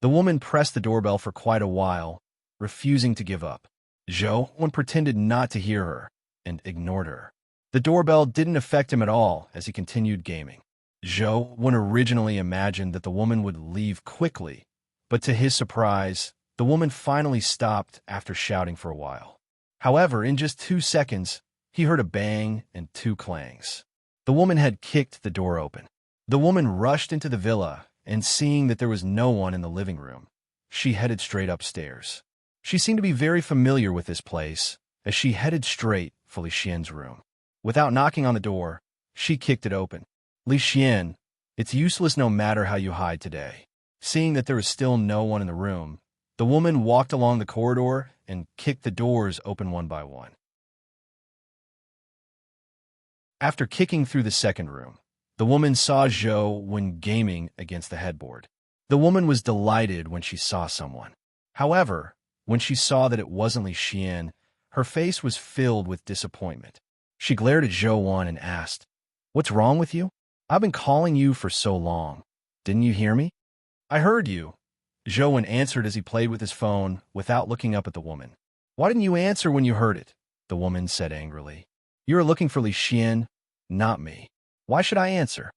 The woman pressed the doorbell for quite a while, refusing to give up. Zhou pretended not to hear her and ignored her. The doorbell didn't affect him at all as he continued gaming. Zhou originally imagined that the woman would leave quickly, but to his surprise, the woman finally stopped after shouting for a while. However, in just 2 seconds, he heard a bang and 2 clangs. The woman had kicked the door open. The woman rushed into the villa, and seeing that there was no one in the living room, she headed straight upstairs. She seemed to be very familiar with this place, as she headed straight for Li Xian's room. Without knocking on the door, she kicked it open. Li Xian, it's useless no matter how you hide today. Seeing that there was still no one in the room, the woman walked along the corridor and kicked the doors open one by one. After kicking through the second room, the woman saw Zhou when gaming against the headboard. The woman was delighted when she saw someone. However, when she saw that it wasn't Li Xian, her face was filled with disappointment. She glared at Zhou and asked, "What's wrong with you? I've been calling you for so long. Didn't you hear me?" "I heard you," Zhou answered as he played with his phone without looking up at the woman. "Why didn't you answer when you heard it?" the woman said angrily. "You are looking for Li Xian, not me. Why should I answer?"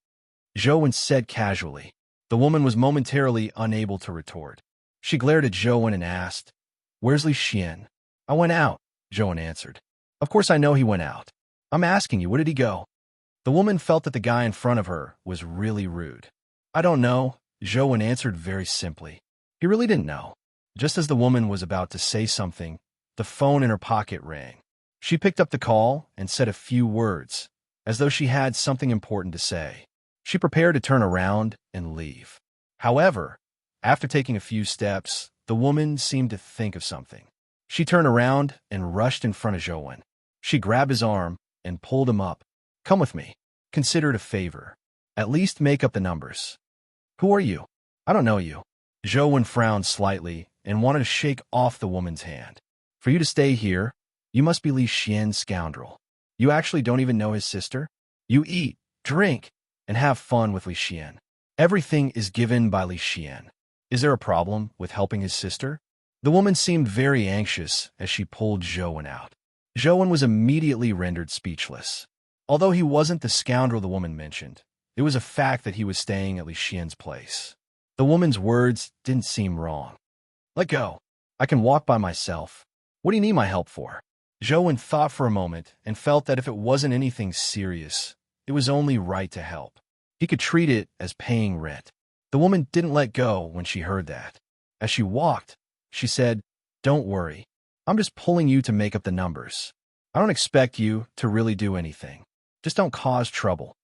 Zhou said casually. The woman was momentarily unable to retort. She glared at Zhou and asked, "Where's Li Xian?" "I went out," Zhou answered. "Of course I know he went out. I'm asking you, where did he go?" The woman felt that the guy in front of her was really rude. "I don't know," Zhou answered very simply. He really didn't know. Just as the woman was about to say something, the phone in her pocket rang. She picked up the call and said a few words, as though she had something important to say. She prepared to turn around and leave. However, after taking a few steps, the woman seemed to think of something. She turned around and rushed in front of Zhou. She grabbed his arm and pulled him up. "Come with me. Consider it a favor. At least make up the numbers." "Who are you?" "I don't know you." Zhou frowned slightly and wanted to shake off the woman's hand. "For you to stay here, you must be Li Xian's scoundrel. You actually don't even know his sister? You eat, drink, and have fun with Li Xian. Everything is given by Li Xian. Is there a problem with helping his sister?" The woman seemed very anxious as she pulled Zhou out. Zhou was immediately rendered speechless. Although he wasn't the scoundrel the woman mentioned, it was a fact that he was staying at Li Xian's place. The woman's words didn't seem wrong. "Let go. I can walk by myself. What do you need my help for?" Zhou thought for a moment and felt that if it wasn't anything serious, it was only right to help. He could treat it as paying rent. The woman didn't let go when she heard that. As she walked, she said, "Don't worry. I'm just pulling you to make up the numbers. I don't expect you to really do anything. Just don't cause trouble."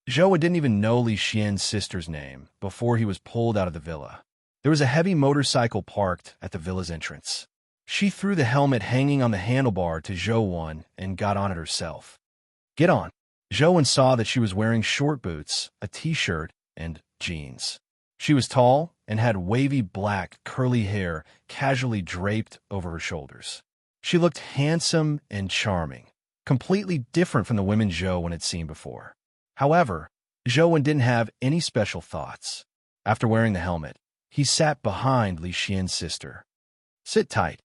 Zhou didn't even know Li Xian's sister's name before he was pulled out of the villa. There was a heavy motorcycle parked at the villa's entrance. She threw the helmet hanging on the handlebar to Zhou and got on it herself. "Get on." Zhou saw that she was wearing short boots, a t-shirt, and jeans. She was tall and had wavy black, curly hair casually draped over her shoulders. She looked handsome and charming, completely different from the women Zhou had seen before. However, Zhou didn't have any special thoughts. After wearing the helmet, he sat behind Li Xian's sister. "Sit tight."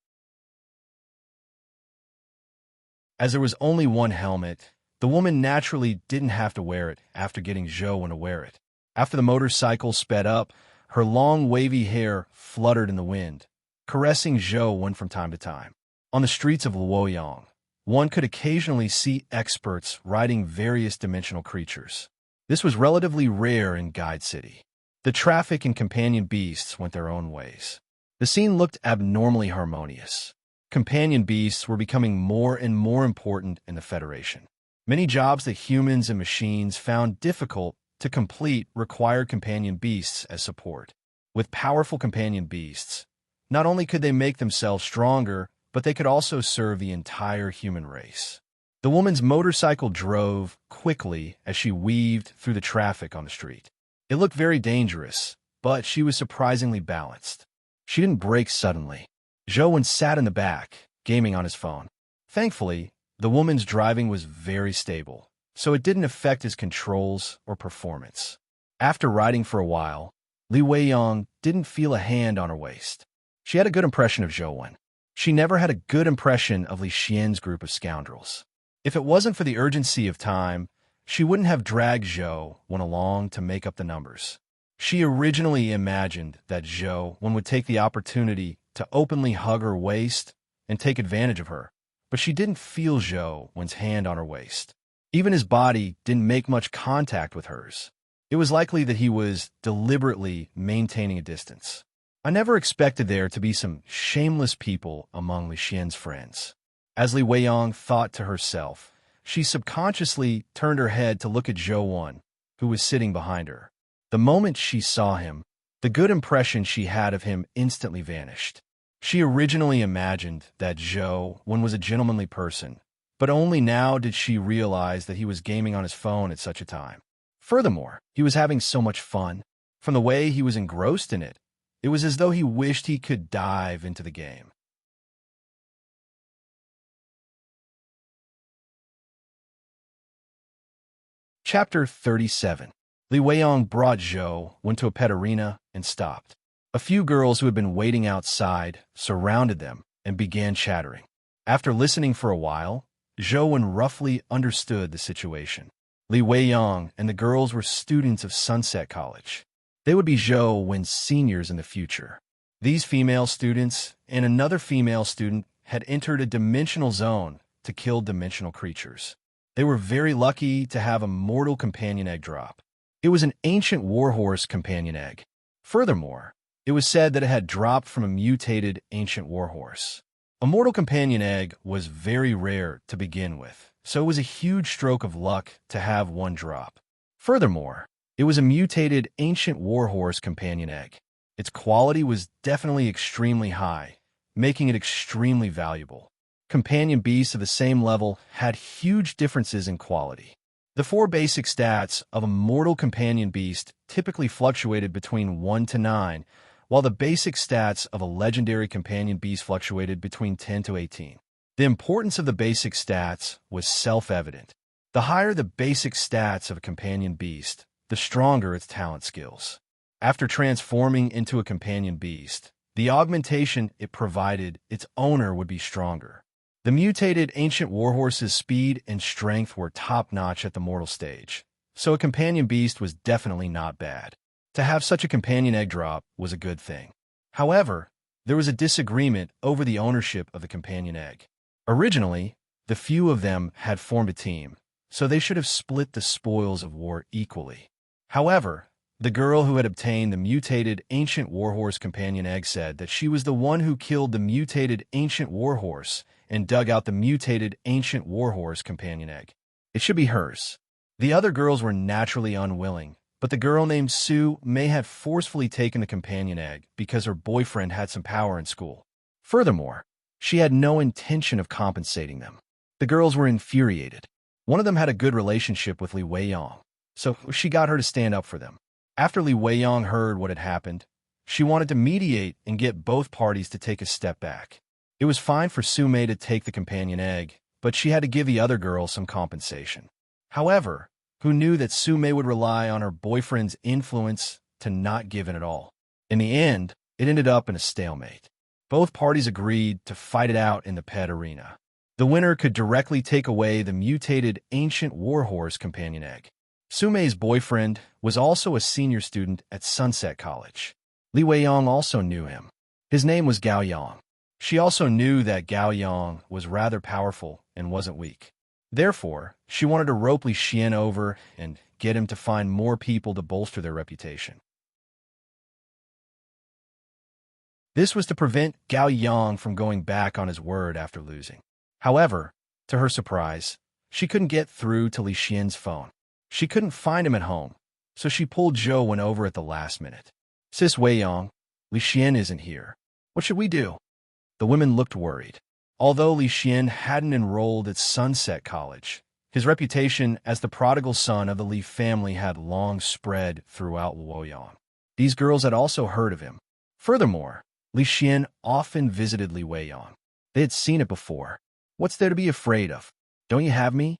As there was only one helmet, the woman naturally didn't have to wear it after getting Zhou to wear it. After the motorcycle sped up, her long wavy hair fluttered in the wind, caressing Zhou from time to time. On the streets of Luoyang, one could occasionally see experts riding various dimensional creatures. This was relatively rare in Guide City. The traffic and companion beasts went their own ways. The scene looked abnormally harmonious. Companion beasts were becoming more and more important in the Federation. Many jobs that humans and machines found difficult to complete required companion beasts as support. With powerful companion beasts, not only could they make themselves stronger, but they could also serve the entire human race. The woman's motorcycle drove quickly as she weaved through the traffic on the street. It looked very dangerous, but she was surprisingly balanced. She didn't break suddenly. Zhou sat in the back, gaming on his phone. Thankfully, the woman's driving was very stable, so it didn't affect his controls or performance. After riding for a while, Li Weiyang didn't feel a hand on her waist. She had a good impression of Zhou Wen. She never had a good impression of Li Xian's group of scoundrels. If it wasn't for the urgency of time, she wouldn't have dragged Zhou Wen along to make up the numbers. She originally imagined that Zhou Wen would take the opportunity to openly hug her waist and take advantage of her, but she didn't feel Zhou Wen's hand on her waist. Even his body didn't make much contact with hers. It was likely that he was deliberately maintaining a distance. I never expected there to be some shameless people among Li Xian's friends. As Li Weiyang thought to herself, she subconsciously turned her head to look at Zhou Wen, who was sitting behind her. The moment she saw him, the good impression she had of him instantly vanished. She originally imagined that Zhou Wen was a gentlemanly person, but only now did she realize that he was gaming on his phone at such a time. Furthermore, he was having so much fun. From the way he was engrossed in it, it was as though he wished he could dive into the game. Chapter 37. Li Weiyang brought Zhou Wen to a pet arena and stopped. A few girls who had been waiting outside surrounded them and began chattering. After listening for a while, Zhou Wen roughly understood the situation. Li Weiyang and the girls were students of Sunset College. They would be Zhou Wen's seniors in the future. These female students and another female student had entered a dimensional zone to kill dimensional creatures. They were very lucky to have a mortal companion egg drop. It was an ancient warhorse companion egg. Furthermore, it was said that it had dropped from a mutated ancient warhorse. A mortal companion egg was very rare to begin with, so it was a huge stroke of luck to have one drop. Furthermore, it was a mutated ancient warhorse companion egg. Its quality was definitely extremely high, making it extremely valuable. Companion beasts of the same level had huge differences in quality. The 4 basic stats of a mortal companion beast typically fluctuated between 1 to 9, while the basic stats of a legendary companion beast fluctuated between 10 to 18. The importance of the basic stats was self-evident. The higher the basic stats of a companion beast, the stronger its talent skills. After transforming into a companion beast, the augmentation it provided its owner would be stronger. The mutated ancient warhorse's speed and strength were top-notch at the mortal stage, so a companion beast was definitely not bad. To have such a companion egg drop was a good thing. However, there was a disagreement over the ownership of the companion egg. Originally, the few of them had formed a team, so they should have split the spoils of war equally. However, the girl who had obtained the mutated ancient warhorse companion egg said that she was the one who killed the mutated ancient warhorse and dug out the mutated ancient warhorse companion egg. It should be hers. The other girls were naturally unwilling, but the girl named Sue may have forcefully taken the companion egg because her boyfriend had some power in school. Furthermore, she had no intention of compensating them. The girls were infuriated. One of them had a good relationship with Li Weiyang, so she got her to stand up for them. After Li Weiyang heard what had happened, she wanted to mediate and get both parties to take a step back. It was fine for Sume to take the companion egg, but she had to give the other girl some compensation. However, who knew that Sume would rely on her boyfriend's influence to not give in at all? In the end, it ended up in a stalemate. Both parties agreed to fight it out in the pet arena. The winner could directly take away the mutated ancient warhorse companion egg. Sume's boyfriend was also a senior student at Sunset College. Li Weiyang also knew him. His name was Gao Yang. She also knew that Gao Yang was rather powerful and wasn't weak. Therefore, she wanted to rope Li Xian over and get him to find more people to bolster their reputation. This was to prevent Gao Yang from going back on his word after losing. However, to her surprise, she couldn't get through to Li Xian's phone. She couldn't find him at home, so she pulled Zhou Wen over at the last minute. "Sis Weiyang, Li Xian isn't here. What should we do?" The women looked worried. Although Li Xian hadn't enrolled at Sunset College, his reputation as the prodigal son of the Li family had long spread throughout Luoyang. These girls had also heard of him. Furthermore, Li Xian often visited Li Weiyang. They had seen it before. What's there to be afraid of? Don't you have me?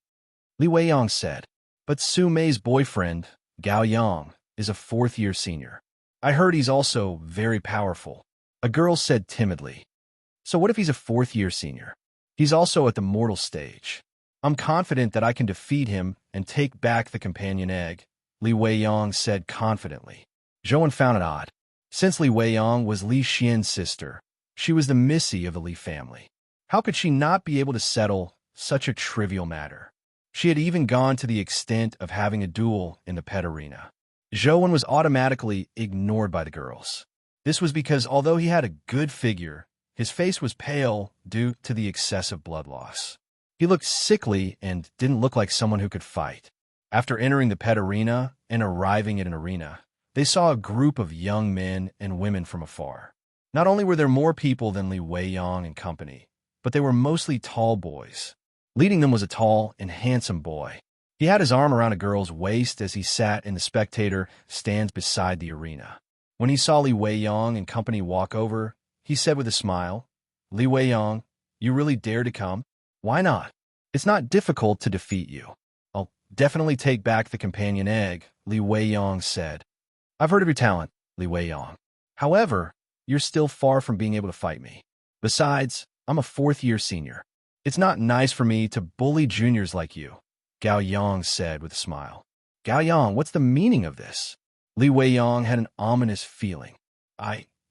Li Weiyang said. But Su Mei's boyfriend, Gao Yang, is a fourth-year senior. I heard he's also very powerful. A girl said timidly. So what if he's a fourth-year senior? He's also at the mortal stage. I'm confident that I can defeat him and take back the companion egg, Li Weiyang said confidently. Zhouwen found it odd. Since Li Weiyang was Li Xian's sister, she was the Missy of the Li family. How could she not be able to settle such a trivial matter? She had even gone to the extent of having a duel in the pet arena. Zhouwen was automatically ignored by the girls. This was because although he had a good figure, his face was pale due to the excessive blood loss. He looked sickly and didn't look like someone who could fight. After entering the pet arena and arriving at an arena, they saw a group of young men and women from afar. Not only were there more people than Li Weiyang and company, but they were mostly tall boys. Leading them was a tall and handsome boy. He had his arm around a girl's waist as he sat in the spectator stands beside the arena. When he saw Li Weiyang and company walk over, he said with a smile, Li Weiyang, you really dare to come? Why not? It's not difficult to defeat you. I'll definitely take back the companion egg, Li Weiyang said. I've heard of your talent, Li Weiyang. However, you're still far from being able to fight me. Besides, I'm a fourth-year senior. It's not nice for me to bully juniors like you, Gao Yang said with a smile. Gao Yang, what's the meaning of this? Li Weiyang had an ominous feeling.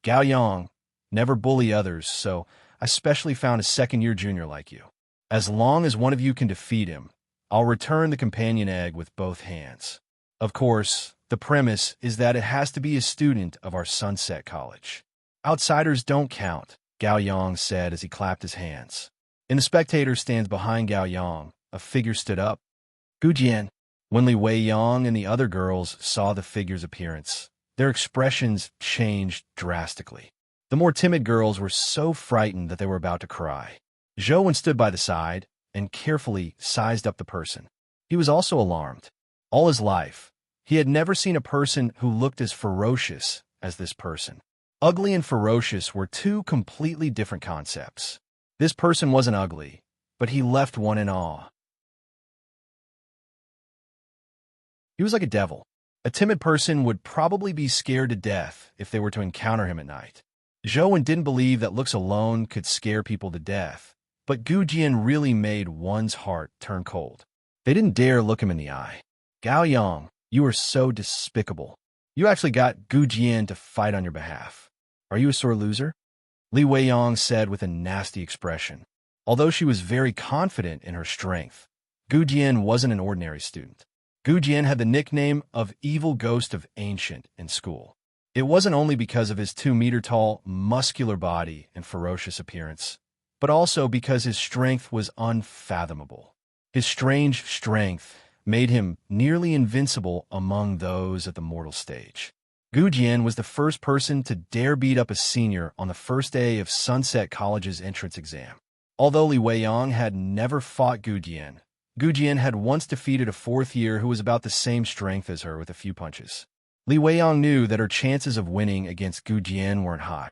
Gao Yang, never bully others, so I specially found a second-year junior like you. As long as one of you can defeat him, I'll return the companion egg with both hands. Of course, the premise is that it has to be a student of our Sunset College. Outsiders don't count, Gao Yang said as he clapped his hands. In the spectator stands behind Gao Yang, a figure stood up. Gu Jian. When Li Weiyang and the other girls saw the figure's appearance, their expressions changed drastically. The more timid girls were so frightened that they were about to cry. Zhouwen stood by the side and carefully sized up the person. He was also alarmed. All his life, he had never seen a person who looked as ferocious as this person. Ugly and ferocious were two completely different concepts. This person wasn't ugly, but he left one in awe. He was like a devil. A timid person would probably be scared to death if they were to encounter him at night. Zhouwen didn't believe that looks alone could scare people to death, but Gu Jian really made one's heart turn cold. They didn't dare look him in the eye. Gao Yang, you are so despicable. You actually got Gu Jian to fight on your behalf. Are you a sore loser? Li Weiyang said with a nasty expression. Although she was very confident in her strength, Gu Jian wasn't an ordinary student. Gu Jian had the nickname of Evil Ghost of Ancient in school. It wasn't only because of his 2-meter-tall, muscular body and ferocious appearance, but also because his strength was unfathomable. His strange strength made him nearly invincible among those at the mortal stage. Gu Jian was the first person to dare beat up a senior on the first day of Sunset College's entrance exam. Although Li Weiyang had never fought Gu Jian had once defeated a fourth year who was about the same strength as her with a few punches. Li Weiyang knew that her chances of winning against Gu Jian weren't high.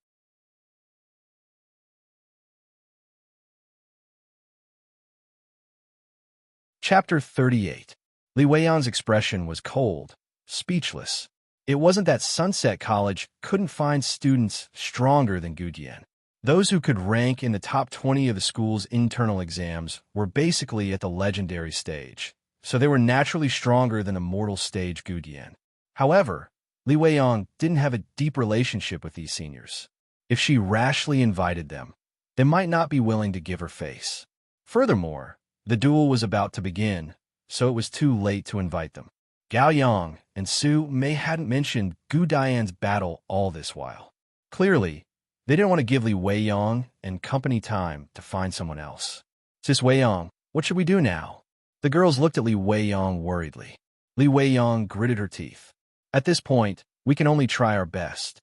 Chapter 38. Li Weiyang's expression was cold, speechless. It wasn't that Sunset College couldn't find students stronger than Gu Jian. Those who could rank in the top 20 of the school's internal exams were basically at the legendary stage, so they were naturally stronger than the mortal stage Gu Jian. However, Li Weiyang didn't have a deep relationship with these seniors. If she rashly invited them, they might not be willing to give her face. Furthermore, the duel was about to begin, so it was too late to invite them. Gao Yang and Su Mei hadn't mentioned Gu Dian's battle all this while. Clearly, they didn't want to give Li Weiyang and company time to find someone else. Sis Weiyang, what should we do now? The girls looked at Li Weiyang worriedly. Li Weiyang gritted her teeth. At this point, we can only try our best.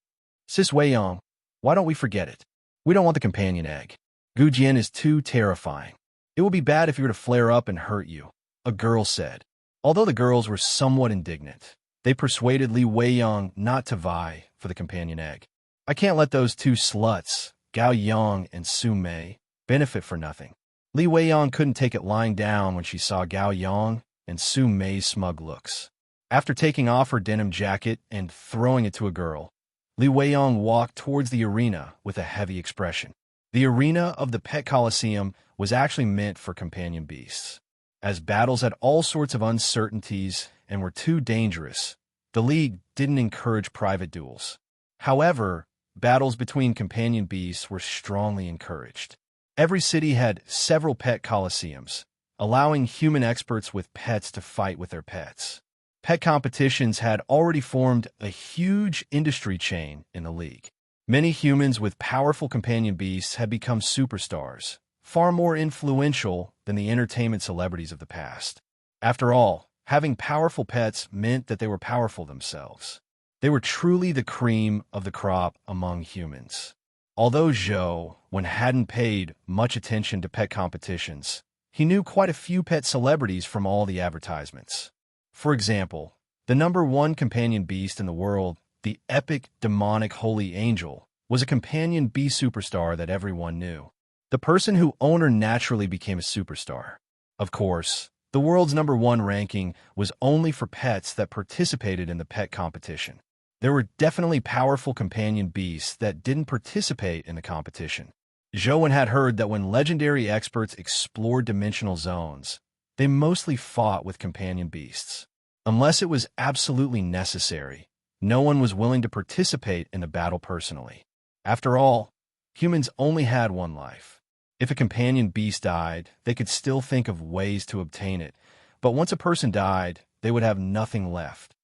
Sis Weiyang, why don't we forget it? We don't want the companion egg. Gu Jian is too terrifying. It would be bad if he were to flare up and hurt you, a girl said. Although the girls were somewhat indignant, They persuaded Li Weiyang not to vie for the companion egg. I can't let those two sluts, Gao Yang and Su Mei, benefit for nothing. Li Weiyang couldn't take it lying down when she saw Gao Yang and Su Mei's smug looks. After taking off her denim jacket and throwing it to a girl, Li Weiyang walked towards the arena with a heavy expression. The arena of the Pet Coliseum was actually meant for companion beasts. As battles had all sorts of uncertainties and were too dangerous, the League didn't encourage private duels. However, battles between companion beasts were strongly encouraged. Every city had several pet coliseums, allowing human experts with pets to fight with their pets. Pet competitions had already formed a huge industry chain in the League. Many humans with powerful companion beasts had become superstars, far more influential than the entertainment celebrities of the past. After all, having powerful pets meant that they were powerful themselves. They were truly the cream of the crop among humans. Although Zhou hadn't paid much attention to pet competitions, he knew quite a few pet celebrities from all the advertisements. For example, the #1 companion beast in the world, the epic demonic holy angel, was a companion bee superstar that everyone knew. The person who owned her naturally became a superstar. Of course, the world's #1 ranking was only for pets that participated in the pet competition. There were definitely powerful companion beasts that didn't participate in the competition. Zhou had heard that when legendary experts explored dimensional zones, they mostly fought with companion beasts. Unless it was absolutely necessary, no one was willing to participate in the battle personally. After all, humans only had one life. If a companion beast died, they could still think of ways to obtain it, but once a person died, they would have nothing left.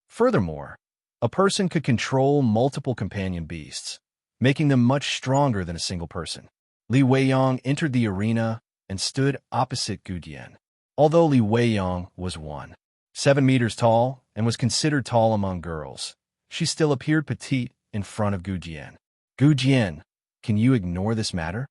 Furthermore, a person could control multiple companion beasts, making them much stronger than a single person. Li Weiyang entered the arena and stood opposite Gu Jian. Although Li Weiyang was 1.7 meters tall and was considered tall among girls, she still appeared petite in front of Gu Jian. Gu Jian, can you ignore this matter?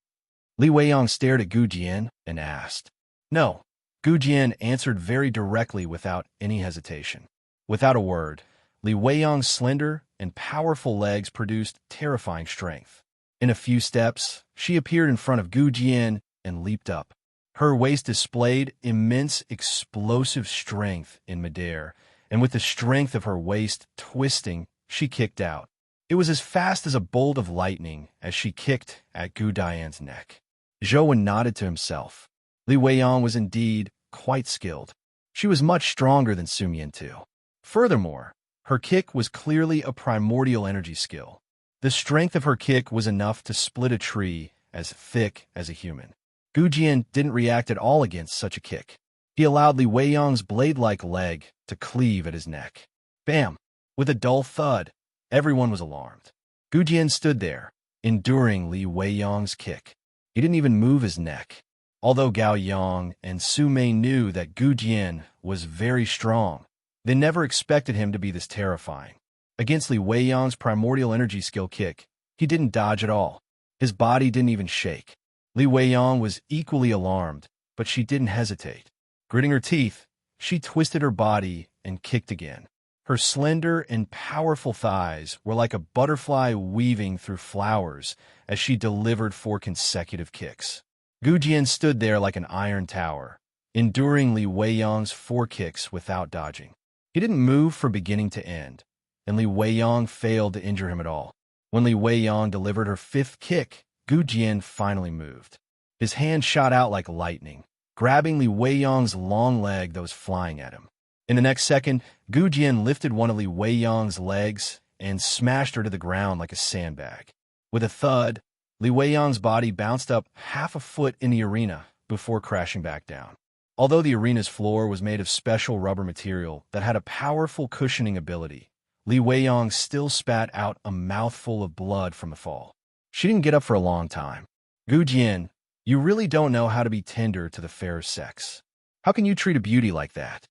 Li Weiyang stared at Gu Jian and asked. No. Gu Jian answered very directly without any hesitation. Without a word, Li Weiyang's slender and powerful legs produced terrifying strength. In a few steps, she appeared in front of Gu Jian and leaped up. Her waist displayed immense explosive strength in midair, and with the strength of her waist twisting, she kicked out. It was as fast as a bolt of lightning as she kicked at Gu Dian's neck. Zhou nodded to himself. Li Weiyang was indeed quite skilled. She was much stronger than Su Mian too. Furthermore, her kick was clearly a primordial energy skill. The strength of her kick was enough to split a tree as thick as a human. Gu Jian didn't react at all against such a kick. He allowed Li Weiyang's blade-like leg to cleave at his neck. Bam! With a dull thud, everyone was alarmed. Gu Jian stood there, enduring Li Weiyang's kick. He didn't even move his neck. Although Gao Yang and Su Mei knew that Gu Jian was very strong, they never expected him to be this terrifying. Against Li Weiyang's primordial energy skill kick, he didn't dodge at all. His body didn't even shake. Li Weiyang was equally alarmed, but she didn't hesitate. Gritting her teeth, she twisted her body and kicked again. Her slender and powerful thighs were like a butterfly weaving through flowers as she delivered 4 consecutive kicks. Gu Jian stood there like an iron tower, enduring Li Weiyang's 4 kicks without dodging. He didn't move from beginning to end, and Li Weiyang failed to injure him at all. When Li Weiyang delivered her 5th kick, Gu Jian finally moved. His hand shot out like lightning, grabbing Li Weiyang's long leg that was flying at him. In the next second, Gu Jian lifted one of Li Weiyang's legs and smashed her to the ground like a sandbag. With a thud, Li Weiyang's body bounced up half a foot in the arena before crashing back down. Although the arena's floor was made of special rubber material that had a powerful cushioning ability, Li Weiyang still spat out a mouthful of blood from the fall. She didn't get up for a long time. Gu Jian, you really don't know how to be tender to the fairer sex. How can you treat a beauty like that?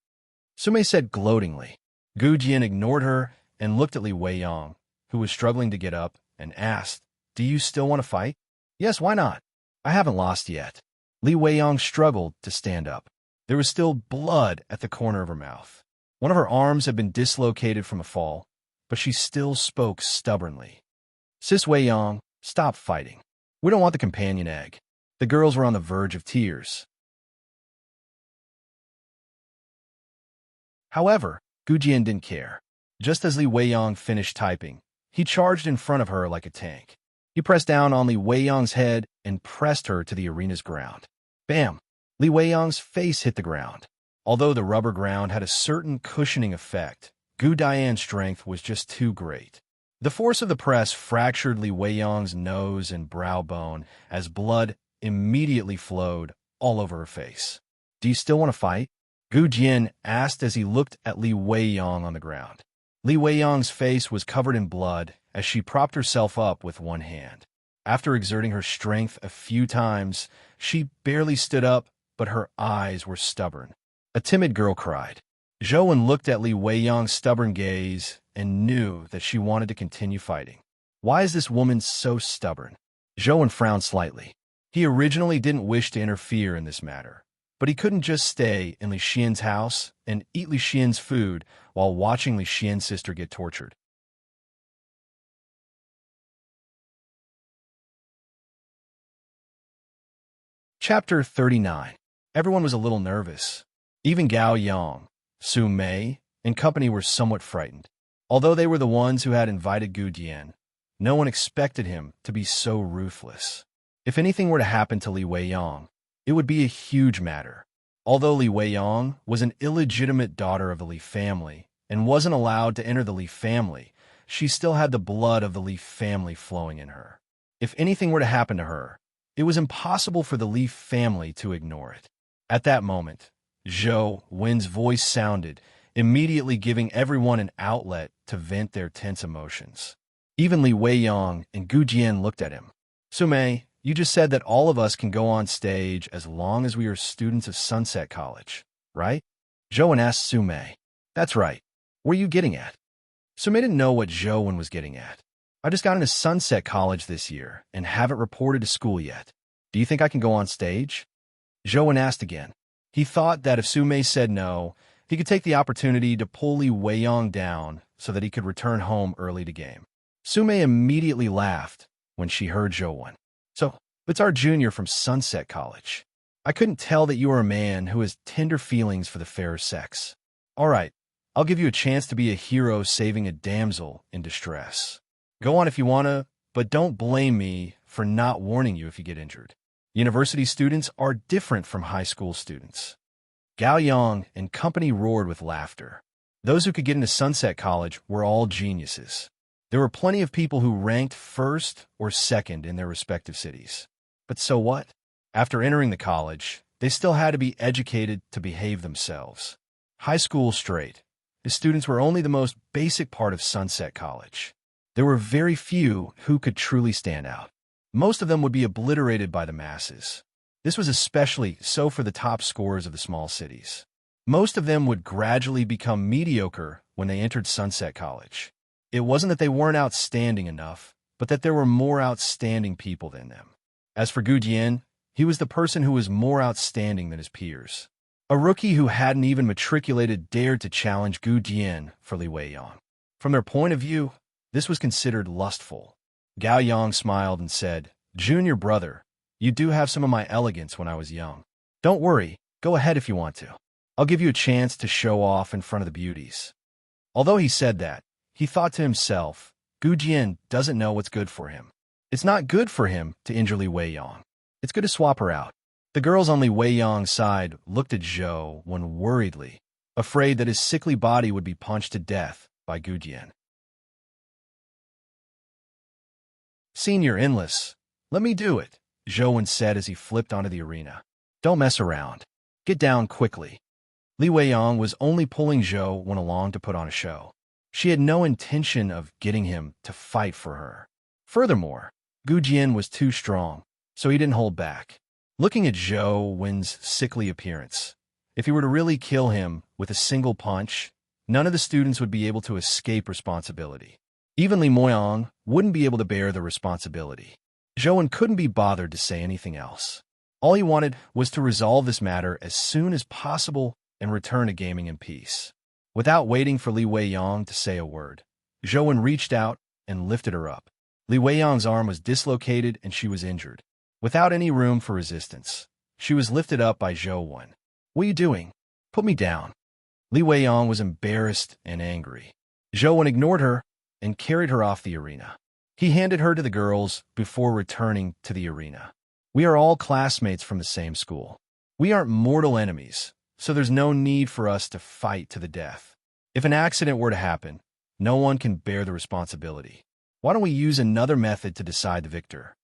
Su Mei said gloatingly. Gu Jian ignored her and looked at Li Weiyang, who was struggling to get up, and asked, Do you still want to fight? Yes, why not? I haven't lost yet. Li Weiyang struggled to stand up. There was still blood at the corner of her mouth. One of her arms had been dislocated from a fall, but she still spoke stubbornly. Sis Wei Yong, stop fighting. We don't want the companion egg. The girls were on the verge of tears. However, Gu Jian didn't care. Just as Li Weiyang finished typing, he charged in front of her like a tank. He pressed down on Li Weiyang's head and pressed her to the arena's ground. Bam! Li Weiyang's face hit the ground. Although the rubber ground had a certain cushioning effect, Gu Dian's strength was just too great. The force of the press fractured Li Weiyang's nose and brow bone as blood immediately flowed all over her face. Do you still want to fight? Gu Jian asked as he looked at Li Weiyang on the ground. Li Weiyang's face was covered in blood as she propped herself up with one hand. After exerting her strength a few times, she barely stood up, but her eyes were stubborn. A timid girl cried. Zhou looked at Li Weiyang's stubborn gaze and knew that she wanted to continue fighting. Why is this woman so stubborn? Zhou frowned slightly. He originally didn't wish to interfere in this matter, but he couldn't just stay in Li Xian's house and eat Li Xian's food while watching Li Xian's sister get tortured. Chapter 39. Everyone was a little nervous. Even Gao Yang, Su Mei, and company were somewhat frightened. Although they were the ones who had invited Gu Dian, no one expected him to be so ruthless. If anything were to happen to Li Weiyang, it would be a huge matter. Although Li Weiyang was an illegitimate daughter of the Li family and wasn't allowed to enter the Li family, she still had the blood of the Li family flowing in her. If anything were to happen to her, it was impossible for the Li family to ignore it. At that moment, Zhou Wen's voice sounded, immediately giving everyone an outlet to vent their tense emotions. Even Li Weiyang and Gu Jian looked at him. Su Mei, you just said that all of us can go on stage as long as we are students of Sunset College, right? Zhou asked Su Mei. That's right. What are you getting at? Su Mei didn't know what Zhou was getting at. I just got into Sunset College this year and haven't reported to school yet. Do you think I can go on stage? Zhou asked again. He thought that if Su Mei said no, he could take the opportunity to pull Li Weiyang down so that he could return home early to game. Su Mei immediately laughed when she heard Zhou. So, it's our junior from Sunset College. I couldn't tell that you are a man who has tender feelings for the fairer sex. All right, I'll give you a chance to be a hero saving a damsel in distress. Go on if you want to, but don't blame me for not warning you if you get injured. University students are different from high school students. Gao Yang and company roared with laughter. Those who could get into Sunset College were all geniuses. There were plenty of people who ranked first or second in their respective cities. But so what? After entering the college, they still had to be educated to behave themselves. High school straight, the students were only the most basic part of Sunset College. There were very few who could truly stand out. Most of them would be obliterated by the masses. This was especially so for the top scorers of the small cities. Most of them would gradually become mediocre when they entered Sunset College. It wasn't that they weren't outstanding enough, but that there were more outstanding people than them. As for Gu Jian, he was the person who was more outstanding than his peers. A rookie who hadn't even matriculated dared to challenge Gu Jian for Li Weiyang. From their point of view, this was considered lustful. Gao Yang smiled and said, Junior brother, you do have some of my elegance when I was young. Don't worry, go ahead if you want to. I'll give you a chance to show off in front of the beauties. Although he said that, he thought to himself, Gu Jian doesn't know what's good for him. It's not good for him to injure Li Weiyang. It's good to swap her out. The girls on Li Weiyang's side looked at Zhou worriedly, afraid that his sickly body would be punched to death by Gu Jian. Senior Endless, let me do it, Zhou said as he flipped onto the arena. Don't mess around. Get down quickly. Li Weiyang was only pulling Zhou along to put on a show. She had no intention of getting him to fight for her. Furthermore, Gu Jian was too strong, so he didn't hold back. Looking at Zhou's sickly appearance, if he were to really kill him with a single punch, none of the students would be able to escape responsibility. Even Li Moyang wouldn't be able to bear the responsibility. Zhou couldn't be bothered to say anything else. All he wanted was to resolve this matter as soon as possible and return to gaming in peace. Without waiting for Li Weiyang to say a word, Zhou reached out and lifted her up. Li Weiyang's arm was dislocated and she was injured. Without any room for resistance, she was lifted up by Zhou. "What are you doing? Put me down." Li Weiyang was embarrassed and angry. Zhou ignored her and carried her off the arena. He handed her to the girls before returning to the arena. "We are all classmates from the same school. We aren't mortal enemies, so there's no need for us to fight to the death. If an accident were to happen, no one can bear the responsibility. Why don't we use another method to decide the victor?"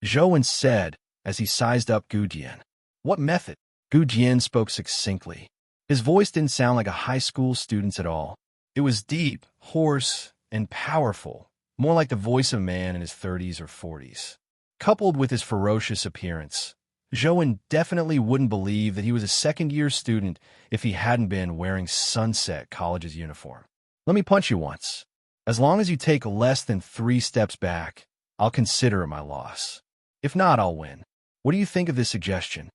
Zhou said as he sized up Gu Jian. "What method?" Gu Jian spoke succinctly. His voice didn't sound like a high school student's at all. It was deep, hoarse, and powerful, more like the voice of a man in his 30s or 40s. Coupled with his ferocious appearance, Zhou definitely wouldn't believe that he was a second-year student if he hadn't been wearing Sunset College's uniform. "Let me punch you once. As long as you take less than 3 steps back, I'll consider it my loss. If not, I'll win. What do you think of this suggestion?"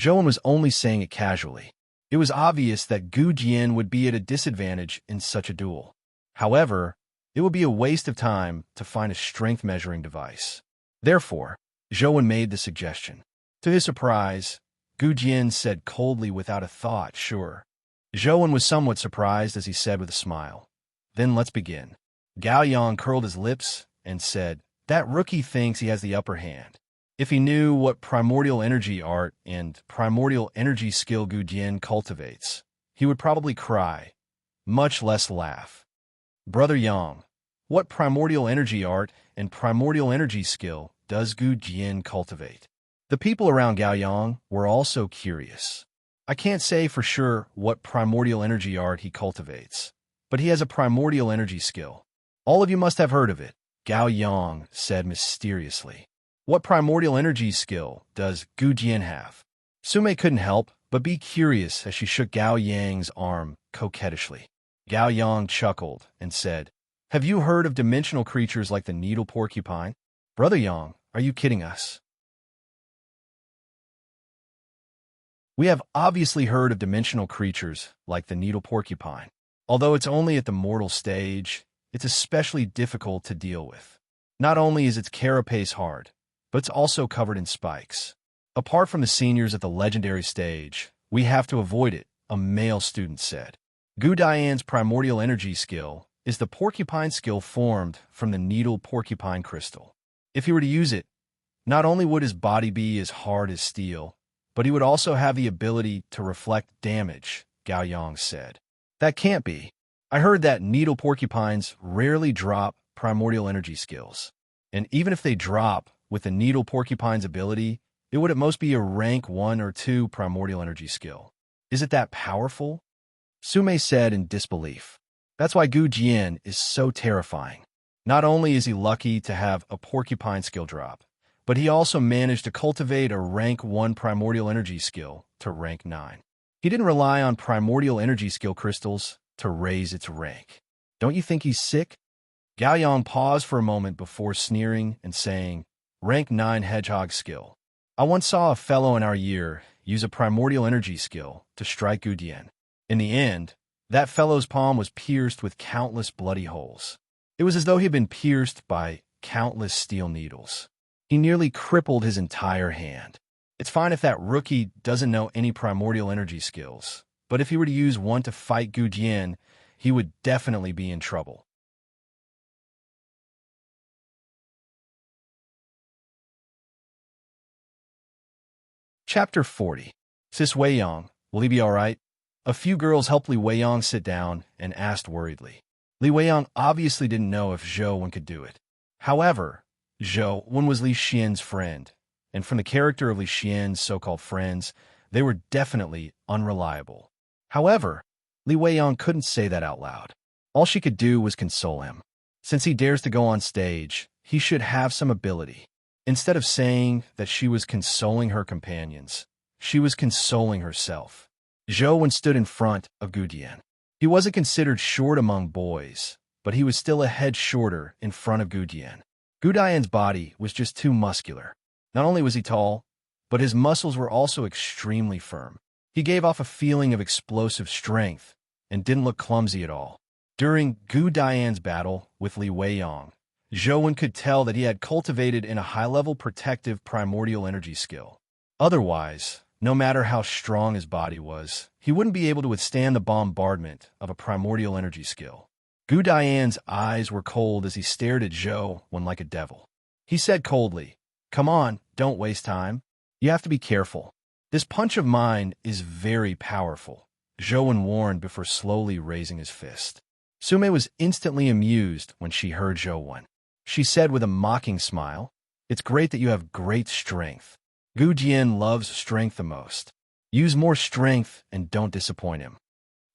Zhou was only saying it casually. It was obvious that Gu Jian would be at a disadvantage in such a duel. However, it would be a waste of time to find a strength measuring device. Therefore, Zhou made the suggestion. To his surprise, Gu Jian said coldly without a thought, "Sure." Zhou was somewhat surprised as he said with a smile, "Then let's begin." Gao Yang curled his lips and said, "That rookie thinks he has the upper hand. If he knew what primordial energy art and primordial energy skill Gu Jian cultivates, he would probably cry, much less laugh." "Brother Yang, what primordial energy art and primordial energy skill does Gu Jian cultivate?" The people around Gao Yang were also curious. "I can't say for sure what primordial energy art he cultivates, but he has a primordial energy skill. All of you must have heard of it," Gao Yang said mysteriously. "What primordial energy skill does Gu Jian have?" Sume couldn't help but be curious as she shook Gao Yang's arm coquettishly. Gao Yang chuckled and said, "Have you heard of dimensional creatures like the needle porcupine?" "Brother Yang, are you kidding us?" "We have obviously heard of dimensional creatures like the needle porcupine. Although it's only at the mortal stage, it's especially difficult to deal with. Not only is its carapace hard, but it's also covered in spikes. Apart from the seniors at the legendary stage, we have to avoid it," a male student said. Gu Dian's primordial energy skill is the porcupine skill formed from the needle porcupine crystal. If he were to use it, not only would his body be as hard as steel, but he would also have the ability to reflect damage, Gao Yang said. "That can't be. I heard that needle porcupines rarely drop primordial energy skills. And even if they drop with the needle porcupine's ability, it would at most be a rank 1 or 2 primordial energy skill. Is it that powerful?" Sume said in disbelief. "That's why Gu Jian is so terrifying. Not only is he lucky to have a porcupine skill drop, but he also managed to cultivate a rank 1 primordial energy skill to rank 9. He didn't rely on primordial energy skill crystals to raise its rank. Don't you think he's sick?" Gao Yang paused for a moment before sneering and saying, "Rank 9 hedgehog skill. I once saw a fellow in our year use a primordial energy skill to strike Gu Jian. In the end, that fellow's palm was pierced with countless bloody holes. It was as though he had been pierced by countless steel needles. He nearly crippled his entire hand. It's fine if that rookie doesn't know any primordial energy skills, but if he were to use one to fight Gu Jian, he would definitely be in trouble." Chapter 40. "Sis Weiyang, will he be all right?" A few girls helped Li Weiyang sit down and asked worriedly. Li Weiyang obviously didn't know if Zhou could do it. However, Zhou was Li Xian's friend, and from the character of Li Xian's so-called friends, they were definitely unreliable. However, Li Weiyang couldn't say that out loud. All she could do was console him. Since he dares to go on stage, he should have some ability. Instead of saying that she was consoling her companions, she was consoling herself. Zhou stood in front of Gu Jian. He wasn't considered short among boys, but he was still a head shorter in front of Gu Jian. Gu Dian's body was just too muscular. Not only was he tall, but his muscles were also extremely firm. He gave off a feeling of explosive strength and didn't look clumsy at all. During Gu Dian's battle with Li Weiyang, Zhou could tell that he had cultivated in a high-level protective primordial energy skill. Otherwise, no matter how strong his body was, he wouldn't be able to withstand the bombardment of a primordial energy skill. Gu Dian's eyes were cold as he stared at Zhou like a devil. He said coldly, "Come on, don't waste time. You have to be careful. This punch of mine is very powerful," Zhou warned before slowly raising his fist. Sume was instantly amused when she heard Zhou. She said with a mocking smile, "It's great that you have great strength. Gu Jian loves strength the most. Use more strength and don't disappoint him."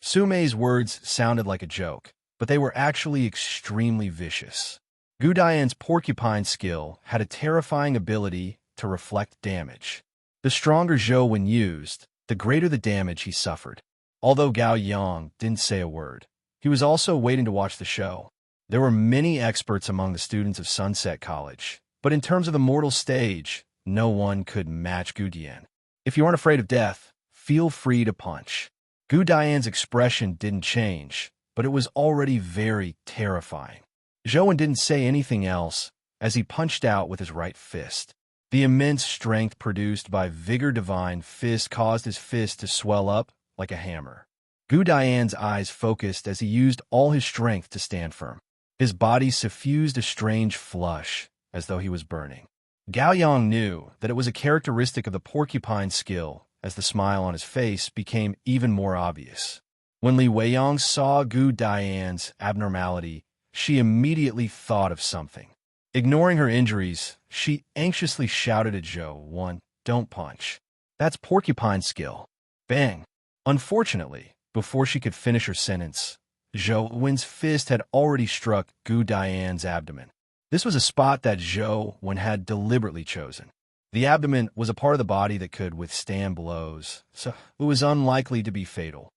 Sume's words sounded like a joke, but they were actually extremely vicious. Gu Dian's porcupine skill had a terrifying ability to reflect damage. The stronger Zhou used, the greater the damage he suffered. Although Gao Yang didn't say a word, he was also waiting to watch the show. There were many experts among the students of Sunset College, but in terms of the mortal stage, no one could match Gu Dian. If you aren't afraid of death, feel free to punch. Gu Dian's expression didn't change, but it was already very terrifying. Zhou didn't say anything else as he punched out with his right fist. The immense strength produced by Vigor Divine Fist caused his fist to swell up like a hammer. Gu Dian's eyes focused as he used all his strength to stand firm. His body suffused a strange flush, as though he was burning. Gao Yang knew that it was a characteristic of the porcupine skill, as the smile on his face became even more obvious. When Li Weiyang saw Gu Dian's abnormality, she immediately thought of something. Ignoring her injuries, she anxiously shouted at Zhou, "Don't punch. That's porcupine skill." Bang! Unfortunately, before she could finish her sentence, Zhou's fist had already struck Gu Dian's abdomen. This was a spot that Zhou had deliberately chosen. The abdomen was a part of the body that could withstand blows, so it was unlikely to be fatal.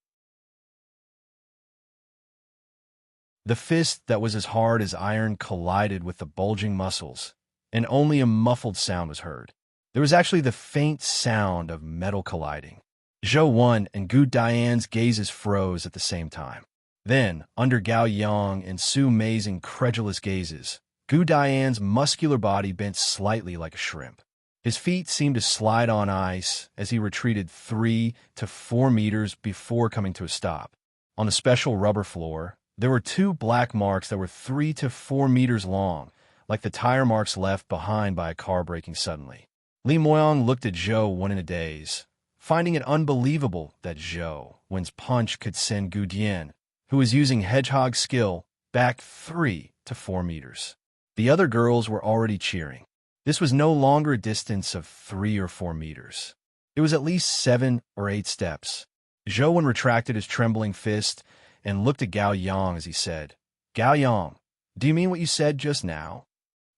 The fist that was as hard as iron collided with the bulging muscles, and only a muffled sound was heard. There was actually the faint sound of metal colliding. Zhou and Gu Dian's gazes froze at the same time. Then, under Gao Yang and Su Mei's incredulous gazes, Gu Dian's muscular body bent slightly like a shrimp. His feet seemed to slide on ice as he retreated 3 to 4 meters before coming to a stop. On the special rubber floor, there were 2 black marks that were 3 to 4 meters long, like the tire marks left behind by a car braking suddenly. Li Weiyang looked at Zhou in a daze, finding it unbelievable that Zhou's punch could send Gu Dian, who was using hedgehog skill, back 3 to 4 meters. The other girls were already cheering. This was no longer a distance of 3 or 4 meters. It was at least 7 or 8 steps. Zhou retracted his trembling fist and looked at Gao Yang as he said, "Gao Yang, do you mean what you said just now?"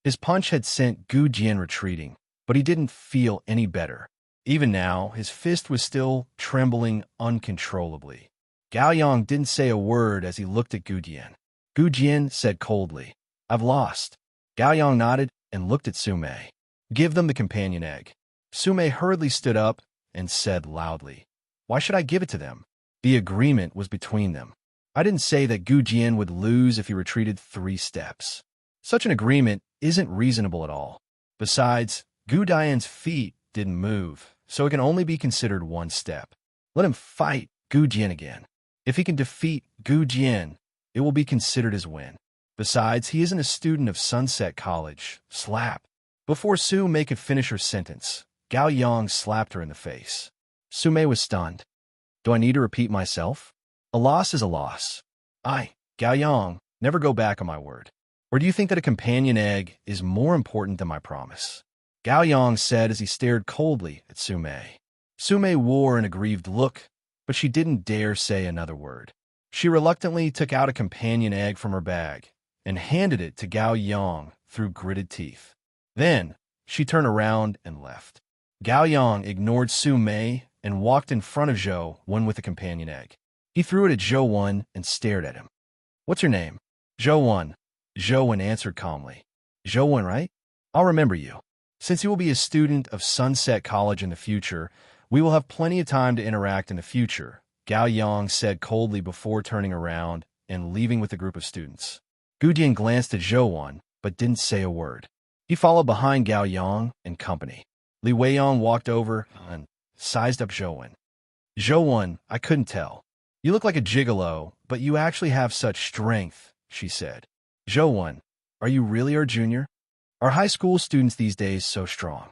His punch had sent Gu Dian retreating, but he didn't feel any better. Even now, his fist was still trembling uncontrollably. Gao Yang didn't say a word as he looked at Gu Dian. Gu Dian said coldly, "I've lost." Gao Yang nodded and looked at Su Mei. "Give them the companion egg." Su Mei hurriedly stood up and said loudly, "Why should I give it to them? The agreement was between them. I didn't say that Gu Dian would lose if he retreated 3 steps. Such an agreement isn't reasonable at all. Besides, Gu Dian's feet didn't move, so it can only be considered 1 step. Let him fight Gu Dian again. If he can defeat Gu Dian, it will be considered his win. Besides, he isn't a student of Sunset College. Slap." Before Su Mei could finish her sentence, Gao Yang slapped her in the face. Su Mei was stunned. "Do I need to repeat myself? A loss is a loss. Gao Yang, never go back on my word. Or do you think that a companion egg is more important than my promise?" Gao Yang said as he stared coldly at Su Mei. Su Mei wore an aggrieved look, but she didn't dare say another word. She reluctantly took out a companion egg from her bag and handed it to Gao Yang through gritted teeth. Then, she turned around and left. Gao Yang ignored Su Mei and walked in front of Zhou with the companion egg. He threw it at Zhou and stared at him. "What's your name?" "Zhou." Zhou answered calmly. "Zhou, right? I'll remember you." Since you will be a student of Sunset College in the future, we will have plenty of time to interact in the future, Gao Yang said coldly before turning around and leaving with a group of students. Gu Dian glanced at Zhou Wan, but didn't say a word. He followed behind Gao Yang and company. Li Weiyang walked over and sized up Zhou Wan. Zhou Wan, I couldn't tell. You look like a gigolo, but you actually have such strength, she said. Zhou Wan, are you really our junior? Are high school students these days so strong?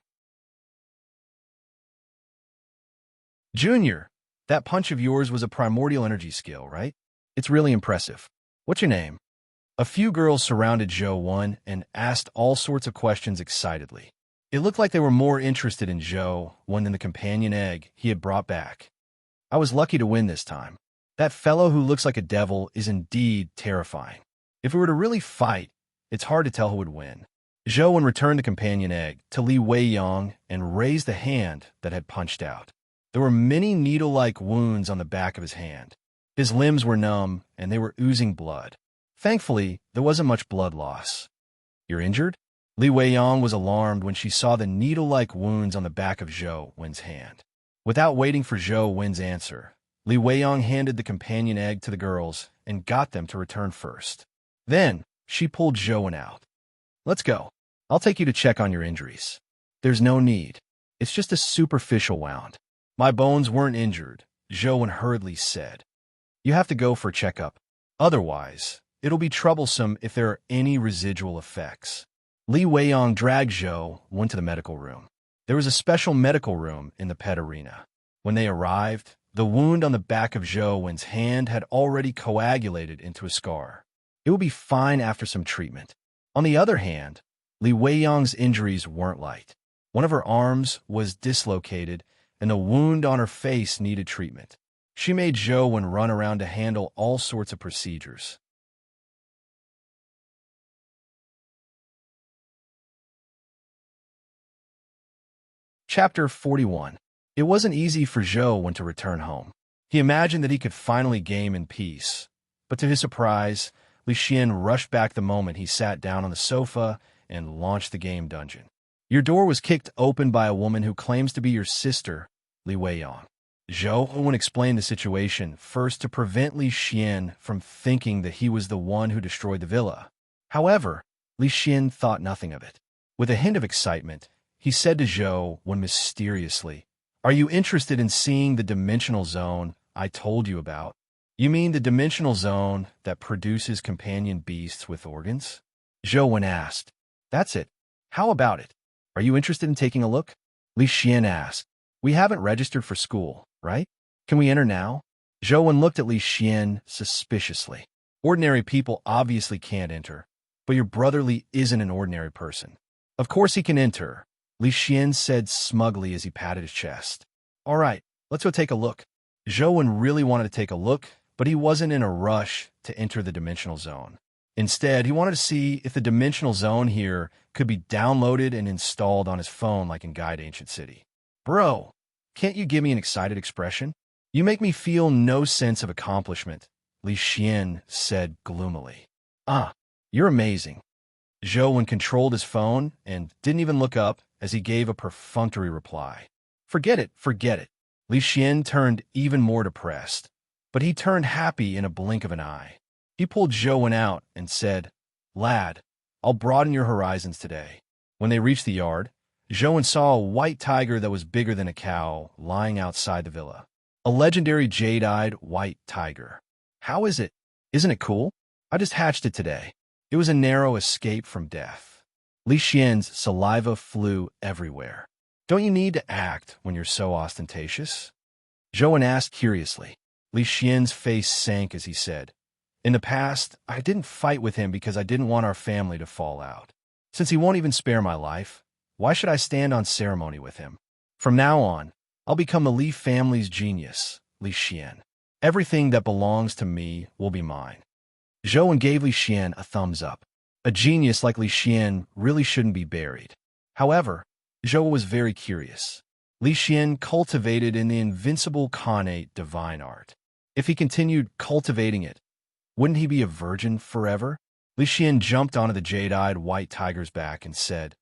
Junior, that punch of yours was a primordial energy skill, right? It's really impressive. What's your name? A few girls surrounded Zhou Wan and asked all sorts of questions excitedly. It looked like they were more interested in Zhou Wan than the companion egg he had brought back. I was lucky to win this time. That fellow who looks like a devil is indeed terrifying. If we were to really fight, it's hard to tell who would win. Zhou Wan returned the companion egg to Li Weiyang and raised the hand that had punched out. There were many needle-like wounds on the back of his hand. His limbs were numb, and they were oozing blood. Thankfully, there wasn't much blood loss. You're injured? Li Weiyang was alarmed when she saw the needle-like wounds on the back of Zhou Wan's hand. Without waiting for Zhou Wan's answer, Li Weiyang handed the companion egg to the girls and got them to return first. Then, she pulled Zhou Wan out. Let's go. I'll take you to check on your injuries. There's no need. It's just a superficial wound. My bones weren't injured, Zhou Wan hurriedly said. You have to go for a checkup. Otherwise, it'll be troublesome if there are any residual effects. Li Weiyang dragged Zhou Wan to the medical room. There was a special medical room in the pet arena. When they arrived, the wound on the back of Zhou Wan's hand had already coagulated into a scar. It would be fine after some treatment. On the other hand, Li Weiyang's injuries weren't light. One of her arms was dislocated, and the wound on her face needed treatment. She made Zhou Wan run around to handle all sorts of procedures. Chapter 41. It wasn't easy for Zhou Wan to return home. He imagined that he could finally game in peace. But to his surprise, Li Xian rushed back the moment he sat down on the sofa and launched the game dungeon. Your door was kicked open by a woman who claims to be your sister, Li Weiyang. Zhou Wan explained the situation first to prevent Li Xian from thinking that he was the one who destroyed the villa. However, Li Xian thought nothing of it. With a hint of excitement, he said to Zhou Wan mysteriously, "Are you interested in seeing the dimensional zone I told you about?" "You mean the dimensional zone that produces companion beasts with organs?" Zhou Wan asked. "That's it. How about it? Are you interested in taking a look?" Li Xian asked. "We haven't registered for school, right? Can we enter now?" Zhou Wan looked at Li Xian suspiciously. "Ordinary people obviously can't enter, but your brother Li isn't an ordinary person." "Of course he can enter," Li Xian said smugly as he patted his chest. "All right, let's go take a look." Zhou Wan really wanted to take a look, but he wasn't in a rush to enter the dimensional zone. Instead, he wanted to see if the dimensional zone here could be downloaded and installed on his phone like in Guide Ancient City. "Bro, can't you give me an excited expression? You make me feel no sense of accomplishment," Li Xian said gloomily. "Ah, you're amazing." Zhou Wan controlled his phone and didn't even look up as he gave a perfunctory reply. Forget it, forget it." Li Xian turned even more depressed, but he turned happy in a blink of an eye. He pulled Zhou Wan out and said, "Lad, I'll broaden your horizons today." When they reached the yard, Zhou Wan saw a white tiger that was bigger than a cow lying outside the villa. A legendary jade-eyed white tiger. "How is it? Isn't it cool? I just hatched it today." It was a narrow escape from death. Li Xian's saliva flew everywhere. "Don't you need to act when you're so ostentatious?" Zhou Wan asked curiously. Li Xian's face sank as he said, "In the past, I didn't fight with him because I didn't want our family to fall out. Since he won't even spare my life, why should I stand on ceremony with him? From now on, I'll become the Li family's genius, Li Xian. Everything that belongs to me will be mine." Zhou Wan gave Li Xian a thumbs up. A genius like Li Xian really shouldn't be buried. However, Zhou Wan was very curious. Li Xian cultivated in the invincible Khanate divine art. If he continued cultivating it, wouldn't he be a virgin forever? Li Xian jumped onto the jade-eyed white tiger's back and said,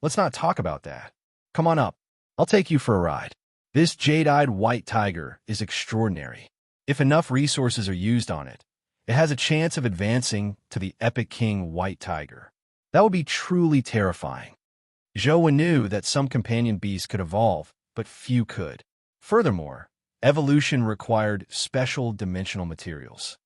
let's not talk about that. Come on up. I'll take you for a ride. This jade-eyed white tiger is extraordinary. If enough resources are used on it, it has a chance of advancing to the epic king white tiger. That would be truly terrifying. Zhou knew that some companion beasts could evolve, but few could. Furthermore, evolution required special dimensional materials.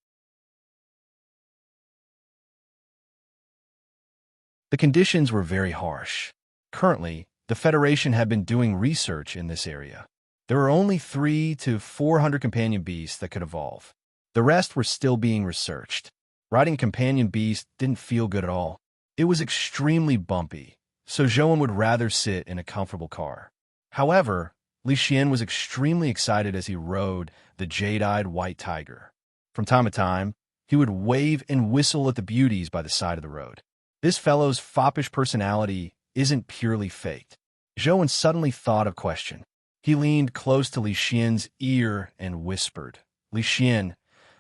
The conditions were very harsh. Currently, the Federation had been doing research in this area. There were only 300 to 400 companion beasts that could evolve. The rest were still being researched. Riding a companion beast didn't feel good at all. It was extremely bumpy, so Zhou would rather sit in a comfortable car. However, Li Xian was extremely excited as he rode the jade-eyed white tiger. From time to time, he would wave and whistle at the beauties by the side of the road. This fellow's foppish personality isn't purely faked. Zhou suddenly thought of a question. He leaned close to Li Xian's ear and whispered, "Li Xian,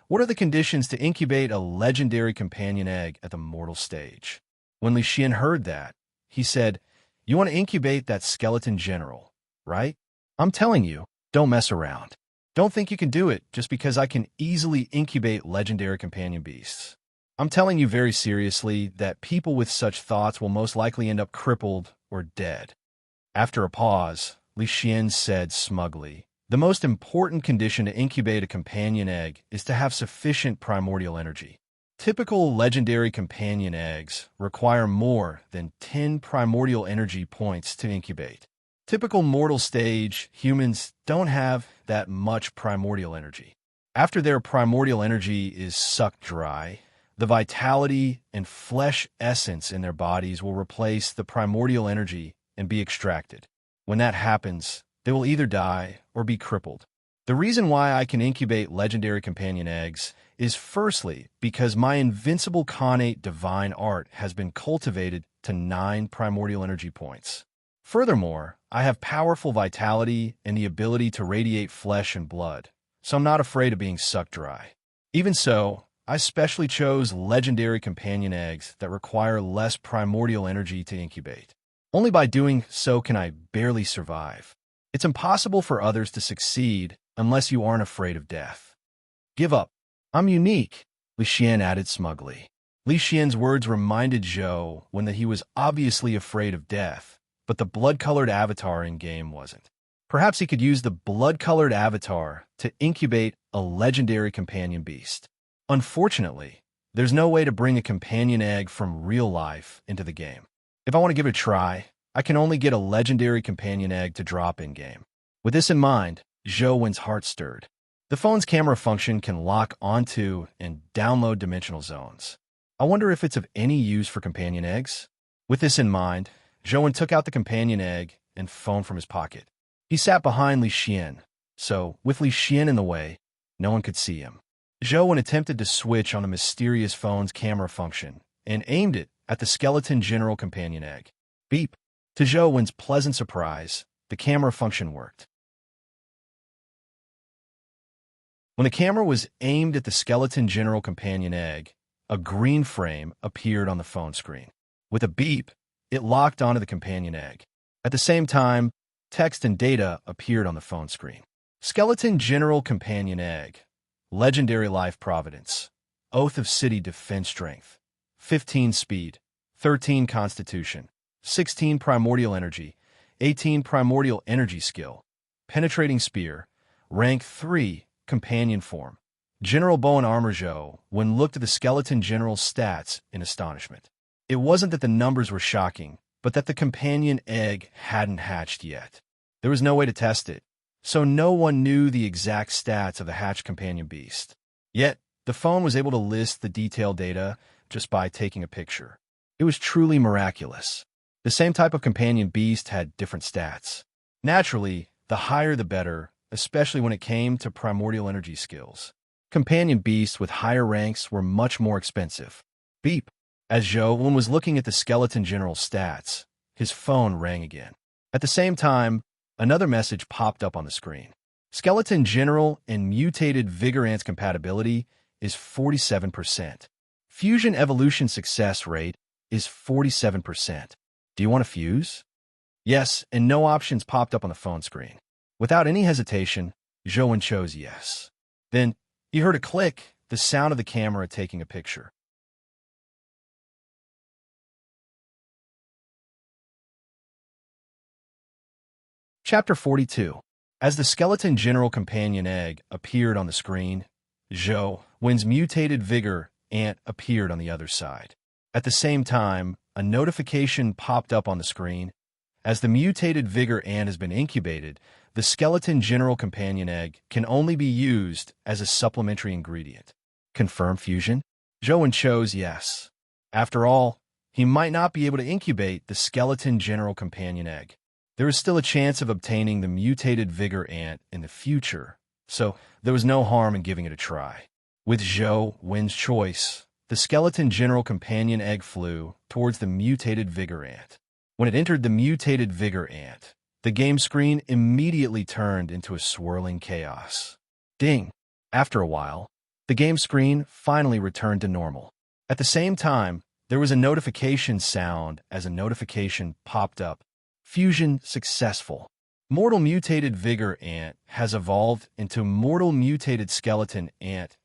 what are the conditions to incubate a legendary companion egg at the mortal stage?" When Li Xian heard that, he said, "You want to incubate that skeleton general, right? I'm telling you, don't mess around. Don't think you can do it just because I can easily incubate legendary companion beasts. I'm telling you very seriously that people with such thoughts will most likely end up crippled or dead." After a pause, Li Xian said smugly, "The most important condition to incubate a companion egg is to have sufficient primordial energy. Typical legendary companion eggs require more than 10 primordial energy points to incubate. Typical mortal stage humans don't have that much primordial energy. After their primordial energy is sucked dry, the vitality and flesh essence in their bodies will replace the primordial energy and be extracted. When that happens, they will either die or be crippled. The reason why I can incubate legendary companion eggs is firstly because my invincible connate divine art has been cultivated to 9 primordial energy points. Furthermore, I have powerful vitality and the ability to radiate flesh and blood, so I'm not afraid of being sucked dry. Even so, I specially chose legendary companion eggs that require less primordial energy to incubate. Only by doing so can I barely survive. It's impossible for others to succeed unless you aren't afraid of death. Give up. I'm unique," Li Xian added smugly. Li Xian's words reminded Zhou that he was obviously afraid of death, but the blood-colored avatar in-game wasn't. Perhaps he could use the blood-colored avatar to incubate a legendary companion beast. Unfortunately, there's no way to bring a companion egg from real life into the game. If I want to give it a try, I can only get a legendary companion egg to drop in-game. With this in mind, Zhou heart stirred. The phone's camera function can lock onto and download dimensional zones. I wonder if it's of any use for companion eggs? With this in mind, Zhou took out the companion egg and phone from his pocket. He sat behind Li Xian, so with Li Xian in the way, no one could see him. Zhou attempted to switch on the mysterious phone's camera function and aimed it at the skeleton general companion egg. Beep! To Zhou's pleasant surprise, the camera function worked. When the camera was aimed at the skeleton general companion egg, a green frame appeared on the phone screen. With a beep, it locked onto the companion egg. At the same time, text and data appeared on the phone screen. Skeleton general companion egg. Legendary life providence. Oath of city defense strength. 15 speed. 13 constitution. 16 primordial energy. 18 primordial energy skill. Penetrating spear. Rank 3. Companion form. General bow and armor Zhou looked at the skeleton general's stats in astonishment. It wasn't that the numbers were shocking, but that the companion egg hadn't hatched yet. There was no way to test it, so no one knew the exact stats of the hatched companion beast. Yet, the phone was able to list the detailed data just by taking a picture. It was truly miraculous. The same type of companion beast had different stats. Naturally, the higher the better, especially when it came to primordial energy skills. Companion beasts with higher ranks were much more expensive. Beep! As Zhou was looking at the skeleton general's stats, his phone rang again. At the same time, another message popped up on the screen. Skeleton general and mutated vigor ants compatibility is 47%. Fusion evolution success rate is 47%. Do you want to fuse? Yes, and no options popped up on the phone screen. Without any hesitation, Zhou chose yes. Then, he heard a click, the sound of the camera taking a picture. Chapter 42. As the skeleton general companion egg appeared on the screen, Zhou Wen's mutated vigor ant appeared on the other side. At the same time, a notification popped up on the screen. As the mutated vigor ant has been incubated, the skeleton general companion egg can only be used as a supplementary ingredient. Confirm fusion? Zhou chose yes. After all, he might not be able to incubate the skeleton general companion egg. There is still a chance of obtaining the mutated vigor ant in the future, so there was no harm in giving it a try. With Zhou Wen's choice, the skeleton general companion egg flew towards the mutated vigor ant. When it entered the mutated vigor ant, the game screen immediately turned into a swirling chaos. Ding! After a while, the game screen finally returned to normal. At the same time, there was a notification sound as a notification popped up. Fusion successful. Mortal mutated vigor ant has evolved into mortal mutated skeleton ant.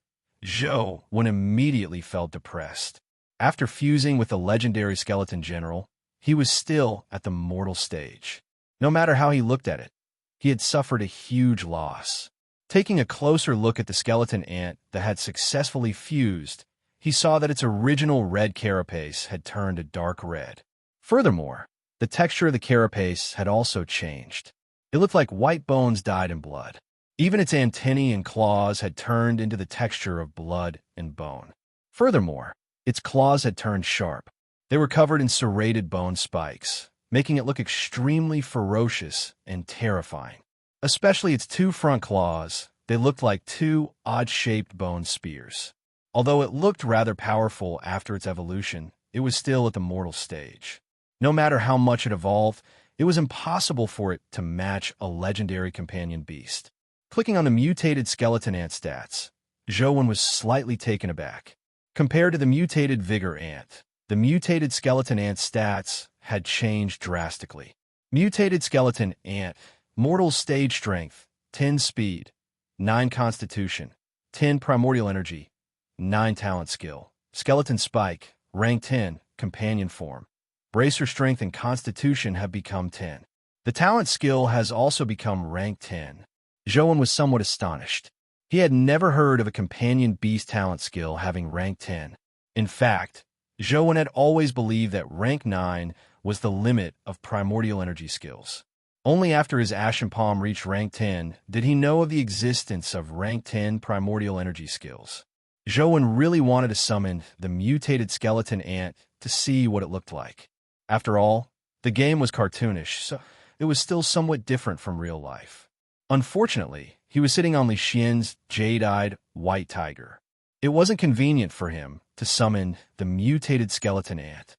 Zhou Wen immediately felt depressed. After fusing with the legendary skeleton general, he was still at the mortal stage. No matter how he looked at it, he had suffered a huge loss. Taking a closer look at the skeleton ant that had successfully fused, he saw that its original red carapace had turned a dark red. Furthermore, the texture of the carapace had also changed. It looked like white bones dyed in blood. Even its antennae and claws had turned into the texture of blood and bone. Furthermore, its claws had turned sharp. They were covered in serrated bone spikes, making it look extremely ferocious and terrifying. Especially its two front claws, they looked like two odd-shaped bone spears. Although it looked rather powerful after its evolution, it was still at the mortal stage. No matter how much it evolved, it was impossible for it to match a legendary companion beast. Clicking on the mutated skeleton ant stats, Zhou Wen was slightly taken aback. Compared to the mutated vigor ant, the mutated skeleton ant stats had changed drastically. Mutated skeleton ant, mortal stage strength, 10 speed, 9 constitution, 10 primordial energy, 9 talent skill. Skeleton spike, rank 10, companion form. Bracer strength and constitution have become 10. The talent skill has also become rank 10. Zhou Wen was somewhat astonished. He had never heard of a companion beast talent skill having rank 10. In fact, Zhou Wen had always believed that rank 9 was the limit of primordial energy skills. Only after his Ashen Palm reached rank 10 did he know of the existence of rank 10 primordial energy skills. Zhou Wen really wanted to summon the mutated skeleton ant to see what it looked like. After all, the game was cartoonish, so it was still somewhat different from real life. Unfortunately, he was sitting on Li Xian's jade-eyed white tiger. It wasn't convenient for him to summon the mutated skeleton ant.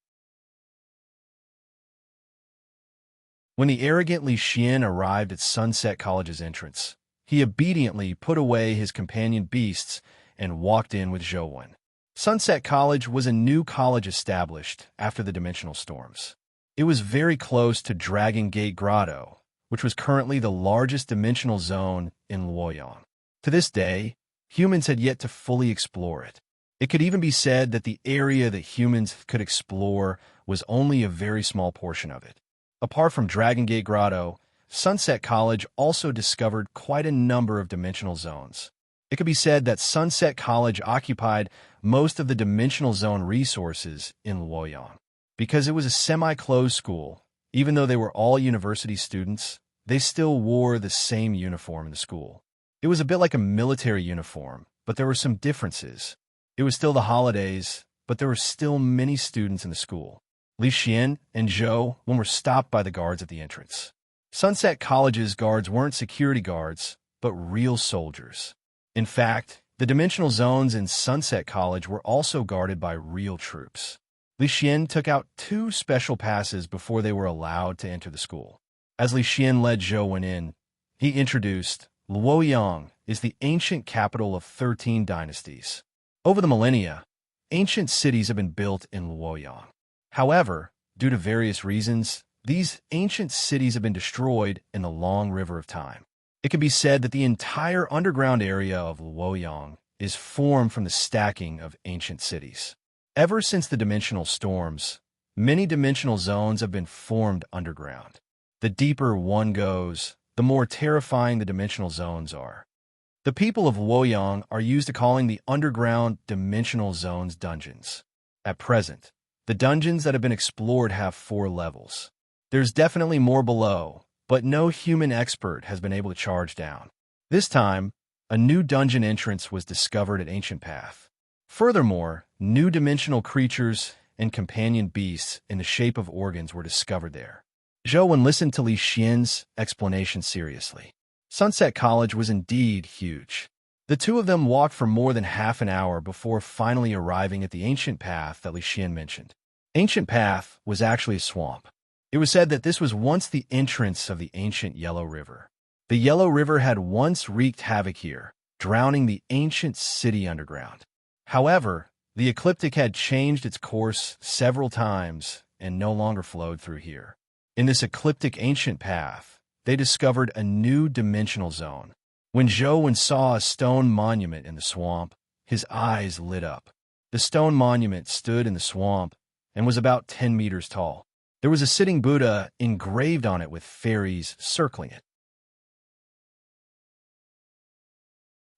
When the arrogant Li Xian arrived at Sunset College's entrance, he obediently put away his companion beasts and walked in with Zhou Wen. Sunset College was a new college established after the dimensional storms. It was very close to Dragon Gate Grotto, which was currently the largest dimensional zone in Luoyang. To this day, humans had yet to fully explore it. It could even be said that the area that humans could explore was only a very small portion of it. Apart from Dragon Gate Grotto, Sunset College also discovered quite a number of dimensional zones. It could be said that Sunset College occupied most of the dimensional zone resources in Luoyang. Because it was a semi-closed school, even though they were all university students, they still wore the same uniform in the school. It was a bit like a military uniform, but there were some differences. It was still the holidays, but there were still many students in the school. Li Xian and Zhou Wen were stopped by the guards at the entrance. Sunset College's guards weren't security guards, but real soldiers. In fact, the dimensional zones in Sunset College were also guarded by real troops. Li Xian took out 2 special passes before they were allowed to enter the school. As Li Xian led Zhou Wen in, he introduced, Luoyang is the ancient capital of 13 dynasties. Over the millennia, ancient cities have been built in Luoyang. However, due to various reasons, these ancient cities have been destroyed in the long river of time. It can be said that the entire underground area of Luoyang is formed from the stacking of ancient cities. Ever since the dimensional storms, many dimensional zones have been formed underground. The deeper one goes, the more terrifying the dimensional zones are. The people of Luoyang are used to calling the underground dimensional zones dungeons. At present, the dungeons that have been explored have 4 levels. There's definitely more below, but no human expert has been able to charge down. This time, a new dungeon entrance was discovered at Ancient Path. Furthermore, new dimensional creatures and companion beasts in the shape of organs were discovered there. Zhou listened to Li Xian's explanation seriously. Sunset College was indeed huge. The two of them walked for more than half an hour before finally arriving at the Ancient Path that Li Xian mentioned. Ancient Path was actually a swamp. It was said that this was once the entrance of the ancient Yellow River. The Yellow River had once wreaked havoc here, drowning the ancient city underground. However, the ecliptic had changed its course several times and no longer flowed through here. In this ecliptic ancient path, they discovered a new dimensional zone. When Zhou saw a stone monument in the swamp, his eyes lit up. The stone monument stood in the swamp and was about 10 meters tall. There was a sitting Buddha engraved on it with fairies circling it.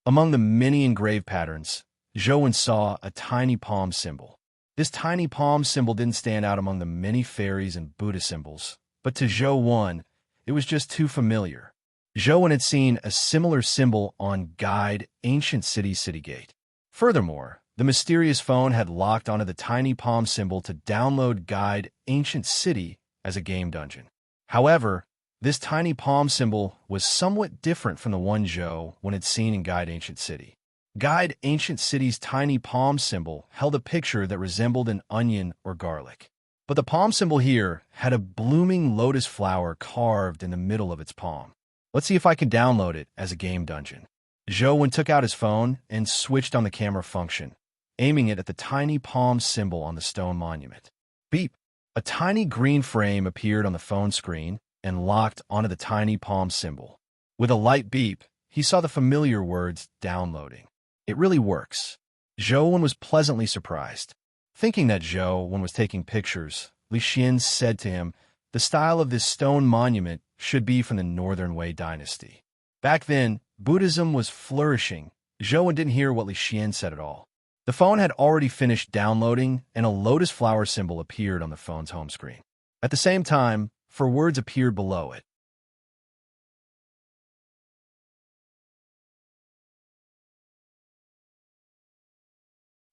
Among the many engraved patterns, Zhou saw a tiny palm symbol. This tiny palm symbol didn't stand out among the many fairies and Buddha symbols, but to Zhou, it was just too familiar. Zhou had seen a similar symbol on Guide Ancient City Gate. Furthermore, the mysterious phone had locked onto the tiny palm symbol to download Guide Ancient City as a game dungeon. However, this tiny palm symbol was somewhat different from the one Zhou had seen in Guide Ancient City. Guide Ancient City's tiny palm symbol held a picture that resembled an onion or garlic. But the palm symbol here had a blooming lotus flower carved in the middle of its palm. Let's see if I can download it as a game dungeon. Zhou took out his phone and switched on the camera function, aiming it at the tiny palm symbol on the stone monument. Beep! A tiny green frame appeared on the phone screen and locked onto the tiny palm symbol. With a light beep, he saw the familiar words downloading. It really works. Zhou was pleasantly surprised. Thinking that Zhou was taking pictures, Li Xian said to him, "The style of this stone monument should be from the Northern Wei dynasty." Back then, Buddhism was flourishing. Zhou didn't hear what Li Xian said at all. The phone had already finished downloading, and a lotus flower symbol appeared on the phone's home screen. At the same time, 4 words appeared below it.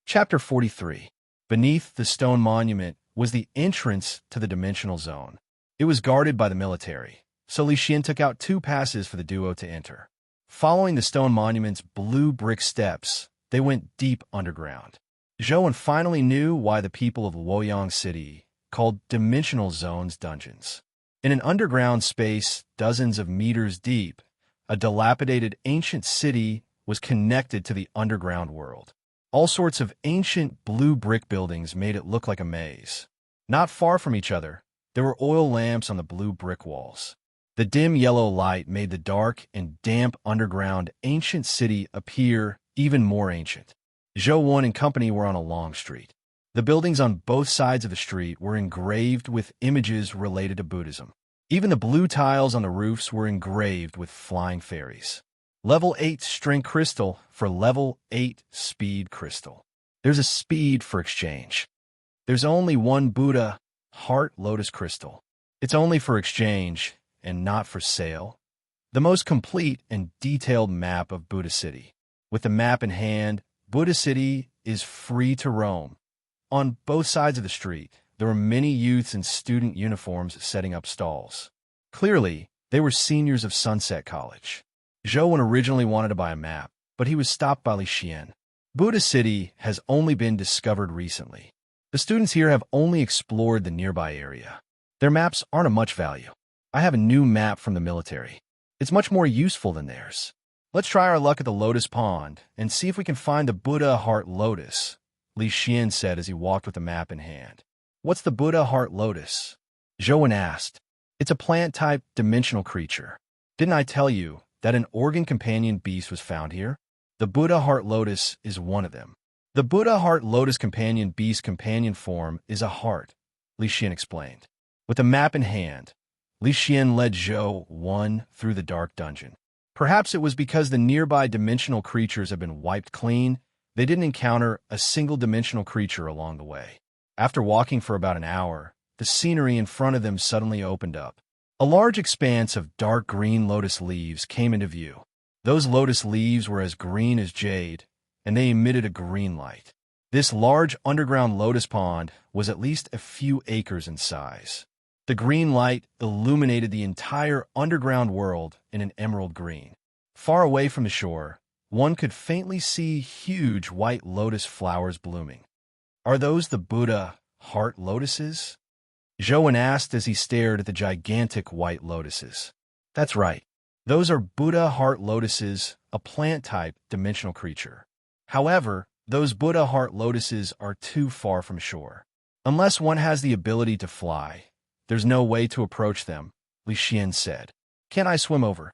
Chapter 43. Beneath the stone monument was the entrance to the dimensional zone. It was guarded by the military, so Li Xian took out 2 passes for the duo to enter. Following the stone monument's blue brick steps, they went deep underground. Zhou finally knew why the people of Luoyang City called dimensional zones dungeons. In an underground space dozens of meters deep, a dilapidated ancient city was connected to the underground world. All sorts of ancient blue brick buildings made it look like a maze. Not far from each other, there were oil lamps on the blue brick walls. The dim yellow light made the dark and damp underground ancient city appear even more ancient. Zhou and company were on a long street. The buildings on both sides of the street were engraved with images related to Buddhism. Even the blue tiles on the roofs were engraved with flying fairies. Level 8 strength crystal for level 8 speed crystal. There's a speed for exchange. There's only one Buddha heart lotus crystal. It's only for exchange and not for sale. The most complete and detailed map of Buddha City. With the map in hand, Buddha City is free to roam. On both sides of the street, there were many youths in student uniforms setting up stalls. Clearly, they were seniors of Sunset College. Zhou originally wanted to buy a map, but he was stopped by Li Xian. Buddha City has only been discovered recently. The students here have only explored the nearby area. Their maps aren't of much value. I have a new map from the military. It's much more useful than theirs. Let's try our luck at the Lotus Pond and see if we can find the Buddha Heart Lotus, Li Xian said as he walked with the map in hand. "What's the Buddha heart lotus?" Zhou asked. "It's a plant-type dimensional creature. Didn't I tell you that an organ companion beast was found here? The Buddha heart lotus is one of them." The Buddha heart lotus companion beast companion form is a heart, Li Xian explained. With a map in hand, Li Xian led Zhou one through the dark dungeon. Perhaps it was because the nearby dimensional creatures had been wiped clean, they didn't encounter a single dimensional creature along the way. After walking for about an hour, the scenery in front of them suddenly opened up. A large expanse of dark green lotus leaves came into view. Those lotus leaves were as green as jade, and they emitted a green light. This large underground lotus pond was at least a few acres in size. The green light illuminated the entire underground world in an emerald green. Far away from the shore, one could faintly see huge white lotus flowers blooming. "Are those the Buddha heart lotuses?" Zhou asked as he stared at the gigantic white lotuses. "That's right. Those are Buddha heart lotuses, a plant-type dimensional creature. However, those Buddha heart lotuses are too far from shore. Unless one has the ability to fly, there's no way to approach them," Li Xian said. "Can I swim over?"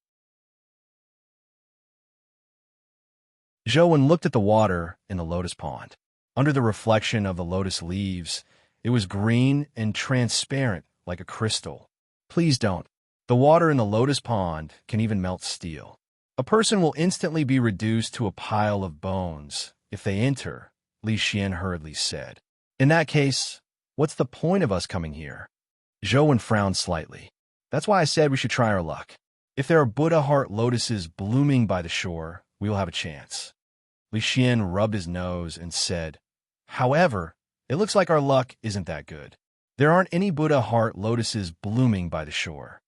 Zhou looked at the water in the lotus pond. Under the reflection of the lotus leaves, it was green and transparent like a crystal. "Please don't. The water in the lotus pond can even melt steel. A person will instantly be reduced to a pile of bones if they enter," Li Xian hurriedly said. "In that case, what's the point of us coming here?" Zhou frowned slightly. "That's why I said we should try our luck. If there are Buddha heart lotuses blooming by the shore, we will have a chance." Li Xian rubbed his nose and said, "However, it looks like our luck isn't that good. There aren't any Buddha heart lotuses blooming by the shore."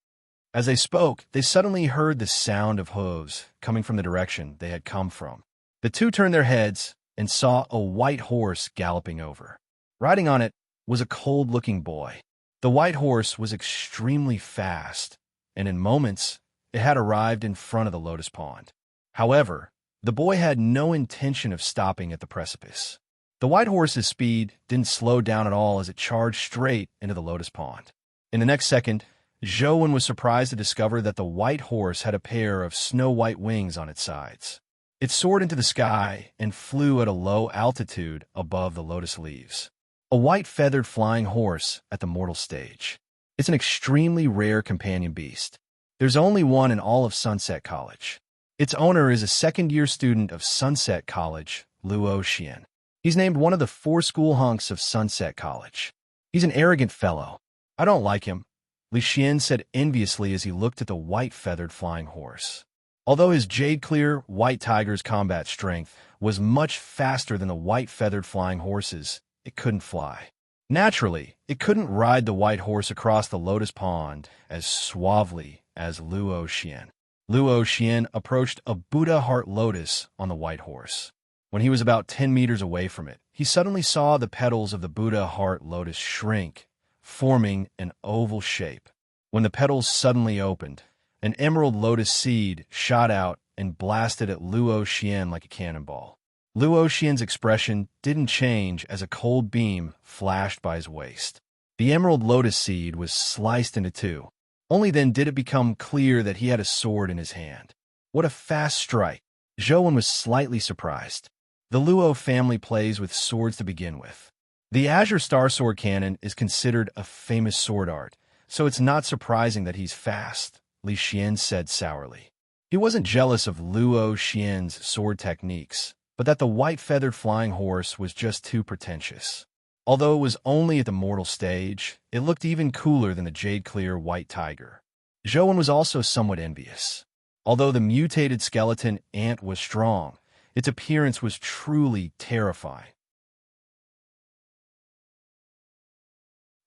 As they spoke, they suddenly heard the sound of hooves coming from the direction they had come from. The two turned their heads and saw a white horse galloping over. Riding on it was a cold-looking boy. The white horse was extremely fast, and in moments, it had arrived in front of the lotus pond. However, the boy had no intention of stopping at the precipice. The white horse's speed didn't slow down at all as it charged straight into the lotus pond. In the next second, Zhou was surprised to discover that the white horse had a pair of snow-white wings on its sides. It soared into the sky and flew at a low altitude above the lotus leaves. A white feathered flying horse at the mortal stage. It's an extremely rare companion beast. There's only one in all of Sunset College. Its owner is a second-year student of Sunset College, Luo Xian. He's named one of the 4 school hunks of Sunset College. He's an arrogant fellow. I don't like him, Li Xian said enviously as he looked at the white feathered flying horse. Although his jade-clear white tiger's combat strength was much faster than the white feathered flying horses, it couldn't fly. Naturally, it couldn't ride the white horse across the lotus pond as suavely as Luo Xian. Luo Xian approached a Buddha heart lotus on the white horse. When he was about 10 meters away from it, he suddenly saw the petals of the Buddha heart lotus shrink, forming an oval shape. When the petals suddenly opened, an emerald lotus seed shot out and blasted at Luo Xian like a cannonball. Luo Xian's expression didn't change as a cold beam flashed by his waist. The emerald lotus seed was sliced into 2. Only then did it become clear that he had a sword in his hand. What a fast strike! Zhou was slightly surprised. The Luo family plays with swords to begin with. The Azure Star Sword Cannon is considered a famous sword art, so it's not surprising that he's fast, Li Xian said sourly. He wasn't jealous of Luo Xian's sword techniques, but that the white feathered flying horse was just too pretentious. Although it was only at the mortal stage, it looked even cooler than the jade-clear white tiger. Zhou was also somewhat envious. Although the mutated skeleton ant was strong, its appearance was truly terrifying.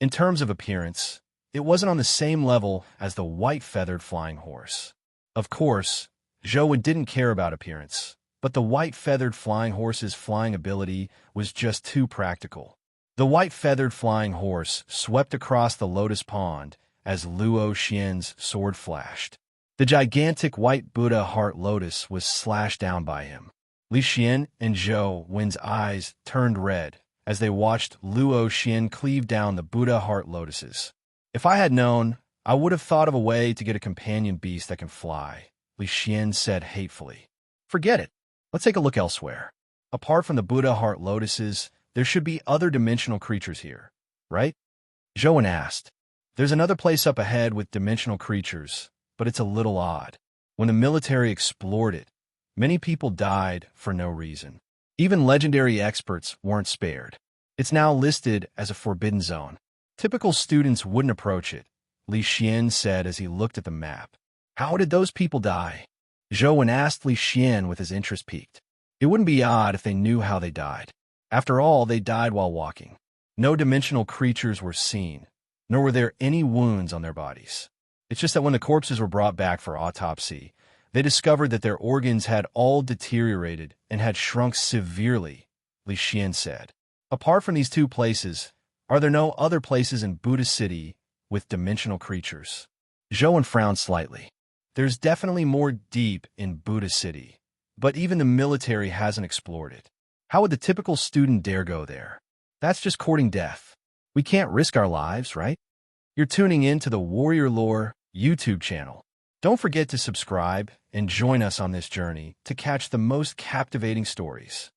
In terms of appearance, it wasn't on the same level as the white-feathered flying horse. Of course, Zhou didn't care about appearance, but the white-feathered flying horse's flying ability was just too practical. The white-feathered flying horse swept across the lotus pond as Luo Xian's sword flashed. The gigantic white Buddha heart lotus was slashed down by him. Li Xian and Zhou Wen's eyes turned red as they watched Luo Xian cleave down the Buddha heart lotuses. If I had known, I would have thought of a way to get a companion beast that can fly, Li Xian said hatefully. Forget it. Let's take a look elsewhere. Apart from the Buddha heart lotuses, there should be other dimensional creatures here, right? Zhou asked. There's another place up ahead with dimensional creatures, but it's a little odd. When the military explored it, many people died for no reason. Even legendary experts weren't spared. It's now listed as a forbidden zone. Typical students wouldn't approach it, Li Xian said as he looked at the map. How did those people die? Zhou asked Li Xian with his interest piqued. It wouldn't be odd if they knew how they died. After all, they died while walking. No dimensional creatures were seen, nor were there any wounds on their bodies. It's just that when the corpses were brought back for autopsy, they discovered that their organs had all deteriorated and had shrunk severely, Li Xian said. Apart from these two places, are there no other places in Buddha City with dimensional creatures? Zhou frowned slightly. There's definitely more deep in Buddha City, but even the military hasn't explored it. How would the typical student dare go there? That's just courting death. We can't risk our lives, right? You're tuning in to the Warrior Lore YouTube channel. Don't forget to subscribe and join us on this journey to catch the most captivating stories.